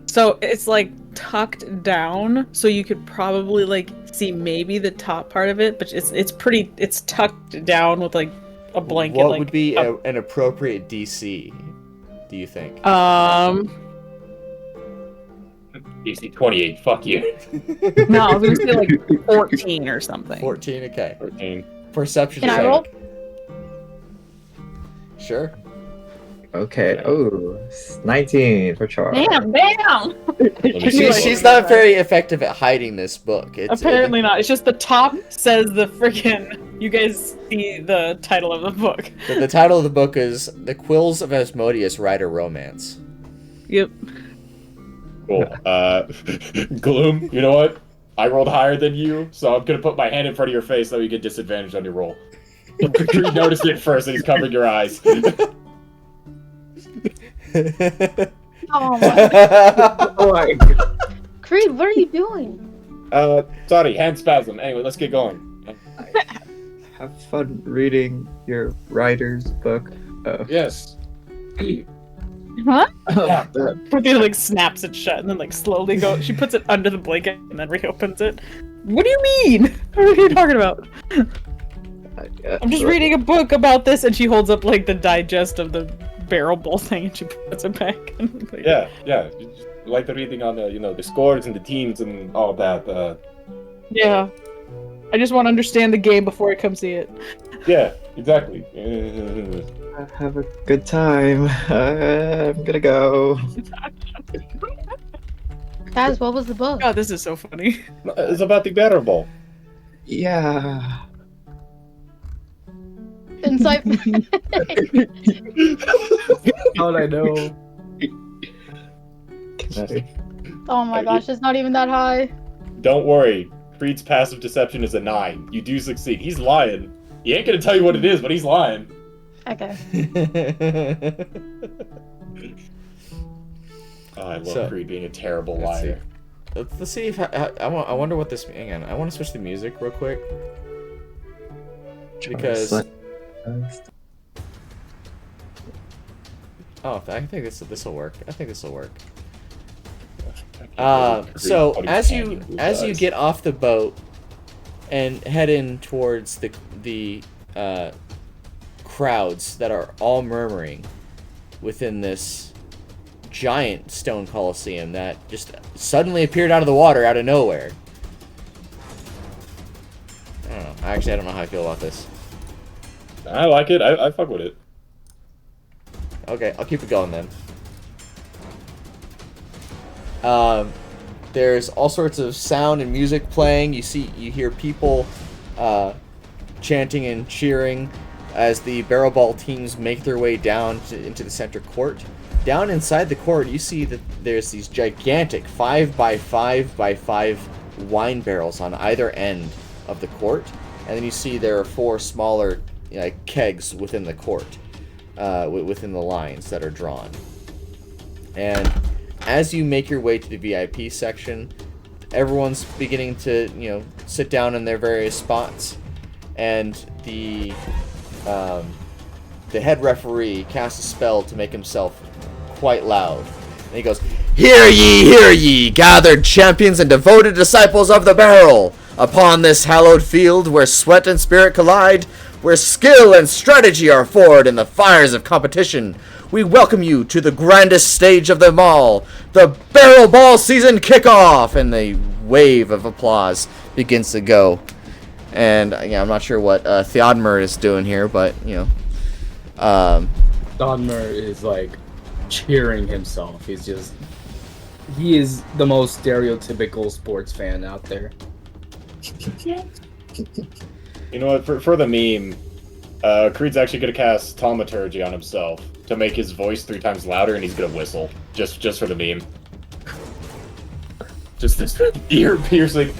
So it's tucked down, so you could probably see maybe the top part of it, but it's tucked down with a blanket. What would be an appropriate DC, do you think? DC 28, fuck you. No, I was gonna say 14 or something. 14, okay. 14. Perception Can check. I roll? Sure. Okay. Oh, 19 for Char. Damn! She's not very effective at hiding this book. Apparently not. It's just the top says the freaking. You guys see the title of the book. The title of the book is The Quills of Asmodeus Write a Romance. Yep. Cool. Gloom, you know what? I rolled higher than you, so I'm gonna put my hand in front of your face so you get disadvantage on your roll. Creed noticed it first and he's covering your eyes. Oh my Creed, what are you doing? Sorry, hand spasm. Anyway, let's get going. Have fun reading your writer's book. Yes. Huh? Yeah. Cortina like snaps it shut and then like slowly she puts it under the blanket and then reopens it. What do you mean? What are you talking about? I'm just reading a book about this, and she holds up like the digest of the Barrelball thing, and she puts it back. And, like, Yeah. Like the reading on the the scores and the teams and all that. Yeah. I just want to understand the game before I come see it. Yeah, exactly. Have a good time. I'm gonna go. Guys, what was the book? God, this is so funny. It's about the Barrelball. Yeah. Insight. All I know. Oh my gosh, it's not even that high. Don't worry. Creed's passive deception is a 9. You do succeed. He's lying. He ain't gonna tell you what it is, but he's lying. Okay. Oh, I love Creed being a terrible liar. Let's see if I wonder what this. Hang on, I want to switch the music real quick because. Oh, I think this will work. I think this will work. So as you get off the boat and head in towards the crowds that are all murmuring within this giant stone coliseum that just suddenly appeared out of the water out of nowhere. I don't know. I don't know how I feel about this. I like it. I fuck with it. Okay, I'll keep it going then. There's all sorts of sound and music playing. You hear people chanting and cheering as the Barrelball teams make their way down into the center court. Down inside the court, you see that there's these gigantic 5x5x5 wine barrels on either end of the court, and then you see there are 4 smaller kegs within the court, within the lines that are drawn. And as you make your way to the VIP section, everyone's beginning to, sit down in their various spots, and the head referee casts a spell to make himself quite loud. And he goes, hear ye, gathered champions and devoted disciples of the barrel! Upon this hallowed field where sweat and spirit collide, where skill and strategy are forward in the fires of competition, we welcome you to the grandest stage of them all, the Barrelball season kickoff! And the wave of applause begins to go. And I'm not sure what Theodmer is doing here, but Theodmer is like cheering himself. He is the most stereotypical sports fan out there. You know what? For the meme, Creed's actually gonna cast Thaumaturgy on himself to make his voice 3 times louder, and he's gonna whistle just for the meme. Just this ear piercing.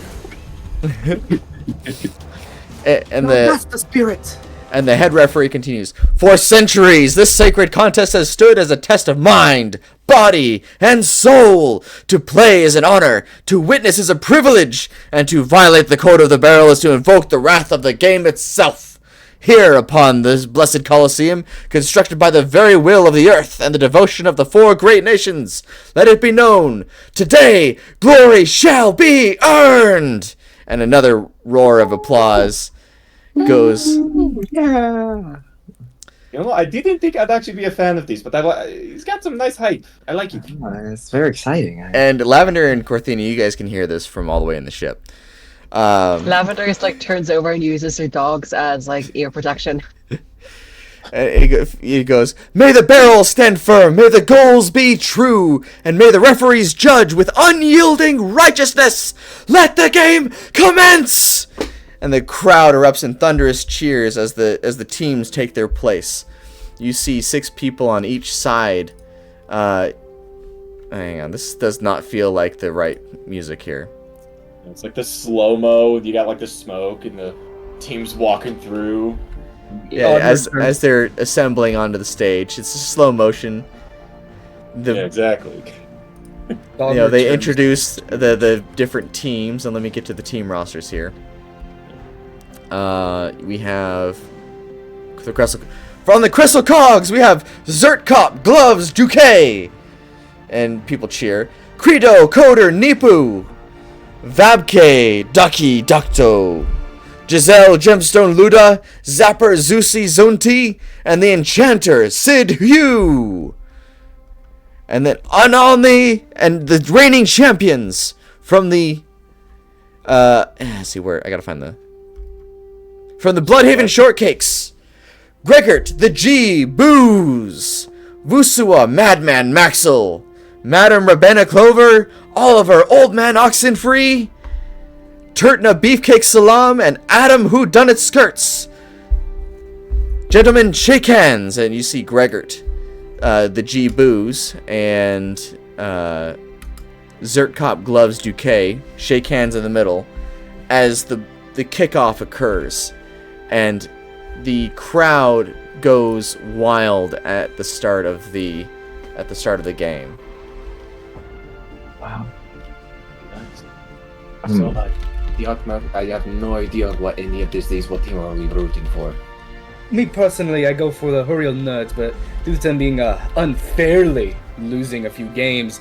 And that's the spirit. And the head referee continues, for centuries, this sacred contest has stood as a test of mind, body, and soul. To play is an honor, to witness is a privilege, and to violate the code of the barrel is to invoke the wrath of the game itself. Here upon this blessed Colosseum, constructed by the very will of the earth and the devotion of the 4 great nations, let it be known, today glory shall be earned! And another roar of applause goes. Yeah. You know, I didn't think I'd actually be a fan of these, but he's got some nice hype. I like it. It's very exciting. And Lavender and Corthina, you guys can hear this from all the way in the ship. Lavender turns over and uses her dogs as ear protection. He goes, may the barrel stand firm, may the goals be true, and may the referees judge with unyielding righteousness. Let the game commence! And the crowd erupts in thunderous cheers as the teams take their place. You see 6 people on each side. Hang on, this does not feel like the right music here. It's like the slow-mo, you got the smoke and the teams walking through. Yeah, as they're assembling onto the stage. It's slow motion. Yeah, exactly. They introduce the different teams, and let me get to the team rosters here. We have From the Crystal Cogs, we have Zertkop, Gloves, Duque. And people cheer. Credo, Coder, Nipu. Vabke, Ducky, Ducto. Giselle, Gemstone, Luda, Zapper, Zusi, Zunti, and the Enchanter, Sid Hugh. And then Analni and the reigning champions from the let's see where I gotta find the from the Bloodhaven Shortcakes. Gregert, the G, Booze, Vusua, Madman Maxel, Madam Rabenna Clover, Oliver, Old Man Oxenfree, Turtna Beefcake Salam, and Adam Who Done It Skirts. Gentlemen, shake hands, and you see Gregert, the G Booze, and Zertkop Gloves Duque shake hands in the middle as the kickoff occurs, and the crowd goes wild at the start of the game. Wow. So, Theodmer, I have no idea what any of this is. What team are we rooting for? Me personally, I go for the Huriel Nerds, but due to them being unfairly losing a few games,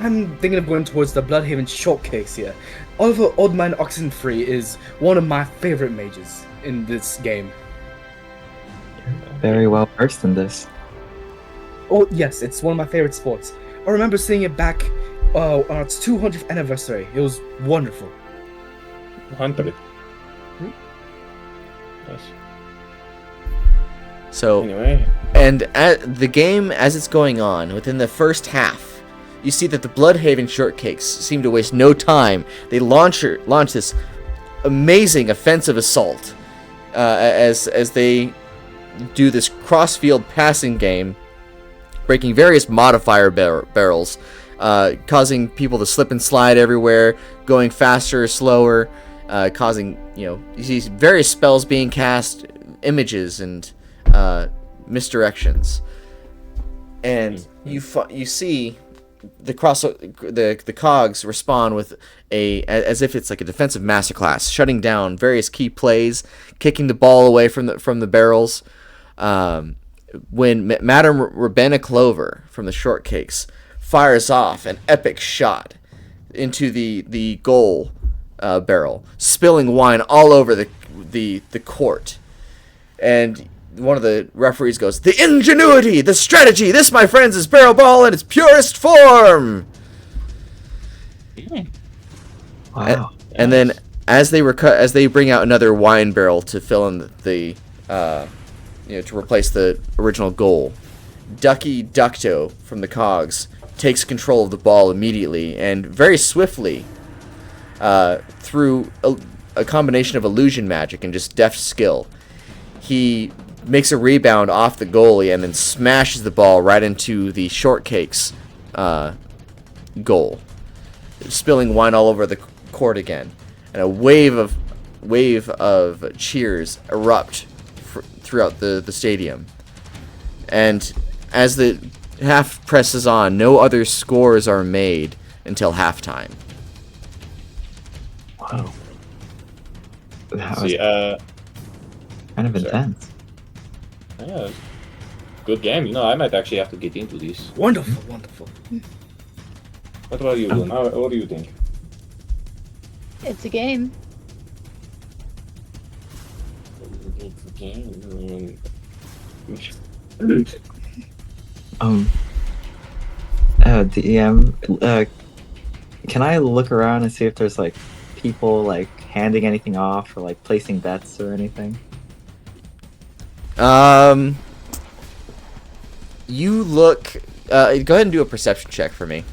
I'm thinking of going towards the Bloodhaven Shortcakes here. Oliver Oldman Oxenfree is one of my favorite mages in this game. Very well versed in this. Oh yes, it's one of my favorite sports. I remember seeing it back on its 200th anniversary. It was wonderful. 100. Yes. So, anyway, and at the game as it's going on, within the first half, you see that the Bloodhaven Shortcakes seem to waste no time. They launch this amazing offensive assault as they do this cross-field passing game, breaking various modifier barrels, causing people to slip and slide everywhere, going faster or slower, causing, you see various spells being cast, images, and misdirections. And you see the cogs respond with as if it's like a defensive masterclass, shutting down various key plays, kicking the ball away from the barrels. When Madam Rabenna Clover from the Shortcakes fires off an epic shot into the goal barrel, spilling wine all over the court, and one of the referees goes, "The ingenuity, the strategy, this, my friends, is Barrelball in its purest form." Wow. And then as they bring out another wine barrel to fill in the to replace the original goal, Ducky Ducto from the Cogs takes control of the ball immediately and very swiftly, through a combination of illusion magic and just deft skill, he makes a rebound off the goalie and then smashes the ball right into the Shortcakes goal, spilling wine all over the court again, and a wave of cheers erupt throughout the stadium. And as the half presses on, no other scores are made until halftime. Wow. That see, was kind of intense. Yeah, good game. I might actually have to get into this. Wonderful, wonderful. What about you, Luna? What do you think? It's a game. DM, can I look around and see if there's like people like handing anything off or like placing bets or anything? You look. Go ahead and do a perception check for me.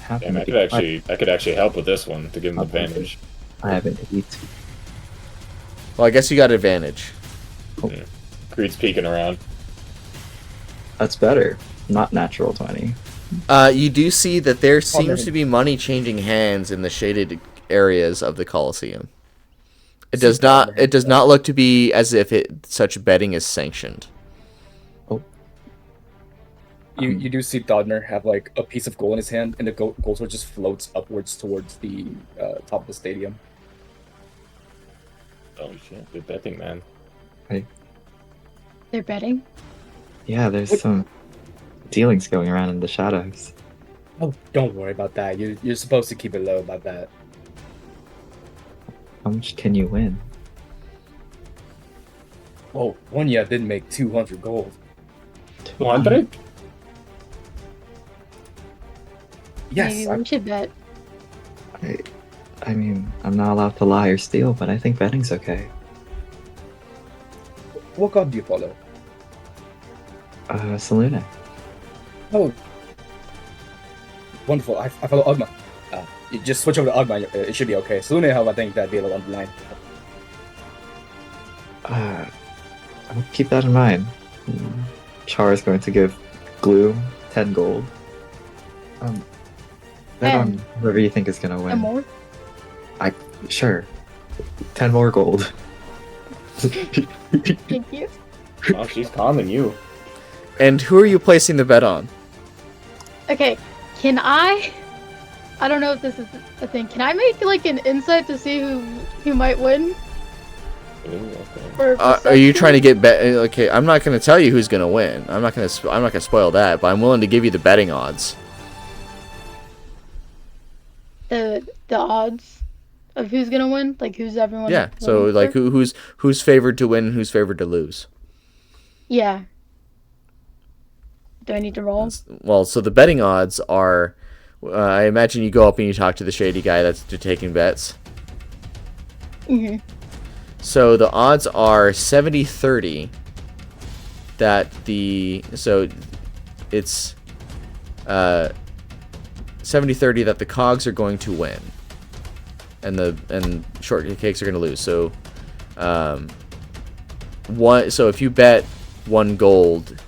Damn, I could actually help with this one to give him advantage. I have an 8. Well, I guess you got advantage. Yeah. Creed's peeking around. That's better. Not natural 20. You do see that there seems to be money changing hands in the shaded areas of the Colosseum. It does not look to be as if such betting is sanctioned. You do see Theodmer have like a piece of gold in his hand, and the gold sword just floats upwards towards the top of the stadium. Oh shit, good betting, man. Hey. They're betting. Yeah, there's some dealings going around in the shadows. Oh, don't worry about that. You're supposed to keep it low about that. How much can you win? Oh, one year did make 200 gold. 200? Yes. Maybe we should bet. I mean, I'm not allowed to lie or steal, but I think betting's okay. What god do you follow? Selune. Oh. Wonderful. I follow Ogma. You just switch over to Ogma, it should be okay. Selune, I think that'd be a little on the line. I'll keep that in mind. Char is going to give Glue 10 gold. Bet on whoever you think is gonna win. 10 more? Sure. 10 more gold. Thank you. Oh, she's calling you. And who are you placing the bet on? Okay, can I don't know if this is a thing. Can I make like an insight to see who might win? Or Are you trying to get bet? Okay, I'm not going to tell you who's going to win. I'm not going to spoil that, but I'm willing to give you the betting odds. the odds of who's gonna win? Like who's everyone? Yeah. So like who's favored to win and who's favored to lose? Yeah. Do I need to roll? Well, so the betting odds are, I imagine you go up and you talk to the shady guy that's taking bets. Mm-hmm. So the odds are 70-30 that it's 70-30 that the cogs are going to win and shortcakes are going to lose. So so if you bet 1 gold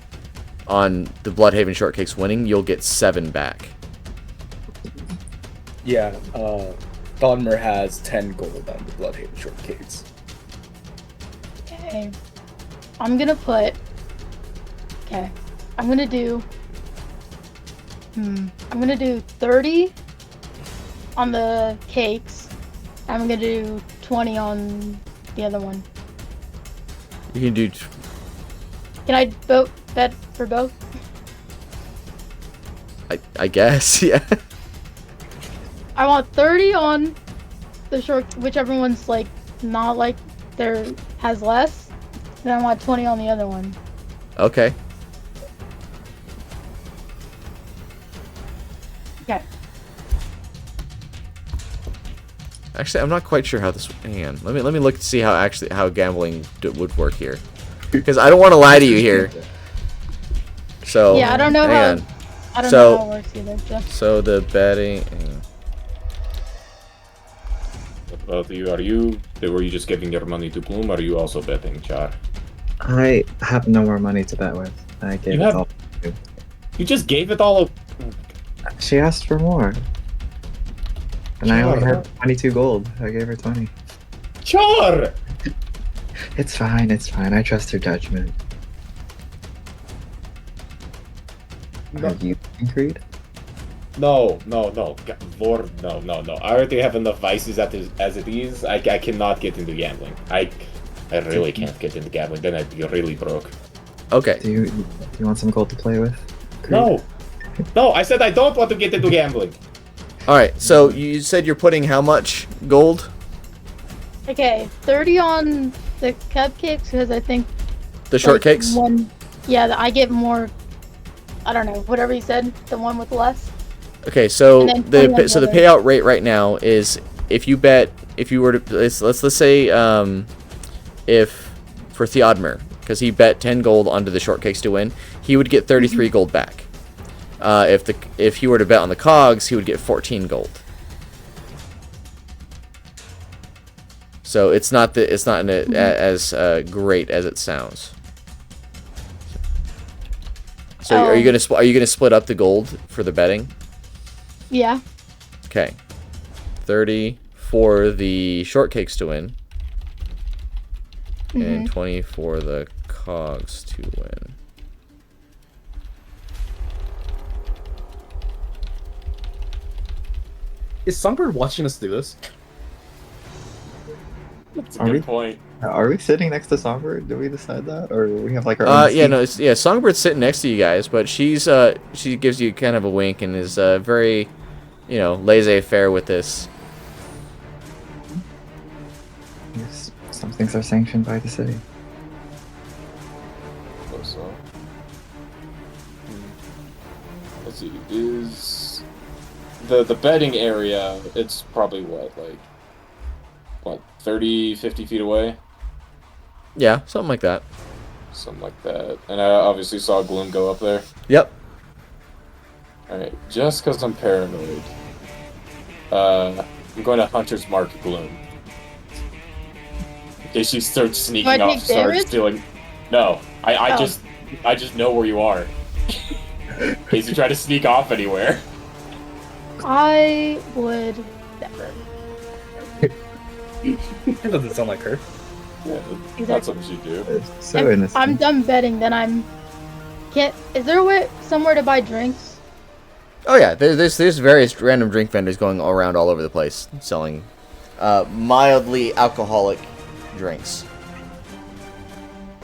on the Bloodhaven shortcakes winning, you'll get 7 back. Yeah, Theodmer has 10 gold on the Bloodhaven shortcakes. Okay. I'm gonna put. Okay. I'm gonna do 30 on the cakes. I'm gonna do 20 on the other one. You can do. Can I bet for both? I guess, yeah. I want 30 on the short, whichever one's like not like has less. Then I want 20 on the other one. Okay. Okay. Actually, I'm not quite sure how this. Hang on. Let me look to see how gambling would work here, because I don't want to lie to you here. So Yeah, I don't know hang how. on. I don't know how it works either. Jeff. So the betting. What about you? Were you just giving your money to Gloom, or are you also betting, Char? I have no more money to bet with. I gave it all. You just gave it all. She asked for more. And I only had 22 gold. I gave her 20. Char! It's fine, I trust her judgment. No. Are you agreed? No. Lord, no. I already have enough vices as it is. I cannot get into gambling. I really can't get into gambling. Then I'd be really broke. Okay. Do you want some gold to play with? No, I said I don't want to get into gambling. All right. So you said you're putting how much gold? Okay, 30 on the cupcakes because I think The shortcakes? Yeah, I get more. I don't know, whatever you said. The one with less. Okay, so And the then the payout rate right now is if you were to let's say if for Theodmer, because he bet 10 gold onto the shortcakes to win, he would get 33 gold back. If he were to bet on the cogs, he would get 14 gold. So it's not as great as it sounds. So are you gonna split up the gold for the betting? Yeah. Okay. 30 for the shortcakes to win. And 20 for the cogs to win. Is Songbird watching us do this? That's a good point. Are we sitting next to Songbird? Did we decide that, or we have like our own Yeah, seat? no, Songbird's sitting next to you guys, but she gives you kind of a wink and is very, laissez-faire with this. Yes, some things are sanctioned by the city. So. Let's see. Is the bedding area? It's probably what 30, 50 feet away. Yeah, something like that. Something like that. And I obviously saw Gloom go up there. Yep. Alright, just because I'm paranoid, I'm going to Hunter's Mark Gloom. In case she starts sneaking off, starts stealing. No, I just know where you are. In case you try to sneak off anywhere. I would never. It doesn't sound like her. Yeah, that's something she'd do. So If I'm done betting, then is there a way somewhere to buy drinks? Oh yeah, there's various random drink vendors going around all over the place selling mildly alcoholic drinks.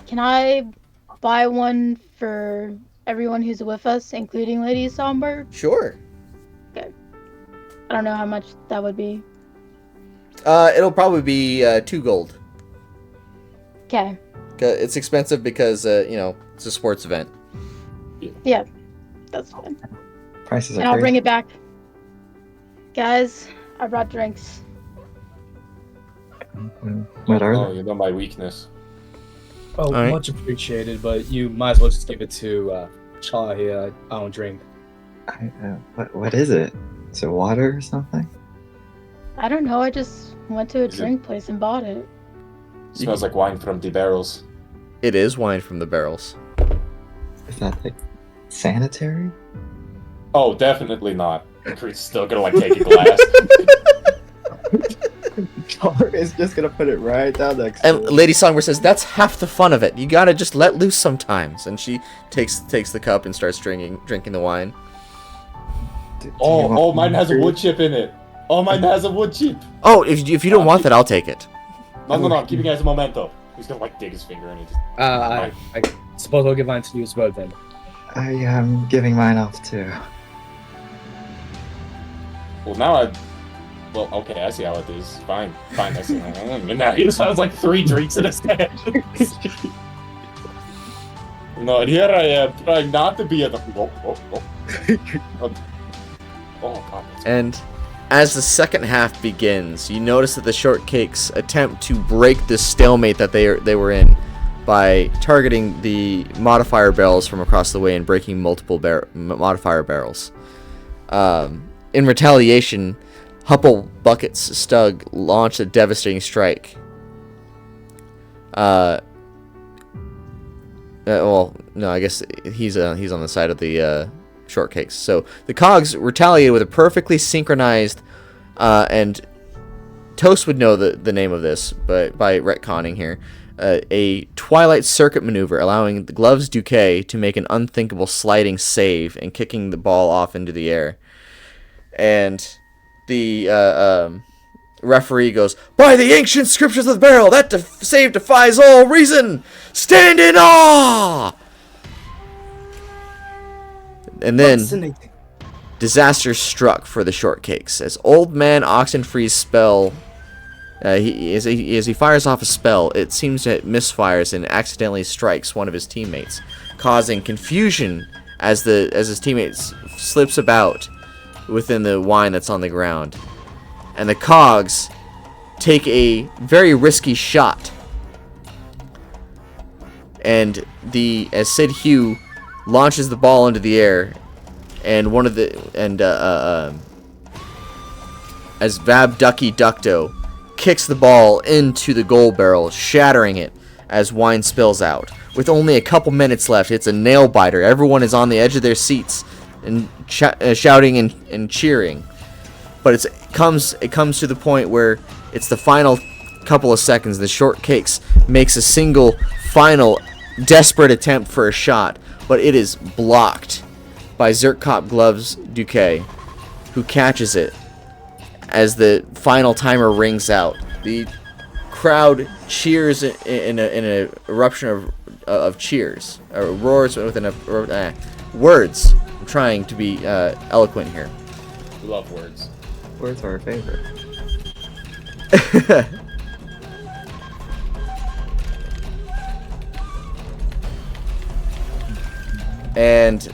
Can I buy one for everyone who's with us, including Lady Songbird? Sure. Okay. I don't know how much that would be. It'll probably be 2 gold. Okay. It's expensive because it's a sports event. Yeah, that's fine. Prices are And I'll crazy. bring it back. Guys, I brought drinks. What are Oh, you know my weakness. Oh, Alright. much appreciated, but you might as well just give it to Char here. I don't drink. what is it? Is it water or something? I don't know, I just went to a drink place and bought it. Smells like wine from the barrels. It is wine from the barrels. Is that like sanitary? Oh, definitely not. Creed's still gonna take a glass. Char is just gonna put it right down next And to it. Lady Songbird says, "That's half the fun of it. You gotta just let loose sometimes." And she takes the cup and starts drinking the wine. Oh, mine has a wood chip in it. Oh, mine has a wood chip. Oh, if you don't want that, I'll take it. No, I'm keeping it as a memento. He's gonna dig his finger in it. I suppose I'll give mine to you as well then. I am giving mine off too. Well, now well, okay, I see how it is. Fine, I see. And now he just has like 3 drinks in his head. No, and here I am trying not to be Oh, God. And as the second half begins, you notice that the shortcakes attempt to break the stalemate that they were in by targeting the modifier barrels from across the way and breaking multiple modifier barrels. In retaliation, Hupple Bucket's Stug launched a devastating strike. Well, no, I guess he's on the side of the shortcakes. So the Cogs retaliated with a perfectly synchronized, and Toast would know the name of this, but by retconning here, a Twilight Circuit maneuver, allowing the Gloves Duque to make an unthinkable sliding save and kicking the ball off into the air. And the referee goes, "By the ancient scriptures of the barrel, that save defies all reason! Stand in awe!" And then disaster struck for the shortcakes as Old Man Oxenfree's spell. As he fires off a spell, it seems that it misfires and accidentally strikes one of his teammates, causing confusion as his teammate slips about within the wine that's on the ground. And the Cogs take a very risky shot. And as Sid Hugh launches the ball into the air, and as Vab Ducky Ducto kicks the ball into the gold barrel, shattering it as wine spills out. With only a couple minutes left, it's a nail biter. Everyone is on the edge of their seats and shouting and cheering. But it comes to the point where it's the final couple of seconds. The Shortcakes makes a single final desperate attempt for a shot, but it is blocked by Zerkop Gloves Duque, who catches it as the final timer rings out. The crowd cheers in an eruption of cheers, or roars within words. I'm trying to be eloquent here. We love words. Words are our favorite. And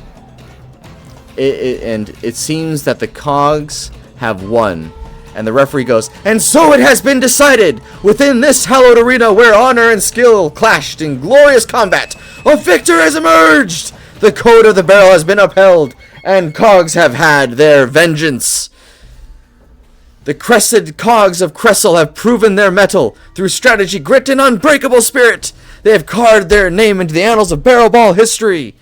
it seems that the cogs have won. And the referee goes, "And so it has been decided, within this hallowed arena where honor and skill clashed in glorious combat, a victor has emerged! The code of the barrel has been upheld, and cogs have had their vengeance. The crested cogs of Cressel have proven their mettle through strategy, grit, and unbreakable spirit. They have carved their name into the annals of Barrelball history.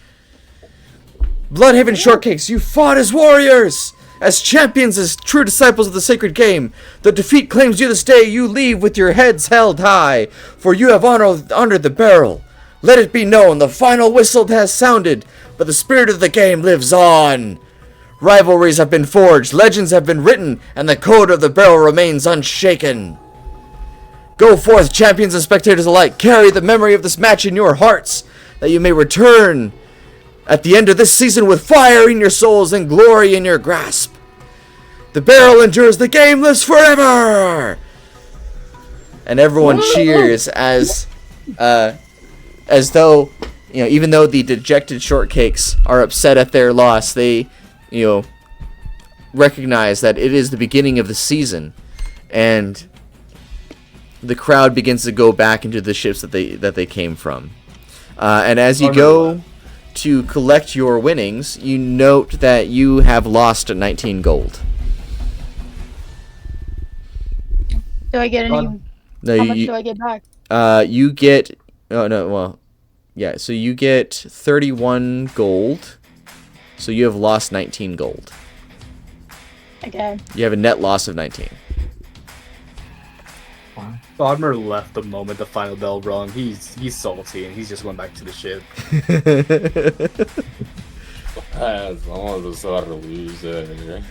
Bloodhaven Shortcakes, you fought as warriors! As champions, as true disciples of the sacred game. The defeat claims you this day. You leave with your heads held high, for you have honored the barrel. Let it be known, the final whistle has sounded, but the spirit of the game lives on. Rivalries have been forged, legends have been written, and the code of the barrel remains unshaken. Go forth, champions and spectators alike, carry the memory of this match in your hearts, that you may return at the end of this season with fire in your souls and glory in your grasp. The barrel endures, the game lives forever!" And everyone cheers as though, even though the dejected Shortcakes are upset at their loss, they, recognize that it is the beginning of the season, and the crowd begins to go back into the ships that they came from. And as you go to collect your winnings, you note that you have lost 19 gold. Do I get any? No, how much do I get back? You get. Oh no, well, yeah. So you get 31 gold. So you have lost 19 gold. Okay. You have a net loss of 19. Theodmer left the moment the final bell rung. He's salty and he's just going back to the ship. As long as a loser.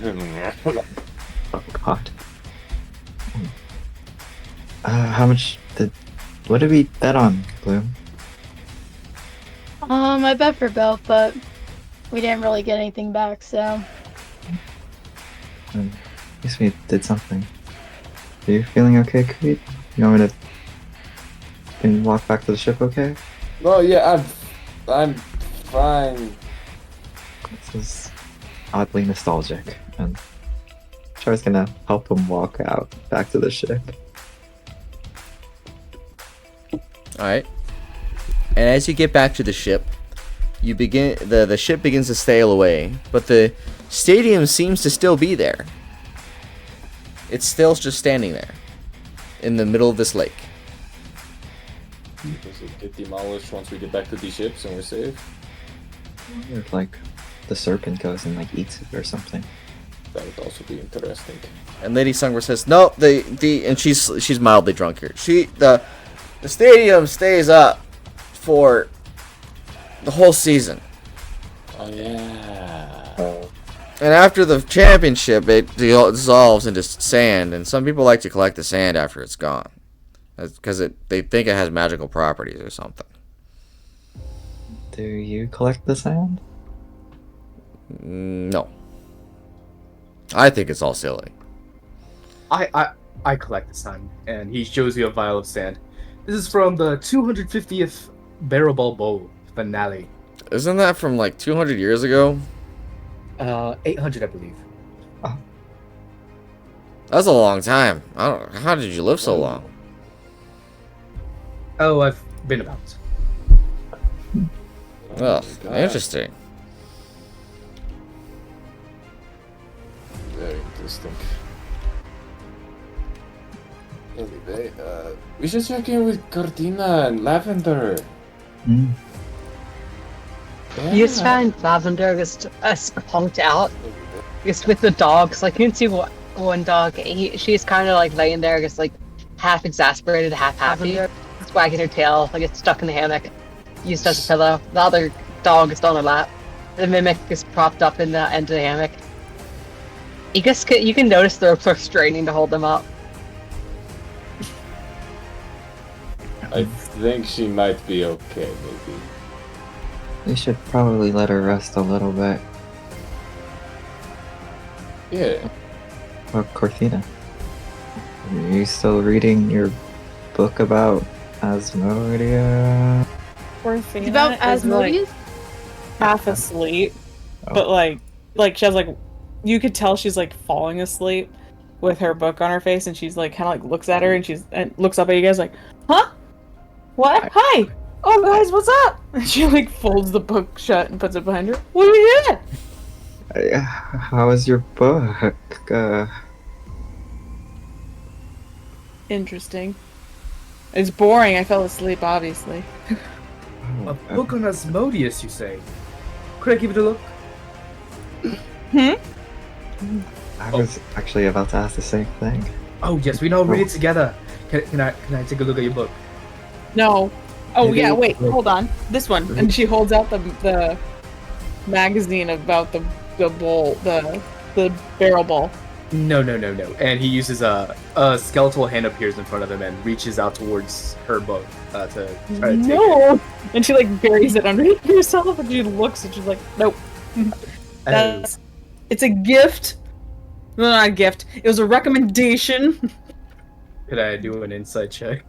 Oh God. How much what did we bet on, Bloom? I bet for Bell, but we didn't really get anything back, so. I guess we did something. Are you feeling okay, Creed? You want me to can walk back to the ship okay? No, yeah, I'm fine. This is oddly nostalgic, and Char's gonna help him walk out back to the ship. Alright. And as you get back to the ship, you begin the ship begins to sail away, but the stadium seems to still be there. It's still just standing there in the middle of this lake. Does it get demolished once we get back to these ships and we're safe? Or like the serpent goes and like eats it or something. That would also be interesting. And Lady Songbird says, "No, and she's mildly drunk here. The stadium stays up for the whole season. Oh yeah. And after the championship, it dissolves into sand, and some people like to collect the sand after it's gone, because they think it has magical properties or something." Do you collect the sand? No. I think it's all silly. I collect the sand, and he shows you a vial of sand. This is from the 250th Barrelball Bowl finale. Isn't that from like 200 years ago? 800, I believe. Oh. That's a long time. How did you live so long? Oh, I've been about. Oh, interesting. Very interesting. Anyway, we should check in with Cortina and Lavender. Mm. Yeah. You just find Lavender just punked out. Just with the dogs. Like, you can see one dog, she's kind of like laying there, just like half exasperated, half happy. Just wagging her tail, like it's stuck in the hammock. Used as a pillow. The other dog is on her lap. The mimic is propped up in the end of the hammock. You can notice the ropes are straining to hold them up. I think she might be okay, maybe. We should probably let her rest a little bit. Yeah. Or Corthina, are you still reading your book about Asmodia? It's about Asmodeus? Half asleep, but like she has like, you could tell she's like falling asleep with her book on her face, and she's like kind of like looks at her and looks up at you guys like, huh? What? Hi! Oh guys, what's up? And she like folds the book shut and puts it behind her. What are you doing? How was your book? Interesting. It's boring. I fell asleep, obviously. A book on Asmodeus, you say? Could I give it a look? Hmm? I was actually about to ask the same thing. Oh yes, we know. Read it together. Can I take a look at your book? No. Oh Maybe yeah, we wait, could- hold on. This one. And she holds out the magazine about the bowl, the barrel ball. No. And he uses a skeletal hand appears in front of him and reaches out towards her book to try to take it. No. And she like buries it underneath herself, and she looks and she's like, nope. That's, it's a gift. No, not a gift. It was a recommendation. Could I do an insight check?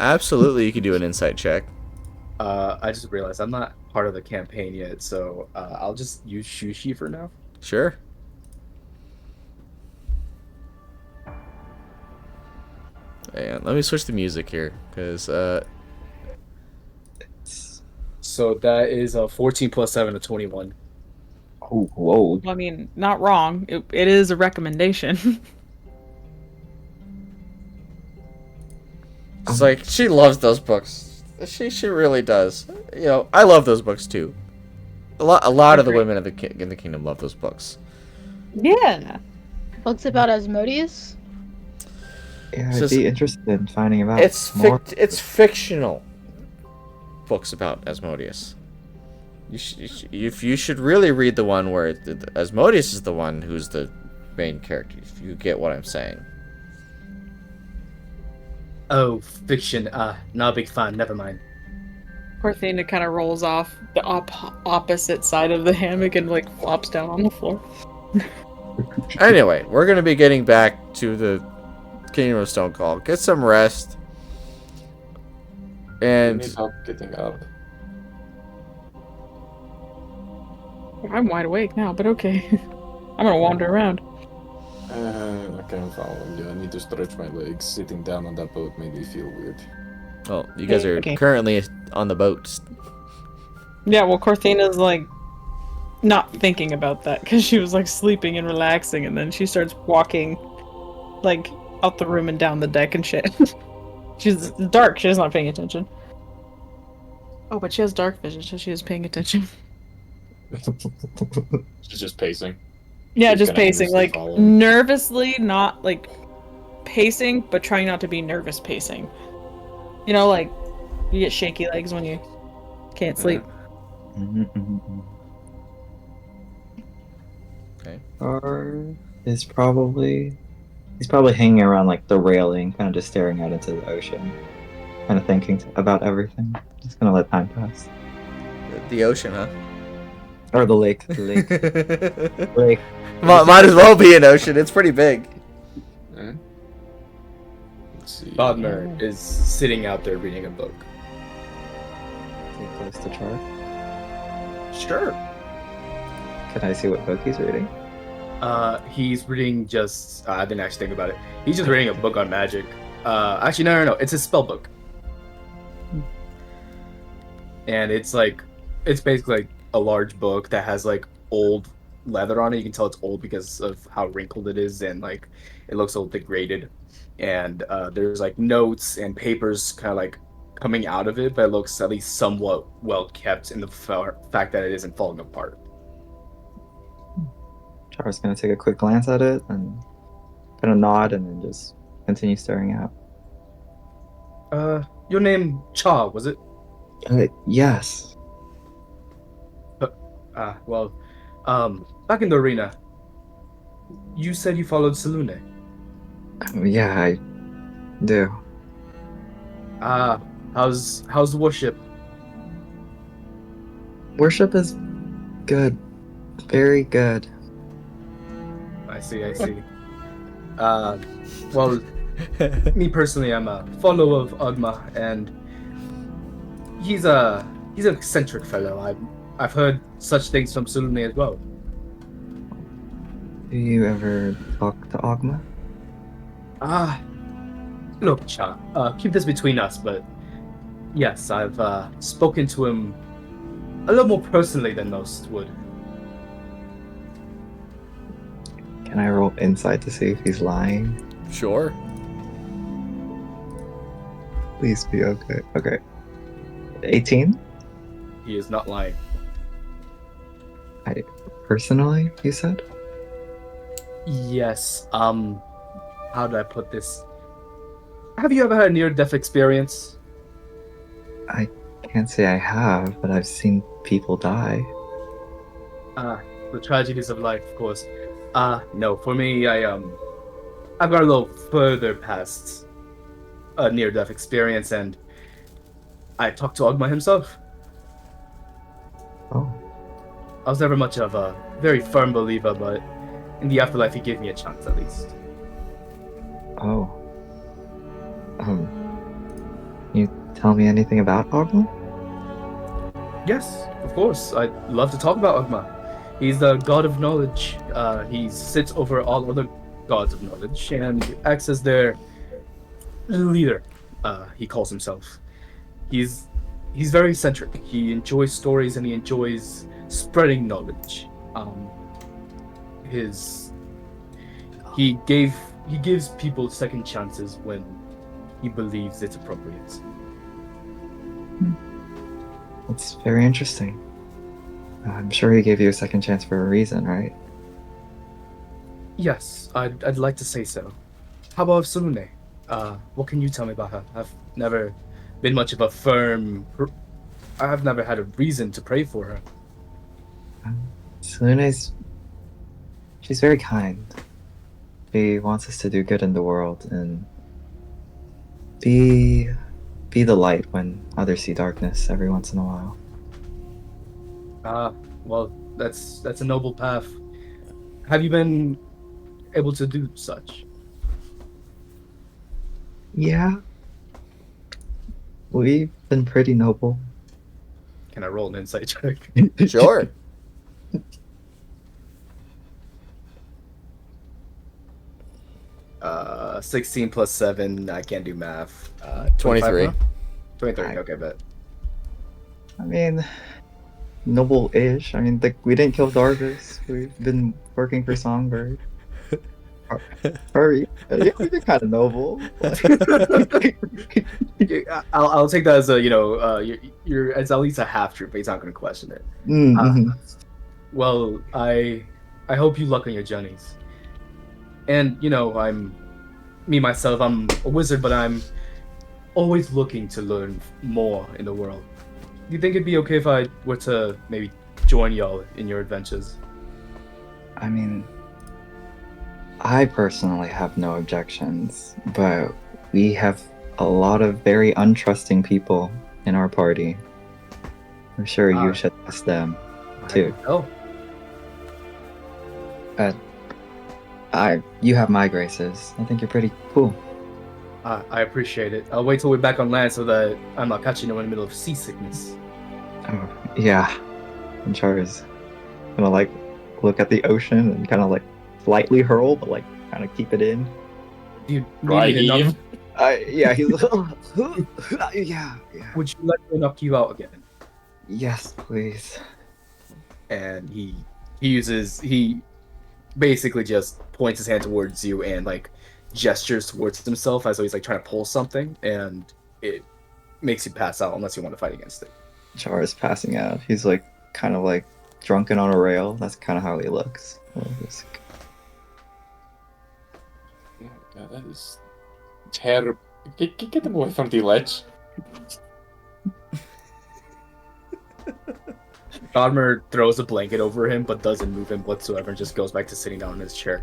Absolutely, you can do an insight check. I just realized I'm not part of the campaign yet, so I'll just use Shushi for now. Sure. And let me switch the music here, because So that is a 14 plus 7 to 21. Oh, whoa. I mean, not wrong. It is a recommendation. it's like she loves those books. She really does. You know, I love those books too. A lot of the women in the kingdom love those books. Yeah. Books about Asmodeus? Yeah, It's I'd just- be interested in finding out It's more. it's fictional books about Asmodeus. You should really read the one where Asmodeus is the one who's the main character. If you get what I'm saying. Oh, fiction. Not a big fan. Never mind. Parthena kind of rolls off the opposite side of the hammock and like flops down on the floor. Anyway, we're gonna be getting back to the Kingdom of Stonecall. Get some rest. I And need help getting up. I'm wide awake now, but okay. I'm gonna wander around. Okay, I'm following you. I need to stretch my legs. Sitting down on that boat made me feel weird. well, you guys are Okay. currently on the boat. Yeah, well, Corthina's like not thinking about that because she was like sleeping and relaxing, and then she starts walking like out the room and down the deck and shit. She's dark. She's not paying attention. Oh, but she has dark vision, so she is paying attention. She's just pacing. Yeah, She's just kinda pacing, nervously like following. nervously, not like pacing, but trying not to be nervous pacing. You know, like you get shaky legs when you can't sleep. Okay. Or he's probably hanging around like the railing, kind of just staring out into the ocean, kind of thinking about everything. Just gonna let time pass. The ocean, huh? Or the lake. The lake. Lake. Might as well be an ocean. It's pretty big. Let's see. Theodmer is sitting out there reading a book. Get close to Char. Sure. Can I see what book he's reading? He's reading just. I didn't actually think about it. He's just reading a book on magic. Actually, no. It's a spell book. And it's basically like a large book that has like old leather on it. You can tell it's old because of how wrinkled it is, and like it looks a little degraded. And there's like notes and papers kind of like coming out of it, but it looks at least somewhat well kept in the fact that it isn't falling apart. Char's gonna take a quick glance at it and kind of nod and then just continue staring out. Your name Char, was it? Yes. Back in the arena, you said you followed Selune. Yeah, I do. How's worship? Worship is good. Very good. I see. Well, me personally, I'm a follower of Ogma, and he's an eccentric fellow. I've heard such things from Sulune as well. Do you ever talk to Ogma? Look, Char, keep this between us, but yes, I've spoken to him a little more personally than most would. Can I roll insight to see if he's lying? Sure. Please be okay. Okay. 18? He is not lying. Personally, you said? Yes, how do I put this? Have you ever had a near-death experience? I can't say I have, but I've seen people die. The tragedies of life, of course. No, for me, I've got a little further past a near-death experience, and I talked to Ogma himself. Oh. I was never much of a very firm believer, but in the afterlife, he gave me a chance, at least. Oh. Can you tell me anything about Ogma? Yes, of course. I'd love to talk about Ogma. He's the god of knowledge. He sits over all other gods of knowledge and acts as their leader. He calls himself. He's very eccentric. He enjoys stories and he enjoys spreading knowledge. He gives people second chances when he believes it's appropriate. It's very interesting. I'm sure he gave you a second chance for a reason, right? Yes, I'd like to say so. How about Sulune? What can you tell me about her? I've never been much of a I've never had a reason to pray for her. She's very kind. She wants us to do good in the world and be the light when others see darkness every once in a while. Well, that's a noble path. Have you been able to do such? Yeah. We've been pretty noble. Can I roll an insight check? Sure. 16 plus 7, I can't do math. 23. 23, okay, bet. I mean, noble-ish. I mean, we didn't kill Darvis. We've been working for Songbird. Hurry. You're kind of noble. I'll take that as a, you're as at least a half-truth, but he's not going to question it. Mm-hmm. Well, I hope you luck on your journeys. And, I'm a wizard, but I'm always looking to learn more in the world. Do you think it'd be okay if I were to maybe join y'all in your adventures? I mean, I personally have no objections, but we have a lot of very untrusting people in our party. I'm sure you should ask them, too. Oh. You have my graces. I think you're pretty cool. I appreciate it. I'll wait till we're back on land so that I'm not catching you in the middle of seasickness. Oh, yeah. And Char is gonna, look at the ocean and kind of, slightly hurl, but, kind of keep it in. You Right, need enough? Yeah, he's yeah. Would you let me knock you out again? Yes, please. And he basically just points his hand towards you and gestures towards himself as though he's trying to pull something, and it makes you pass out unless you want to fight against it. Char is passing out. He's kind of drunken on a rail. That's kind of how he looks. Yeah, that is terrible. Get them away from the ledge. Theodmer throws a blanket over him, but doesn't move him whatsoever, and just goes back to sitting down in his chair.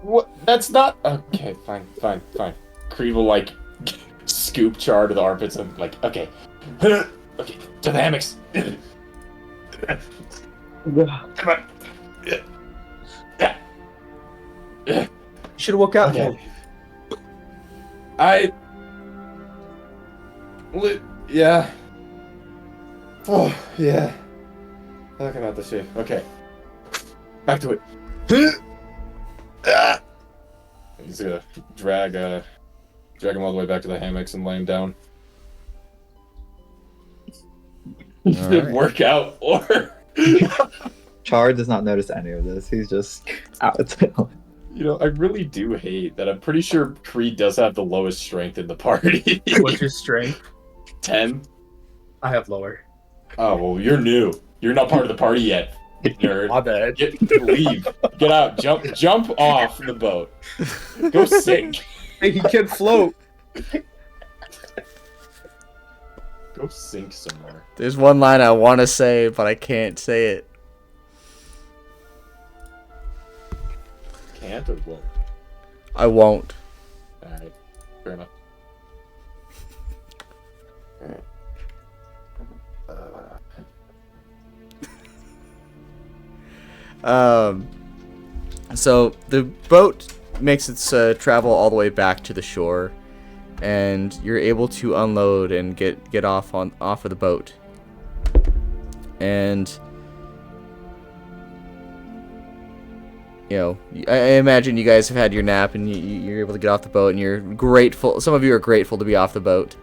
What? That's not... Okay, fine. Kree will, scoop Char to the armpits and like, okay, okay, to the hammocks. Come on. You should have woke up. Okay. Yeah. Oh, yeah. Talking about this shit. Okay. Back to it. He's gonna drag him all the way back to the hammocks and lay him down. Right. Work out or Char does not notice any of this. He's just out of town. You know, I really do hate that. I'm pretty sure Creed does have the lowest strength in the party. What's your strength? 10. I have lower. Oh well, you're new. You're not part of the party yet, nerd. My bad. Leave. Get out. Jump off the boat. Go sink. Hey, he can float. Go sink somewhere. There's one line I want to say, but I can't say it. Can't or won't? I won't. Alright. Fair enough. Alright. So the boat makes its travel all the way back to the shore, and you're able to unload and get off of the boat. And you know, I imagine you guys have had your nap and you're able to get off the boat, and you're grateful. Some of you are grateful to be off the boat.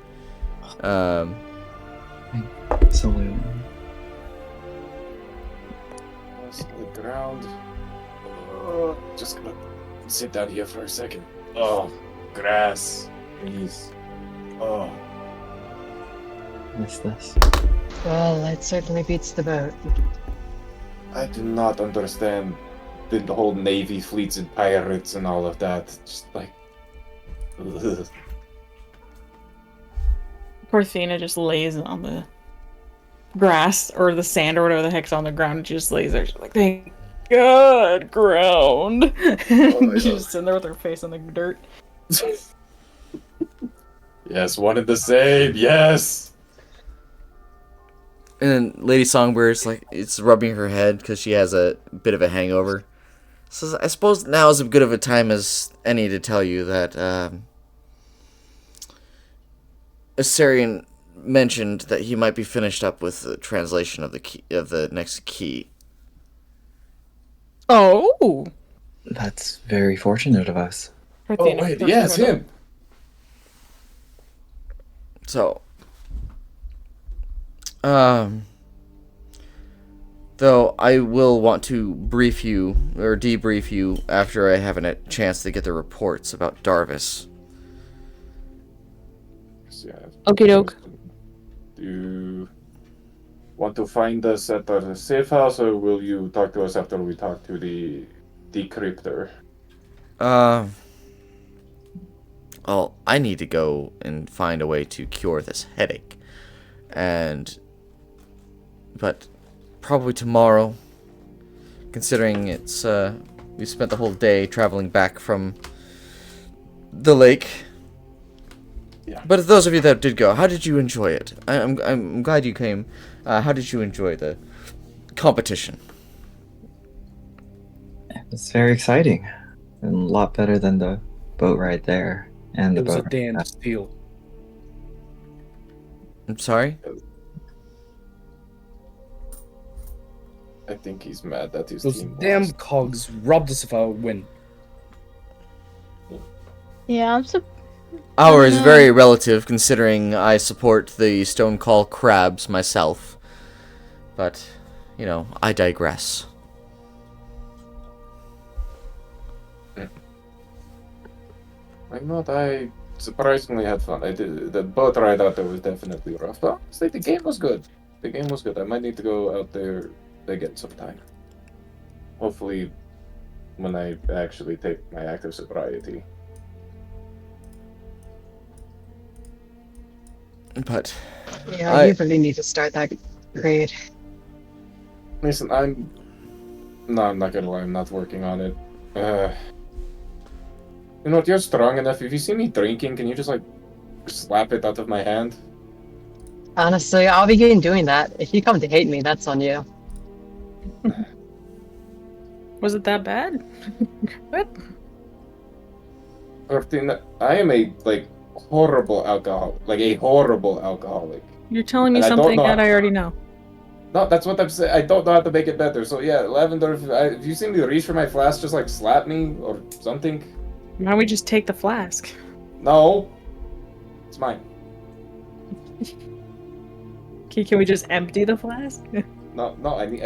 Absolutely. The ground. Just gonna sit down here for a second. Oh, grass, please. Oh. Miss this. Well, it certainly beats the boat. I do not understand the whole navy fleets and pirates and all of that. Just like, ugh. Poor Athena just lays on the grass or the sand or whatever the heck's on the ground, and she just lays there. She's like, thank God, ground. She's just sitting there with her face on the dirt. Yes, one and the same. Yes. And then Lady Songbird's like, it's rubbing her head because she has a bit of a hangover. So I suppose now is as good of a time as any to tell you that Assyrian mentioned that he might be finished up with the translation of the key, of the next key. Oh, That's very fortunate of us. Oh wait, yeah, it's him. So, though I will want to brief you or debrief you after I have a chance to get the reports about Darvis. Okie doke. Do you want to find us at the safe house, or will you talk to us after we talk to the decryptor? Well, I need to go and find a way to cure this headache. But probably tomorrow, considering it's, we spent the whole day traveling back from the lake. Yeah. But those of you that did go, how did you enjoy it? I'm glad you came. How did you enjoy the competition? It's very exciting. And a lot better than the boat ride there. And the It was a boat damn ride. steal. I'm sorry? I think he's mad that his Those team damn lost. cogs robbed us of our win. Yeah, I'm so. Our is very relative, considering I support the Stonecall crabs myself. But, you know, I digress. Like not, I surprisingly had fun. I did the boat ride out there was definitely rough, but honestly, the game was good. The game was good. I might need to go out there again sometime. Hopefully, when I actually take my active sobriety. But Yeah, you really need to start that grade. Listen, I'm not gonna lie. I'm not working on it. You know what? You're strong enough. If you see me drinking, can you just like slap it out of my hand. Honestly, I'll begin doing that. If you come to hate me, that's on you. Was it that bad? What? Cortina, I am a horrible alcoholic. You're telling me And I don't something know- that I already know. No, that's what I'm saying. I don't know how to make it better. So yeah, Lavender, if you see me reach for my flask, just slap me or something. Why don't we just take the flask? No, it's mine. Can we just empty the flask? No, I need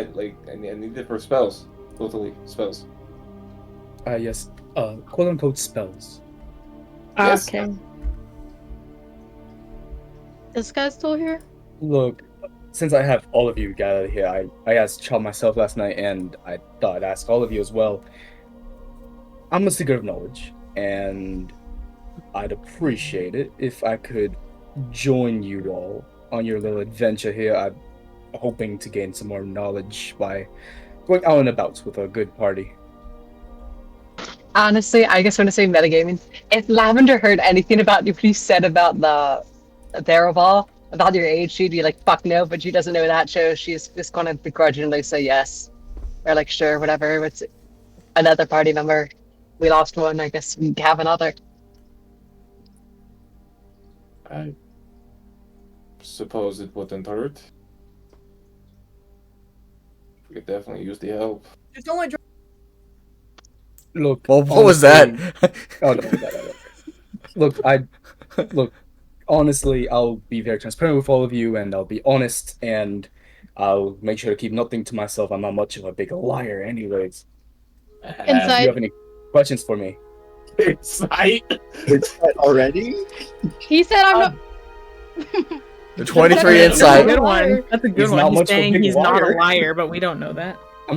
it for spells. Totally spells. Yes. Quote unquote spells. Yes. Okay. This guy's still here? Look, since I have all of you gathered here, I asked Char myself last night, and I thought I'd ask all of you as well. I'm a seeker of knowledge, and I'd appreciate it if I could join you all on your little adventure here. I'm hoping to gain some more knowledge by going out and about with a good party. Honestly, I just want to say metagaming. If Lavender heard anything about what you said about the Barrelball, about your age, she'd be like, fuck no, but she doesn't know that show. She's just gonna begrudgingly say yes. Or sure, whatever. It's another party member. We lost one, I guess we have another. I suppose it wouldn't hurt. We could definitely use the help. It's only Look. Well, what was honestly- that? Oh no. Look. Honestly, I'll be very transparent with all of you, and I'll be honest, and I'll make sure to keep nothing to myself. I'm not much of a big liar, anyways. Do you have any questions for me? Insight. Already? He said I'm not. The 23 That's a insight. good one. That's a good He's one. not He's much of a saying big he's not a liar. liar, but we don't know that. He's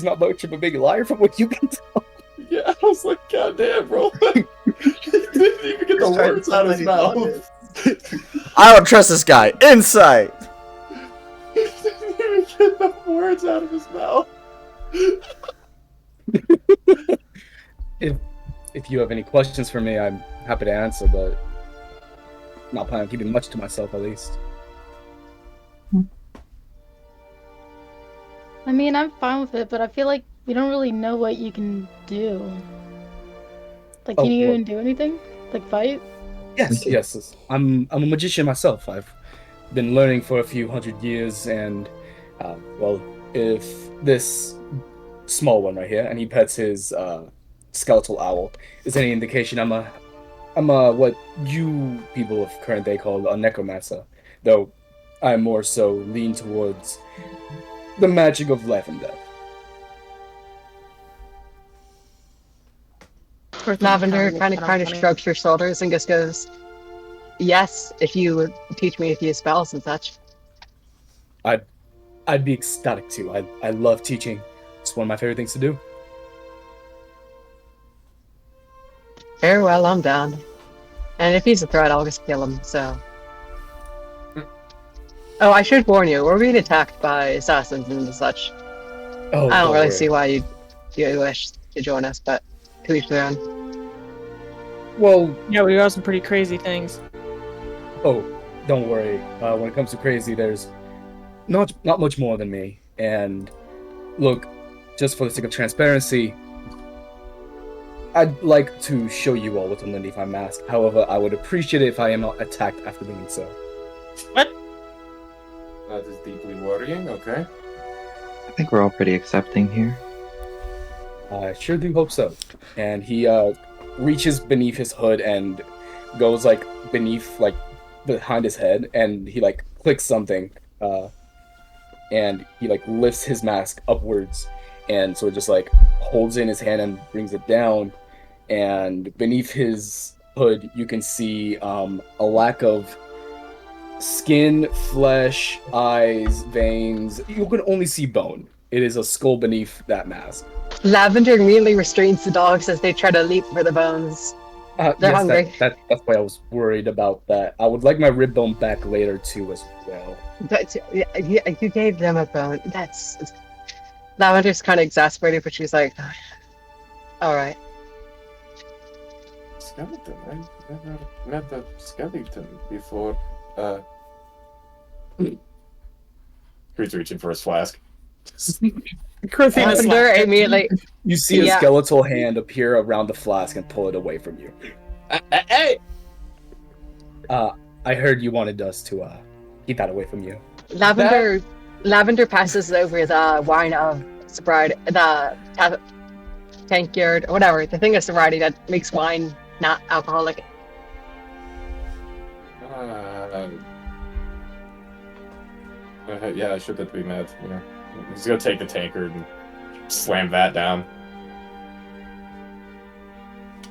not much of a big liar from what you can tell. Yeah, I was like, God damn, bro. He didn't even get the words out of his mouth. I don't trust this guy. Insight. He didn't even get the words out of his mouth. If you have any questions for me, I'm happy to answer, but not planning on keeping much to myself, at least. I mean, I'm fine with it, but I feel like we don't really know what you can do. Like, can you even do anything? Like, fight? Yes. I'm a magician myself. I've been learning for a few hundred years, and if this small one right here, and he pets his skeletal owl, is any indication, I'm a what you people of current day call a necromancer, though I more so lean towards the magic of life and death. Lavender kind of shrugs her shoulders and just goes, yes, if you would teach me a few spells and such. I'd be ecstatic to. I love teaching. It's one of my favorite things to do. Very well, I'm down. And if he's a threat, I'll just kill him, so. Oh, I should warn you, we're being attacked by assassins and such. Oh, I don't really worry. see why you wish to join us, but to each their own. Well, yeah, we got some pretty crazy things. Oh, don't worry. When it comes to crazy, there's not much more than me. And look, just for the sake of transparency, I'd like to show you all what's underneath my mask. However, I would appreciate it if I am not attacked after doing so. What? That is deeply worrying, okay. I think we're all pretty accepting here. I sure do hope so. And he reaches beneath his hood and goes beneath behind his head, and he clicks something, and he lifts his mask upwards, and so it just holds in his hand and brings it down, and beneath his hood you can see a lack of skin, flesh, eyes, veins. You can only see bone. It is a skull beneath that mask. Lavender immediately restrains the dogs as they try to leap for the bones. They're hungry. That's why I was worried about that. I would like my rib bone back later too, as well. But you gave them a bone. Lavender's kind of exasperated, but she's like, all right. skeleton. I never met a skeleton before. Creed's reaching for his flask. Lavender immediately. You see a Yeah. skeletal hand appear around the flask and pull it away from you. Hey! I heard you wanted us to keep that away from you. Lavender passes over the wine of sobriety, the tankard, or whatever, the thing of sobriety that makes wine not alcoholic. Yeah, I should have been mad. Yeah. He's gonna take the tankard and slam that down.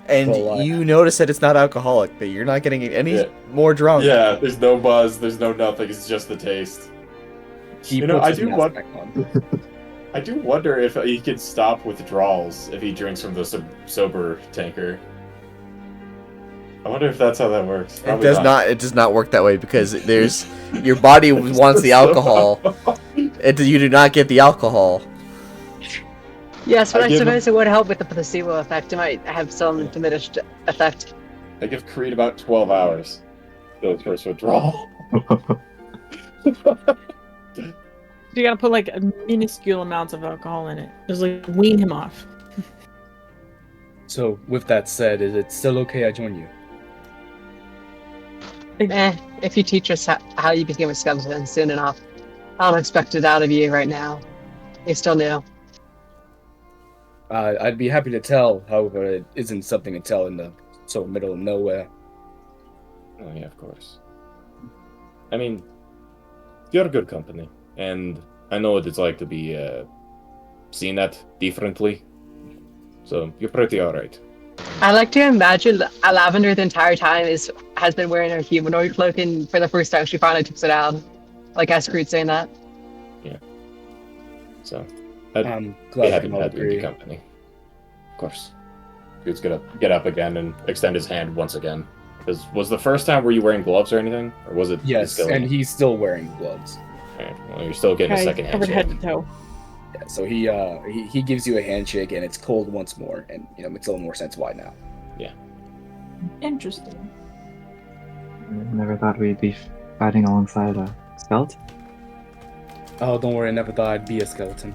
And Well, you notice that it's not alcoholic, that you're not getting any more drunk. Yeah, there's no buzz, there's no nothing, it's just the taste. He puts I his do mask want. back on. I do wonder if he could stop withdrawals if he drinks from the sober tanker. I wonder if that's how that works. It Probably does not. It does not work that way because there's your body wants the alcohol. You do not get the alcohol. Yes, but I I give suppose it would help with the placebo effect. It might have some diminished effect. I give Creed about 12 hours. The first withdrawal. You gotta put like a minuscule amounts of alcohol in it. Just like wean him off. So, with that said, is it still okay I join you? If you teach us how you became a skeleton soon enough, I don't expect it out of you right now. You're still new. I'd be happy to tell, however, it isn't something to tell in the sort of middle of nowhere. Oh yeah, of course. I mean, you're good company, and I know what it's like to be seen at differently. So you're pretty alright. I like to imagine Lavender the entire time has been wearing her humanoid cloak, and for the first time she finally takes it out. Like Ascreed saying that. Yeah. So I'm glad we happy can to all have you in the agree. company. Of course. Dude's gonna get up again and extend his hand once again. Because was the first time were you wearing gloves or anything, or was it? Yes, and he's still wearing gloves. Alright, well, you're still getting a second Covered head handshake. to toe. Yeah, so he gives you a handshake, and it's cold once more, and makes a little more sense why now. Interesting. Never thought we'd be fighting alongside a skeleton. Oh, don't worry, I never thought I'd be a skeleton.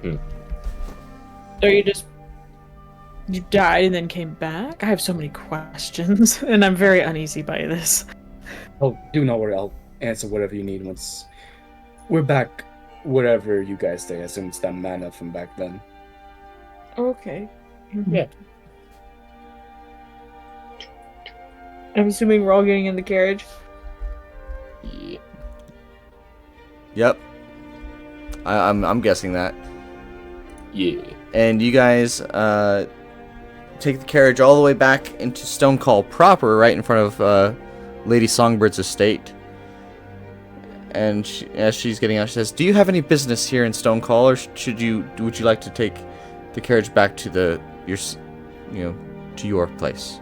So you died and then came back? I have so many questions, and I'm very uneasy by this. Oh, do not worry, I'll answer whatever you need once we're back. Wherever you guys stay, I assume it's that mana from back then. Okay. Yeah. I'm assuming we're all getting in the carriage. Yeah. Yep. I'm guessing that. Yeah. And you guys take the carriage all the way back into Stonecall proper, right in front of Lady Songbird's estate. And as she's getting out, she says, "Do you have any business here in Stonecall, or would you like to take the carriage back to your place?"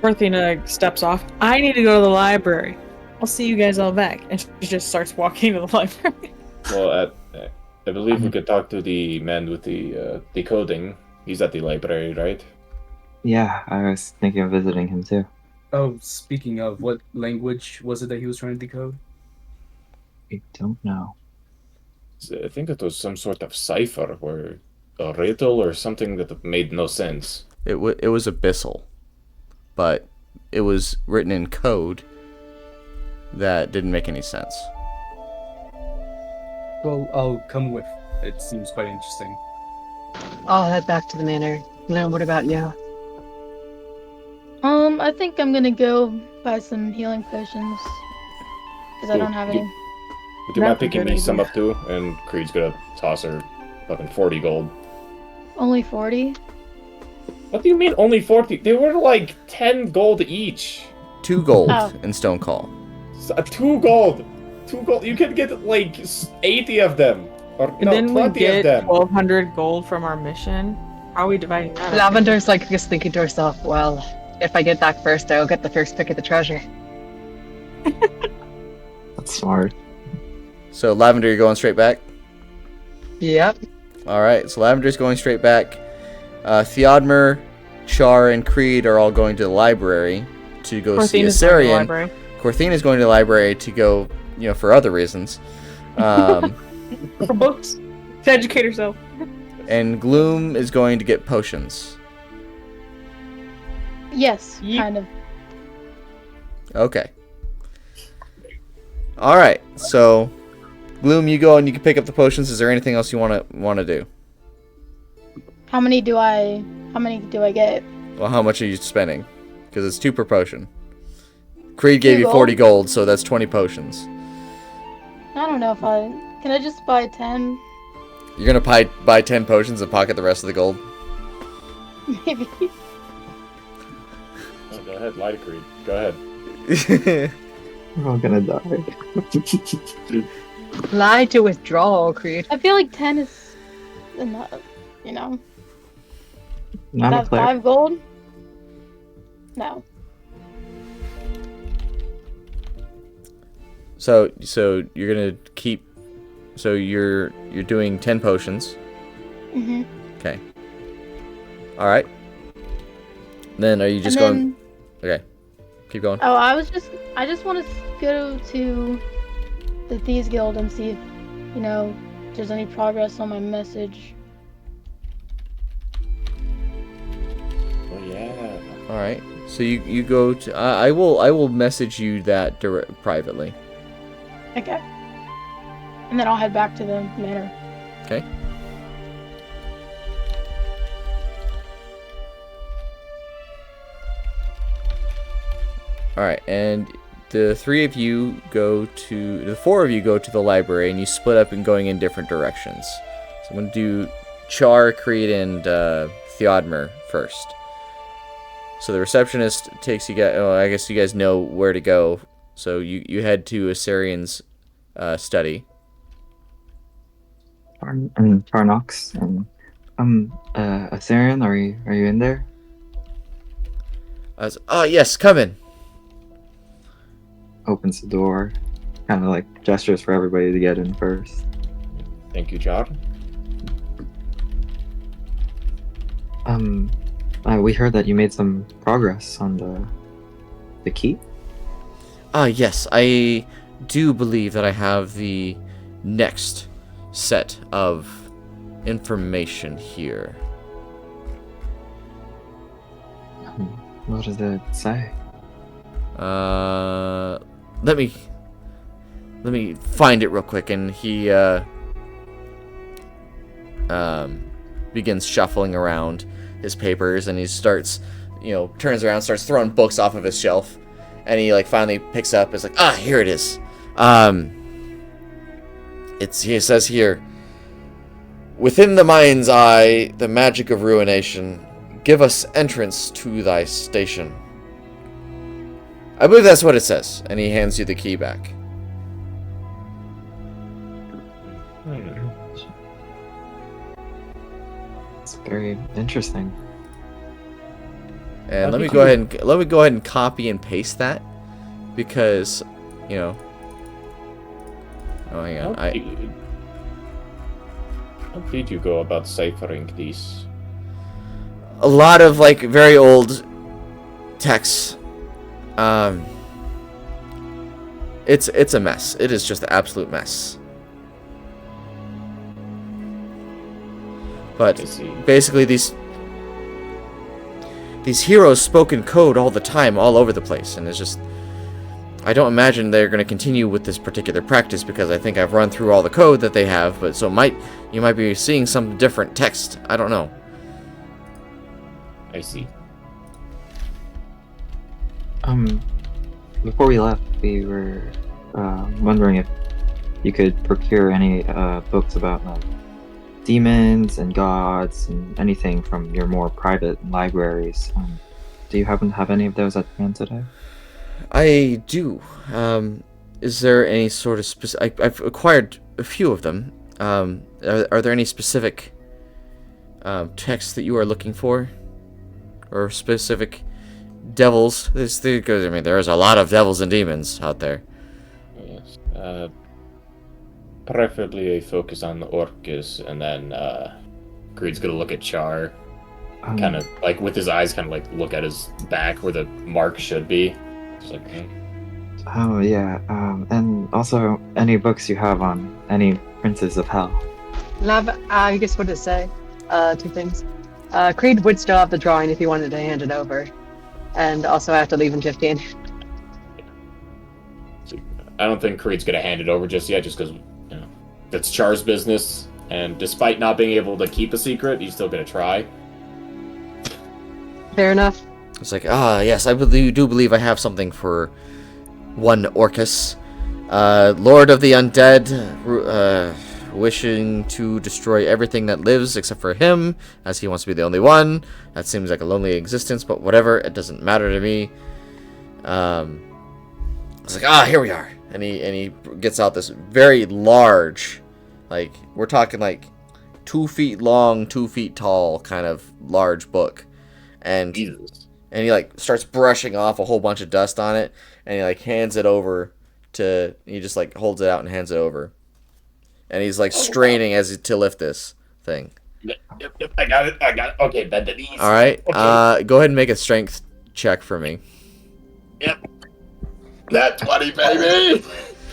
Berthina steps off. I need to go to the library. I'll see you guys all back. And she just starts walking to the library. Well, I believe we could talk to the man with the decoding. He's at the library, right? Yeah, I was thinking of visiting him too. Oh, speaking of, what language was it that he was trying to decode? I don't know. I think it was some sort of cipher, or a riddle, or something that made no sense. It was abyssal, but it was written in code that didn't make any sense. Well, I'll come with. It seems quite interesting. I'll head back to the manor. Now, what about you? I think I'm gonna go buy some healing potions. Because I don't have any. Would you mind picking me some up too? And Creed's gonna toss her fucking 40 gold. Only 40? What do you mean only 40? They were like 10 gold each. 2 gold Oh. in Stonecall. 2 gold! 2 gold. You can get like 80 of them. Or And no, then we 20 get of them. 1,200 gold from our mission. How are we dividing that up? Lavender's like just thinking to herself, well, if I get back first, I'll get the first pick of the treasure. That's smart. So Lavender, you're going straight back? Yep. Alright, so Lavender's going straight back. Theodmer, Char and Creed are all going to the library to go see Corthina's going to the Assyrian. library. Corthina's going to the library to go, for other reasons. For books. To educate herself. And Gloom is going to get potions. Yes, kind of. Okay. All right. So, Gloom, you go and you can pick up the potions. Is there anything else you want to do? How many do I get? Well, how much are you spending? Because it's 2 per potion. Creed gave 2 you 40 gold? gold, so that's 20 potions. I don't know if can I just buy 10? You're gonna buy 10 potions and pocket the rest of the gold? Maybe. Oh, go ahead, lie to Creed. Go ahead. We're all gonna die. Lie to withdrawal, Creed. I feel like 10 is enough, Not That a player. 5 gold? No. So you're gonna keep. So you're doing 10 potions. Mhm. Okay. All right. Then are you just And going? Okay. Keep going. Oh, I just want to go to the Thieves Guild and see if, there's any progress on my message. Oh yeah. All right. So you go to. I will message you that privately. Okay. And then I'll head back to the manor. Okay. All right, and the 4 of you go to the library, and you split up and going in different directions. So I'm gonna do Char, Creed, and Theodmer first. So the receptionist takes you guys. Oh, I guess you guys know where to go. So you head to Assyrian's study. Tarnox and Assyrian, are you in there? Yes, come in. Opens the door, kind of like gestures for everybody to get in first. Thank you, Char. We heard that you made some progress on the key. Yes, I do believe that I have the next set of information here. What does it say? Let me find it real quick. And he begins shuffling around his papers, and he starts, turns around, starts throwing books off of his shelf, and he finally picks up. It's like, here it is. It says here, within the mind's eye, the magic of ruination, give us entrance to thy station. I believe that's what it says, and he hands you the key back. It's very interesting. And let me go ahead and copy and paste that, because, Oh, hang on. How did you go about ciphering these? A lot of very old texts. It's a mess. It is just an absolute mess. But basically these heroes spoke in code all the time, all over the place, and it's just, I don't imagine they're going to continue with this particular practice, because I think I've run through all the code that they have, but so you might be seeing some different text. I don't know. I see. Before we left, we were wondering if you could procure any books about demons and gods and anything from your more private libraries. Do you happen to have any of those at hand today? I do. Is there any sort of I've acquired a few of them. Are there any specific texts that you are looking for, or specific devils? Because I mean, there's a lot of devils and demons out there. Yes. Preferably a focus on the Orcus, and then Creed's gonna look at Char. kind of like with his eyes, kind of like look at his back where the mark should be. Just like, Oh yeah. And also any books you have on any princes of hell. I guess what to say. Two things. Creed would still have the drawing if he wanted to hand it over, and also I have to leave in 15. I don't think Creed's gonna hand it over just yet, just because that's Char's business. And despite not being able to keep a secret, he's still gonna try. Fair enough. It's like, yes, I do believe I have something for one Orcus, Lord of the Undead, wishing to destroy everything that lives except for him, as he wants to be the only one. That seems like a lonely existence, but whatever, it doesn't matter to me. It's like, here we are. And he gets out this very large, like, we're talking like 2 feet long, 2 feet tall kind of large book. And and he like starts brushing off a whole bunch of dust on it, and he like hands it over to, he just like holds it out and hands it over. And he's like straining to lift this thing. Yep, I got it. Okay, bend the knees. All right, Okay. go ahead and make a strength check for me. Yep. That 20, baby.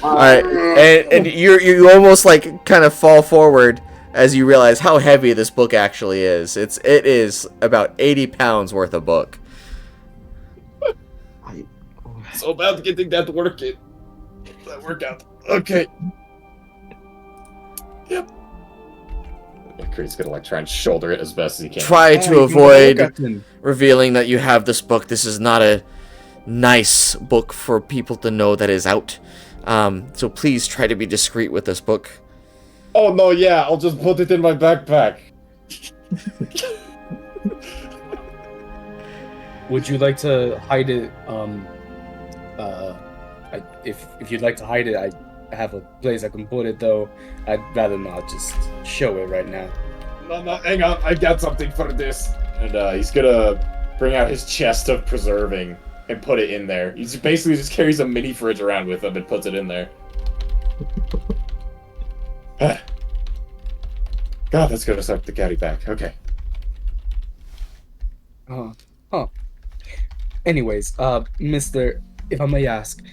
All right, and you almost like kind of fall forward as you realize how heavy this book actually is. It is about 80 pounds worth of book. So about getting that workout. Okay. Yep. Creed's gonna like try and shoulder it as best as he can. Try to avoid revealing that you have this book. This is not a nice book for people to know that is out. So please try to be discreet with this book. Oh no, yeah, I'll just put it in my backpack. Would you like to hide it? If you'd like to hide it, I have a place I can put it. Though I'd rather not just show it right now. No, hang on, I got something for this. And he's gonna bring out his chest of preserving and put it in there. He basically just carries a mini fridge around with him and puts it in there. God, that's gonna start the caddy back. Okay. Anyways, Mister, if I may ask,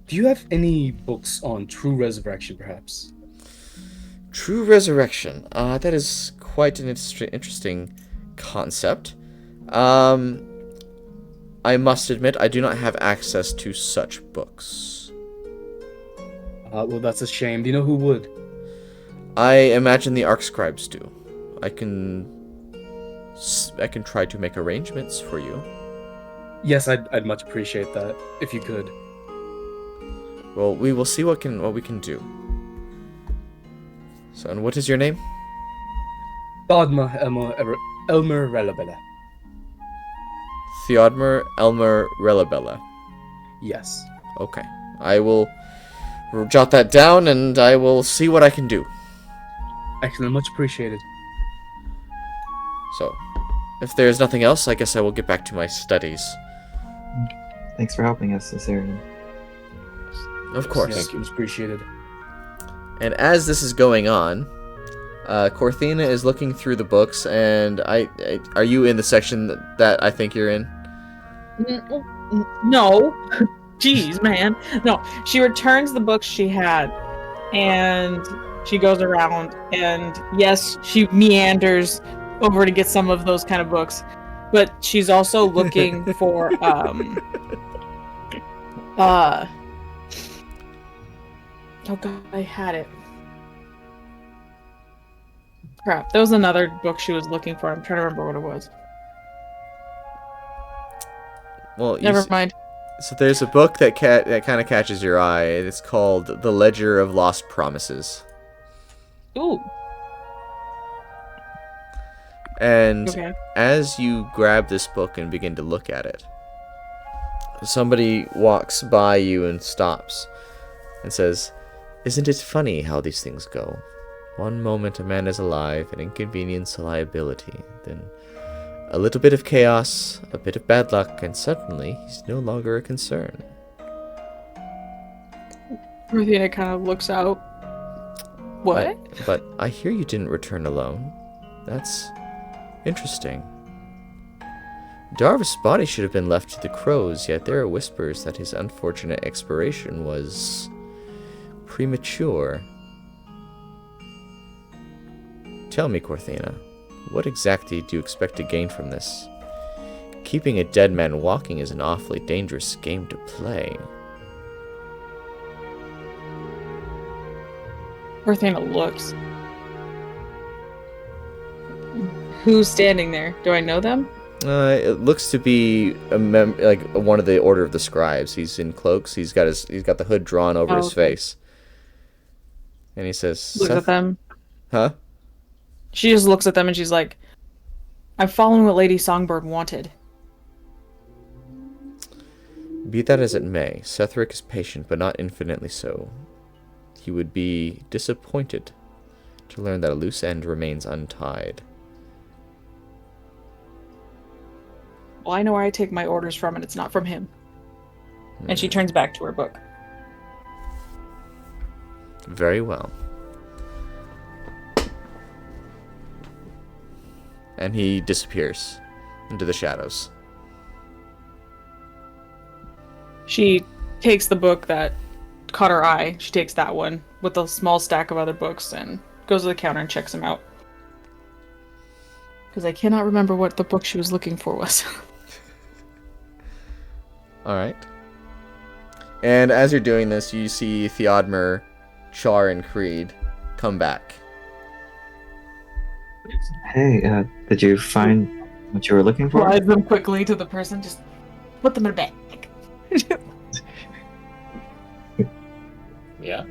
do you have any books on true resurrection, perhaps? True resurrection. That is quite an interesting concept. I must admit, I do not have access to such books. Well, that's a shame. Do you know who would? I imagine the Archscribes do. I can try to make arrangements for you. Yes, I'd much appreciate that if you could. Well, we will see what we can do. So, and what is your name? Theodmer Elmer Relabella. Theodmer Elmer Relabella. Yes. Okay. I will jot that down, and I will see what I can do. Excellent, much appreciated. So, if there's nothing else, I guess I will get back to my studies. Thanks for helping us, Caesarian. Of course. Yes, much appreciated. And as this is going on, Corthina is looking through the books, and are you in the section that I think you're in? No. Jeez, man. No, she returns the books she had, and she goes around, and yes, she meanders over to get some of those kind of books, but she's also looking for, oh god, I had it. Crap, there was another book she was looking for. I'm trying to remember what it was. Well, never mind. So there's a book that kind of catches your eye. It's called The Ledger of Lost Promises. Ooh. And okay. As you grab this book and begin to look at it, somebody walks by you and stops and says, "Isn't it funny how these things go? One moment a man is alive, an inconvenience, a liability. Then a little bit of chaos, a bit of bad luck, and suddenly he's no longer a concern." Ruthina kind of looks out. What? But I hear you didn't return alone. That's interesting. Darvis' body should have been left to the crows, yet there are whispers that his unfortunate expiration was premature. Tell me, Corthina, what exactly do you expect to gain from this? Keeping a dead man walking is an awfully dangerous game to play. Corthina looks. Who's standing there? Do I know them? It looks to be like one of the Order of the Scribes. He's in cloaks. He's got the hood drawn over his face, and he says, Looks at them. Huh? She just looks at them and she's like, "I'm following what Lady Songbird wanted." Be that as it may, Setheric is patient, but not infinitely so. He would be disappointed to learn that a loose end remains untied. Well, I know where I take my orders from, and it's not from him. And she turns back to her book. Very well. And he disappears into the shadows. She takes the book that caught her eye. She takes that one with a small stack of other books and goes to the counter and checks them out. Because I cannot remember what the book she was looking for was. Alright. And as you're doing this, you see Theodmer, Char, and Creed come back. Hey, did you find what you were looking for? Flies them quickly to the person, just put them in a bag. Yeah.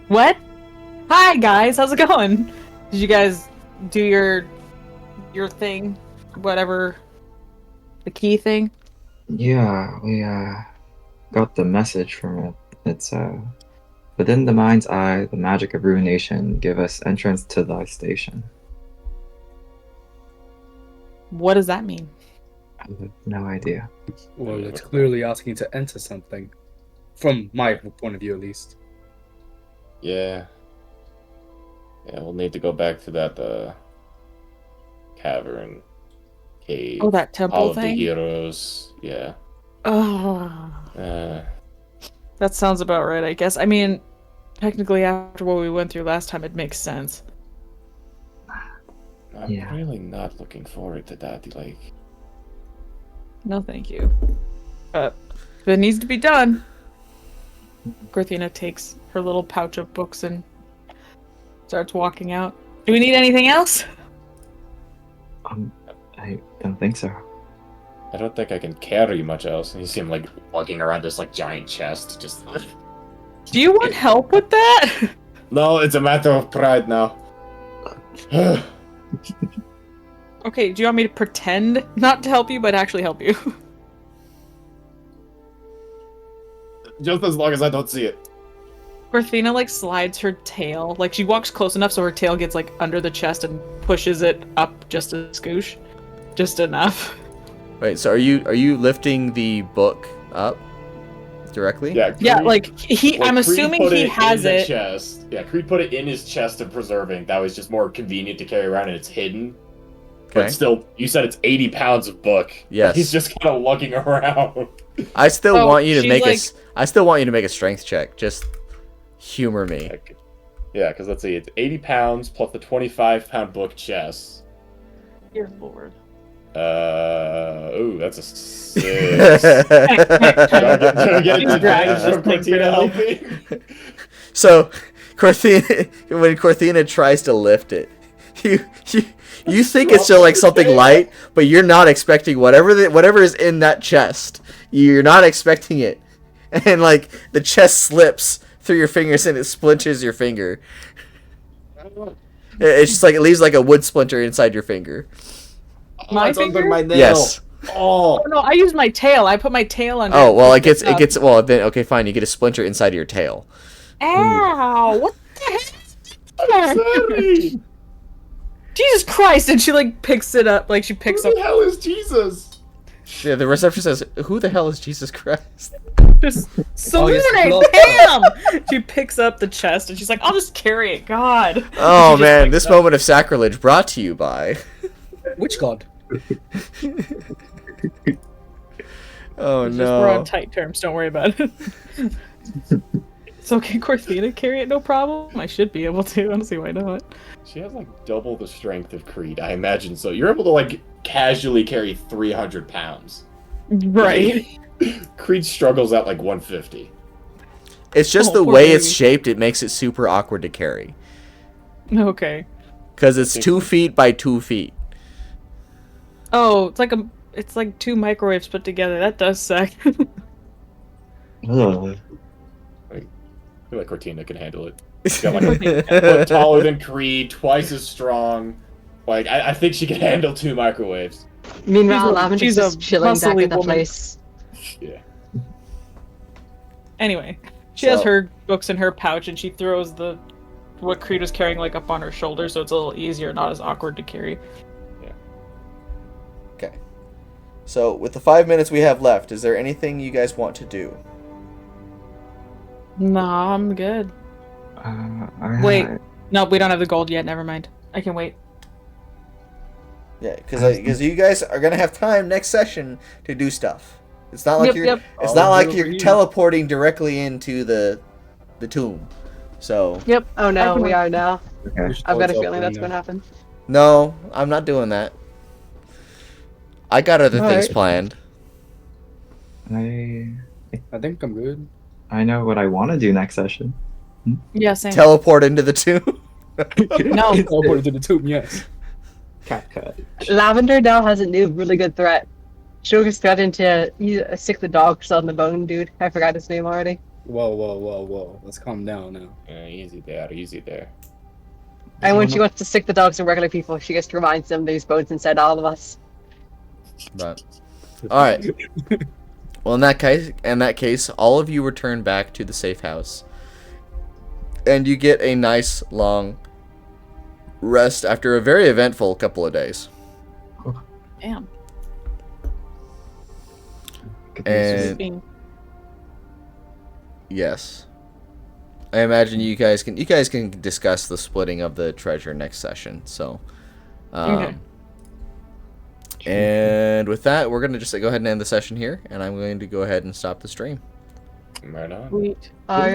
What? Hi guys, how's it going? Did you guys do your thing? Whatever. The key thing? Yeah, we got the message from it. It's within the mind's eye, the magic of ruination give us entrance to thy station. What does that mean? I have no idea. Well, it's clearly asking to enter something. From my point of view, at least. Yeah. Yeah, we'll need to go back to that cavern, cave. Oh, that temple Hall of thing? the Heroes. Yeah. Oh. That sounds about right, I guess. I mean, technically after what we went through last time, it makes sense. I'm really not looking forward to that. Like, No, thank you. But if it needs to be done. Corthina takes her little pouch of books and starts walking out. Do we need anything else? I don't think so. I don't think I can carry much else. And you see him like walking around this like giant chest, just. Do you want help with that? No, it's a matter of pride now. Okay, do you want me to pretend not to help you, but actually help you? Just as long as I don't see it. Corthina like slides her tail, like she walks close enough so her tail gets like under the chest and pushes it up just a scoosh, just enough. Wait, so are you lifting the book up directly? Yeah. Creed, Yeah, like I'm assuming he has it. Chest. Yeah, Creed put it in his chest of preserving. That was just more convenient to carry around, and it's hidden. Okay. But still, you said it's 80 pounds of book. Yes. He's just kind of lugging around. I still want you to make like... I still want you to make a strength check. Just humor me. Yeah, because let's see, it's 80 pounds plus the 25-pound book chest. Dear Lord. Ooh, that's a 6. Can I get it to from Cortina help me? So, when Corthina tries to lift it, you think it's just like something light, but you're not expecting whatever is in that chest. You're not expecting it, and like the chest slips through your fingers and it splinters your finger. It's just like it leaves like a wood splinter inside your finger. My finger? My nail. Yes. Oh no, I use my tail. I put my tail under. Oh well, it gets well then. Okay, fine. You get a splinter inside of your tail. Ow! What the heck? Sorry. Jesus Christ! And she like picks it up, like she picks Who up. the hell is Jesus? Yeah, the reception says, "Who the hell is Jesus Christ?" Just Salune, bam! She picks up the chest and she's like, "I'll just carry it." God. Oh man, this moment of sacrilege brought to you by Which god? Oh It's just we're on no. tight terms. Don't worry about it. So can Corthina carry it? No problem. I should be able to. I don't see why not. She has like double the strength of Creed. I imagine so. You're able to like casually carry 300 pounds. Right. Creed struggles at like 150. It's just Oh, the poor way baby. it's shaped. It makes it super awkward to carry. Okay. Because it's 2 feet by 2 feet. Oh, it's like two microwaves put together. That does suck. Ugh. I feel like Cortina can handle it. She's got like a foot taller than Creed, twice as strong. Like I think she can handle 2 microwaves. Meanwhile, Lavender's she's a just chilling back muscly at the woman. place. Yeah. Anyway, she has So- her books in her pouch, and she throws what Creed was carrying like up on her shoulder, so it's a little easier, not as awkward to carry. Okay. So, with the 5 minutes we have left, is there anything you guys want to do? Nah, I'm good. Wait, no, we don't have the gold yet. Never mind. I can wait. Yeah, because you guys are gonna have time next session to do stuff. It's not like Yep. It's I'll not do like it you're for you. teleporting directly into the tomb. So Yep. Oh no, we are now. Okay. I've got a feeling that's what happened. no, I'm not doing that. I got other things Alright. planned. I think I'm good. I know what I want to do next session. Yeah, same. Teleport into the tomb. No. Teleport to the tomb, yes. Cat. Lavender now has a new really good threat. She was threatened to stick the dogs on the bone dude. I forgot his name already. Whoa. Let's calm down now. Easy there, easy there. And when she wants to stick the dogs in regular people, she just reminds them there's bones inside all of us. But all right. Well, in that case, all of you return back to the safe house, and you get a nice long rest after a very eventful couple of days. Damn. And yes, I imagine you guys can discuss the splitting of the treasure next session. So, Okay. And with that, we're gonna just go ahead and end the session here, and I'm going to go ahead and stop the stream. Right on. Sweet. Alright.